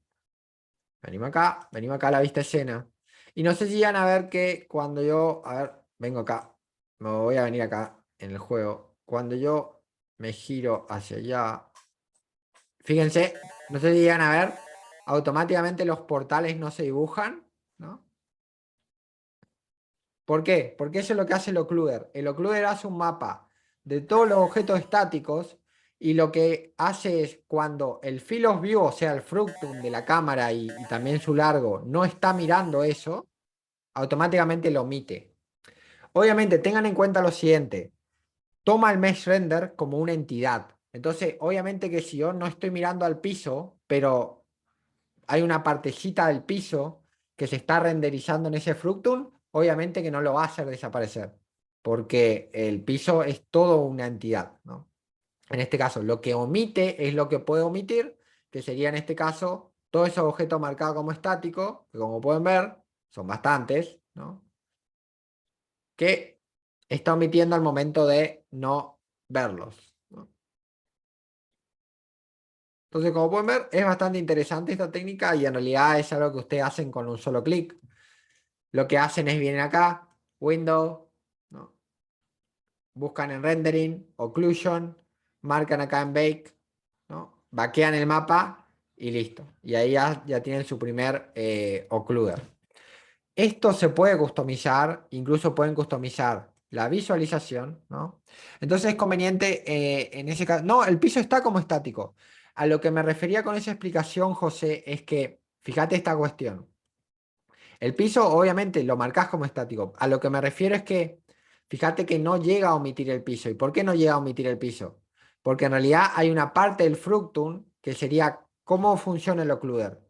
Venimos acá a la vista escena. Y no sé si van a ver que cuando yo, a ver, vengo acá, me voy a venir acá en el juego. Cuando yo me giro hacia allá, fíjense, no sé si van a ver, automáticamente los portales no se dibujan, ¿no? ¿Por qué? Porque eso es lo que hace el occluder. El occluder hace un mapa de todos los objetos estáticos y lo que hace es cuando el field of view, o sea, el fructum de la cámara y también su largo, no está mirando eso, automáticamente lo omite. Obviamente, tengan en cuenta lo siguiente. Toma el mesh render como una entidad. Entonces, obviamente que si yo no estoy mirando al piso, pero hay una partecita del piso que se está renderizando en ese fructum, obviamente que no lo va a hacer desaparecer, porque el piso es todo una entidad, ¿no? En este caso, lo que omite es lo que puede omitir, que sería en este caso todos esos objetos marcados como estáticos, que como pueden ver, son bastantes, ¿no? Que está omitiendo al momento de no verlos, ¿no? Entonces, como pueden ver, es bastante interesante esta técnica y en realidad es algo que ustedes hacen con un solo clic. Lo que hacen es vienen acá, Window, ¿no? Buscan en Rendering, Occlusion, marcan acá en Bake, ¿no? Vaquean el mapa y listo. Y ahí ya tienen su primer occluder. Esto se puede customizar, incluso pueden customizar la visualización, ¿no? Entonces es conveniente en ese caso. No, el piso está como estático. A lo que me refería con esa explicación, José, es que, fíjate esta cuestión. El piso, obviamente, lo marcas como estático. A lo que me refiero es que, fíjate que no llega a omitir el piso. ¿Y por qué no llega a omitir el piso? Porque en realidad hay una parte del fructum que sería cómo funciona el occluder.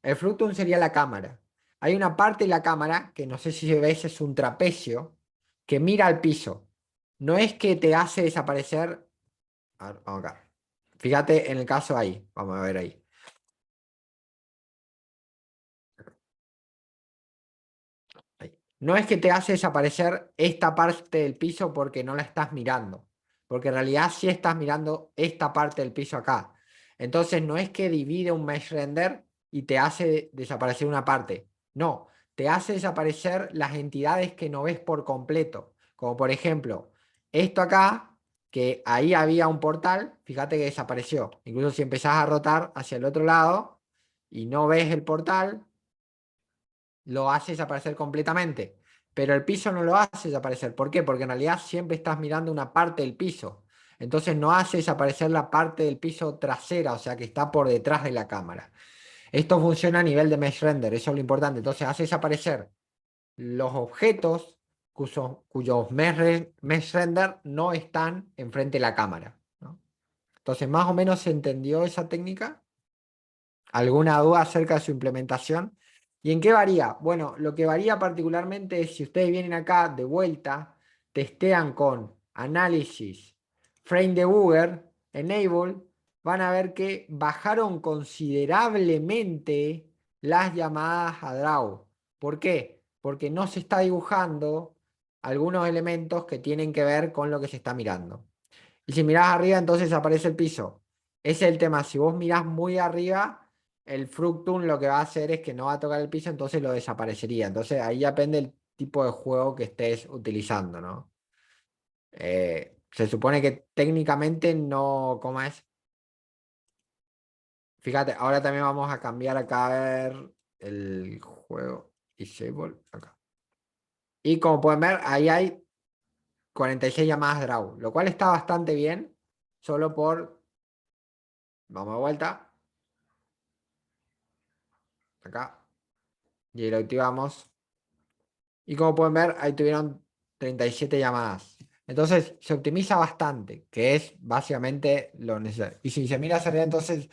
El fructum sería la cámara. Hay una parte de la cámara, que no sé si se ves, es un trapecio, que mira al piso. No es que te hace desaparecer. A ver, vamos acá. Fíjate en el caso ahí. Vamos a ver ahí. Ahí. No es que te hace desaparecer esta parte del piso porque no la estás mirando, porque en realidad sí estás mirando esta parte del piso acá. Entonces no es que divide un mesh render y te hace desaparecer una parte. No, te hace desaparecer las entidades que no ves por completo. Como por ejemplo, esto acá, que ahí había un portal, fíjate que desapareció. Incluso si empezás a rotar hacia el otro lado y no ves el portal, lo hace desaparecer completamente. Pero el piso no lo hace desaparecer. ¿Por qué? Porque en realidad siempre estás mirando una parte del piso. Entonces no hace desaparecer la parte del piso trasera, o sea que está por detrás de la cámara. Esto funciona a nivel de mesh render, eso es lo importante. Entonces hace desaparecer los objetos cuyos mesh render no están enfrente de la cámara, ¿no? Entonces, más o menos se entendió esa técnica. ¿Alguna duda acerca de su implementación? ¿Y en qué varía? Bueno, lo que varía particularmente es si ustedes vienen acá de vuelta, testean con análisis, frame debugger, enable, van a ver que bajaron considerablemente las llamadas a draw. ¿Por qué? Porque no se está dibujando algunos elementos que tienen que ver con lo que se está mirando. Y si mirás arriba, entonces aparece el piso. Ese es el tema. Si vos mirás muy arriba, el Fructum lo que va a hacer es que no va a tocar el piso, entonces lo desaparecería. Entonces ahí depende el tipo de juego que estés utilizando, ¿no? Se supone que técnicamente no, ¿cómo es? Fíjate, ahora también vamos a cambiar acá a ver el juego Disable acá. Y como pueden ver, ahí hay 46 llamadas draw, lo cual está bastante bien, solo por, vamos de vuelta, acá, y lo activamos. Y como pueden ver, ahí tuvieron 37 llamadas. Entonces se optimiza bastante, que es básicamente lo necesario. Y si se mira hacia arriba, entonces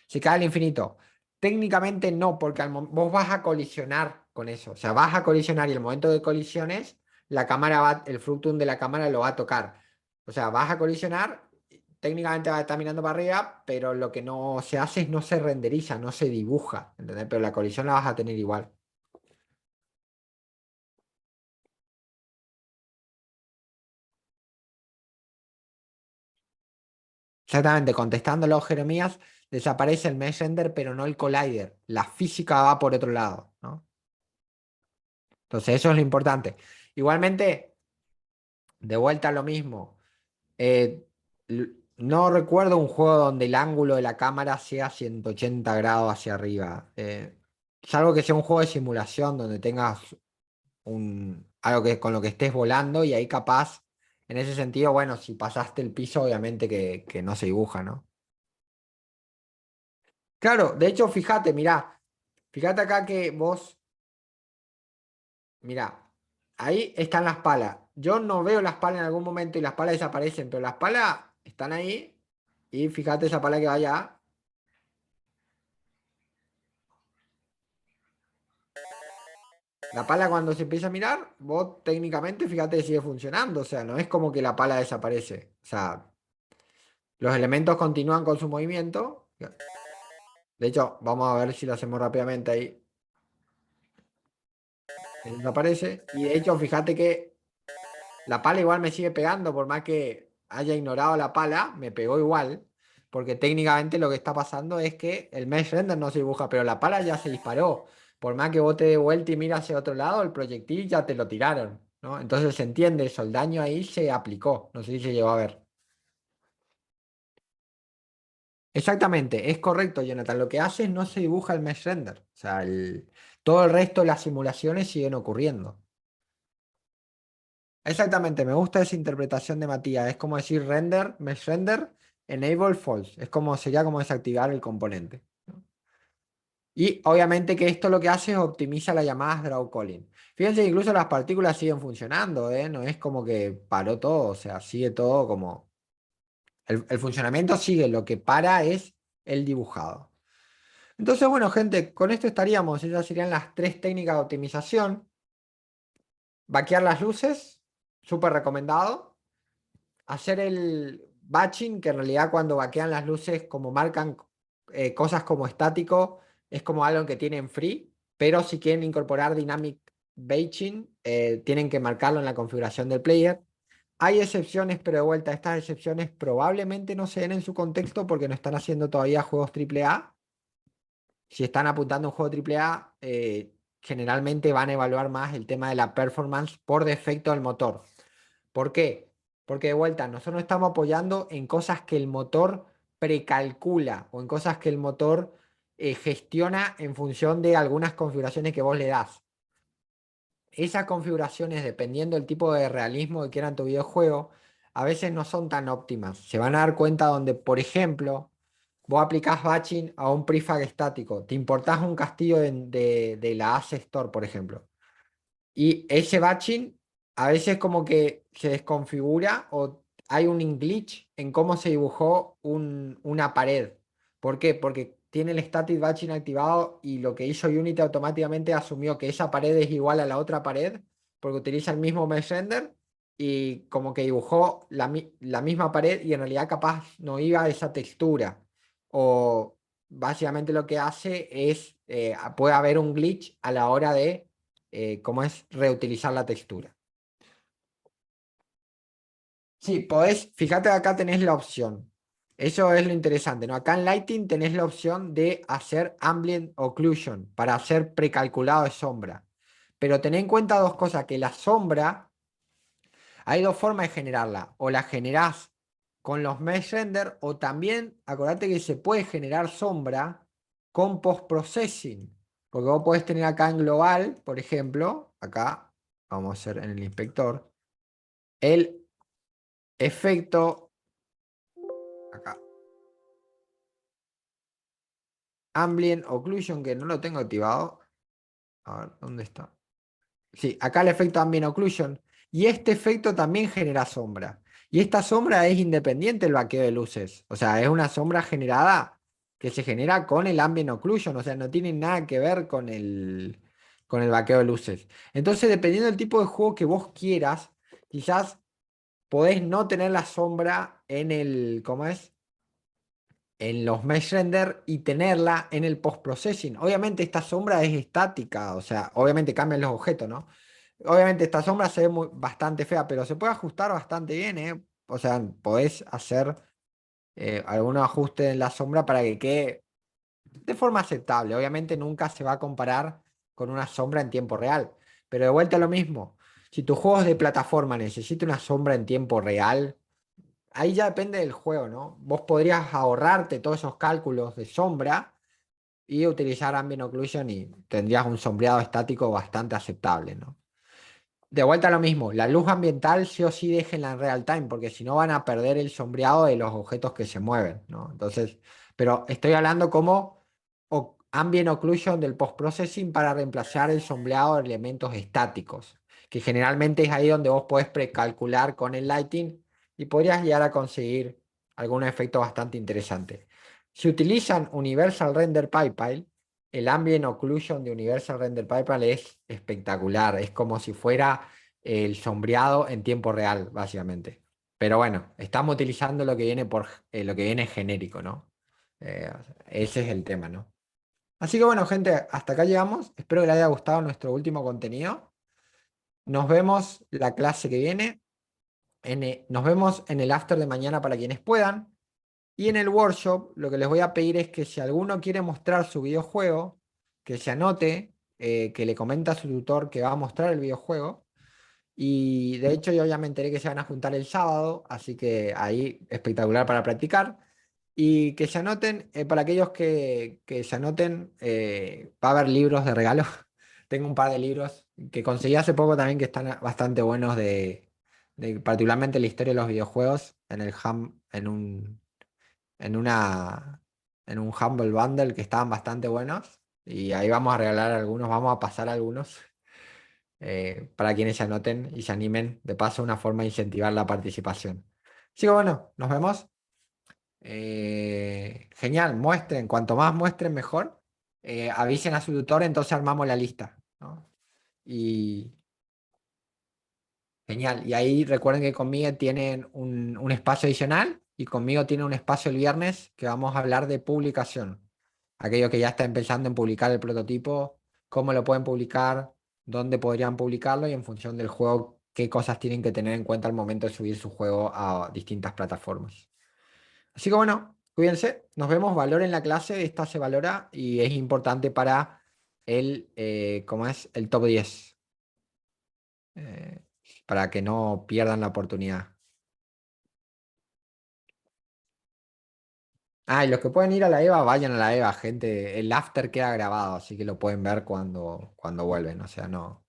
se cae al infinito. Técnicamente no, porque vos vas a colisionar con eso. O sea, vas a colisionar y el momento de colisiones, la cámara va, el fructum de la cámara lo va a tocar. O sea, vas a colisionar, técnicamente va a estar mirando para arriba, pero lo que no se hace es no se renderiza, no se dibuja, ¿entendés? Pero la colisión la vas a tener igual. Exactamente, contestándolo, Jeremías, desaparece el mesh render, pero no el collider. La física va por otro lado, ¿no? Entonces, eso es lo importante. Igualmente, de vuelta a lo mismo. No recuerdo un juego donde el ángulo de la cámara sea 180 grados hacia arriba. Salvo que sea un juego de simulación donde tengas algo que con lo que estés volando y ahí capaz, en ese sentido, bueno, si pasaste el piso, obviamente que no se dibuja, ¿no? Claro, de hecho, fíjate, mirá, fíjate acá que vos, mirá, ahí están las palas. Yo no veo las palas en algún momento y las palas desaparecen, pero las palas están ahí y fíjate esa pala que va allá. La pala cuando se empieza a mirar, vos técnicamente, fíjate, sigue funcionando, o sea, no es como que la pala desaparece. O sea, los elementos continúan con su movimiento. De hecho, vamos a ver si lo hacemos rápidamente ahí. Desaparece. Y de hecho, fíjate que la pala igual me sigue pegando, por más que haya ignorado la pala, me pegó igual, porque técnicamente lo que está pasando es que el mesh render no se dibuja, pero la pala ya se disparó. Por más que bote de vuelta y mira hacia otro lado, el proyectil ya te lo tiraron, ¿no? Entonces se entiende eso, el daño ahí se aplicó, no sé si se llegó a ver. Exactamente, es correcto, Jonathan. Lo que hace es no se dibuja el mesh render. O sea, todo el resto de las simulaciones siguen ocurriendo. Exactamente, me gusta esa interpretación de Matías. Es como decir render, mesh render, enable false. Es como sería como desactivar el componente, ¿no? Y obviamente que esto lo que hace es optimiza las llamadas draw calling. Fíjense, incluso las partículas siguen funcionando, ¿eh? No es como que paró todo, o sea, sigue todo como. El funcionamiento sigue, lo que para es el dibujado. Entonces, bueno, gente, con esto estaríamos. Esas serían las tres técnicas de optimización. Vaquear las luces, súper recomendado. Hacer el batching, que en realidad cuando vaquean las luces, como marcan cosas como estático, es como algo que tienen free, pero si quieren incorporar dynamic batching, tienen que marcarlo en la configuración del player. Hay excepciones, pero de vuelta, estas excepciones probablemente no se den en su contexto porque no están haciendo todavía juegos AAA. Si están apuntando a un juego AAA, generalmente van a evaluar más el tema de la performance por defecto del motor. ¿Por qué? Porque de vuelta, nosotros estamos apoyando en cosas que el motor precalcula o en cosas que el motor gestiona en función de algunas configuraciones que vos le das. Esas configuraciones, dependiendo del tipo de realismo que quieran tu videojuego, a veces no son tan óptimas. Se van a dar cuenta donde, por ejemplo, vos aplicás batching a un prefab estático, te importás un castillo de la Ace Store, por ejemplo. Y ese batching a veces como que se desconfigura o hay un glitch en cómo se dibujó una pared. ¿Por qué? Porque tiene el static batching activado y lo que hizo Unity automáticamente asumió que esa pared es igual a la otra pared porque utiliza el mismo mesh render y como que dibujó la misma pared y en realidad capaz no iba a esa textura. o básicamente lo que hace es, puede haber un glitch a la hora de, ¿cómo es? Reutilizar la textura. Sí, podés, fíjate acá tenés la opción. Eso es lo interesante, ¿no? Acá en Lighting tenés la opción de hacer Ambient Occlusion para hacer precalculado de sombra. Pero ten en cuenta dos cosas, que la sombra, hay dos formas de generarla. O la generás con los Mesh Render o también, acordate que se puede generar sombra con Post-Processing. Porque vos podés tener acá en global, por ejemplo, acá, vamos a hacer en el inspector, el efecto, acá, Ambient Occlusion, que no lo tengo activado. A ver, ¿dónde está? Sí, acá el efecto Ambient Occlusion. Y este efecto también genera sombra. Y esta sombra es independiente del vaqueo de luces. O sea, es una sombra generada que se genera con el Ambient Occlusion. O sea, no tiene nada que ver con el vaqueo de luces. Entonces, dependiendo del tipo de juego que vos quieras, quizás podés no tener la sombra en el, ¿cómo es? En los mesh render y tenerla en el post processing. Obviamente esta sombra es estática, o sea, obviamente cambian los objetos, ¿no? Obviamente esta sombra se ve bastante fea, pero se puede ajustar bastante bien, ¿eh? O sea, podés hacer algunos ajustes en la sombra para que quede de forma aceptable. Obviamente nunca se va a comparar con una sombra en tiempo real, pero de vuelta a lo mismo. Si tu juego es de plataforma necesita una sombra en tiempo real, ahí ya depende del juego, ¿no? Vos podrías ahorrarte todos esos cálculos de sombra y utilizar Ambient Occlusion y tendrías un sombreado estático bastante aceptable, ¿no? De vuelta a lo mismo, la luz ambiental sí o sí déjenla en real time, porque si no van a perder el sombreado de los objetos que se mueven, ¿no? Entonces, pero estoy hablando como ambient occlusion del post-processing para reemplazar el sombreado de elementos estáticos, que generalmente es ahí donde vos podés precalcular con el lighting y podrías llegar a conseguir algún efecto bastante interesante. Si utilizan Universal Render Pipeline, el Ambient Occlusion de Universal Render Pipeline es espectacular, es como si fuera el sombreado en tiempo real, básicamente. Pero bueno, estamos utilizando lo que viene lo que viene genérico, ¿no? Ese es el tema, ¿no? Así que bueno, gente, hasta acá llegamos. Espero que les haya gustado nuestro último contenido. Nos vemos la clase que viene. Nos vemos en el after de mañana para quienes puedan. Y en el workshop lo que les voy a pedir es que si alguno quiere mostrar su videojuego, que se anote, que le comenta a su tutor que va a mostrar el videojuego. Y de hecho yo ya me enteré que se van a juntar el sábado, así que ahí espectacular para practicar. Y que se anoten, para aquellos que se anoten, va a haber libros de regalo. Tengo un par de libros que conseguí hace poco también que están bastante buenos de particularmente la historia de los videojuegos en el en una, en un Humble Bundle que estaban bastante buenos. Y ahí vamos a regalar algunos, vamos a pasar algunos para quienes se anoten y se animen. De paso, una forma de incentivar la participación. Así que bueno, nos vemos. Genial, muestren, cuanto más muestren, mejor. Avisen a su tutor, entonces armamos la lista, ¿no? Y genial. Y ahí recuerden que conmigo tienen un espacio adicional y conmigo tienen un espacio el viernes que vamos a hablar de publicación. Aquellos que ya están empezando en publicar el prototipo, cómo lo pueden publicar, dónde podrían publicarlo y en función del juego, qué cosas tienen que tener en cuenta al momento de subir su juego a distintas plataformas. Así que bueno, cuídense, nos vemos, valoren la clase, esta se valora y es importante para ¿cómo es? El top 10 eh, para que no pierdan la oportunidad. Ah, y los que pueden ir a la EVA, vayan a la EVA, gente. El after queda grabado, así que lo pueden ver cuando vuelven. O sea, no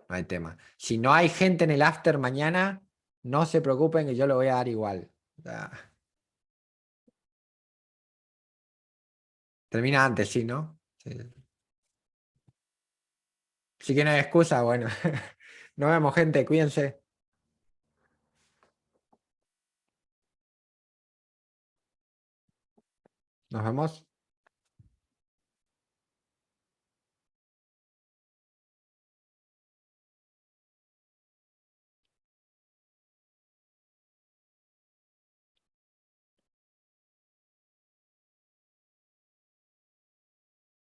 hay tema. Si no hay gente en el after mañana, no se preocupen que yo lo voy a dar igual. O sea, termina antes, sí, ¿no? Sí. Si que no hay excusa, bueno. Nos vemos, gente. Cuídense. Nos vemos.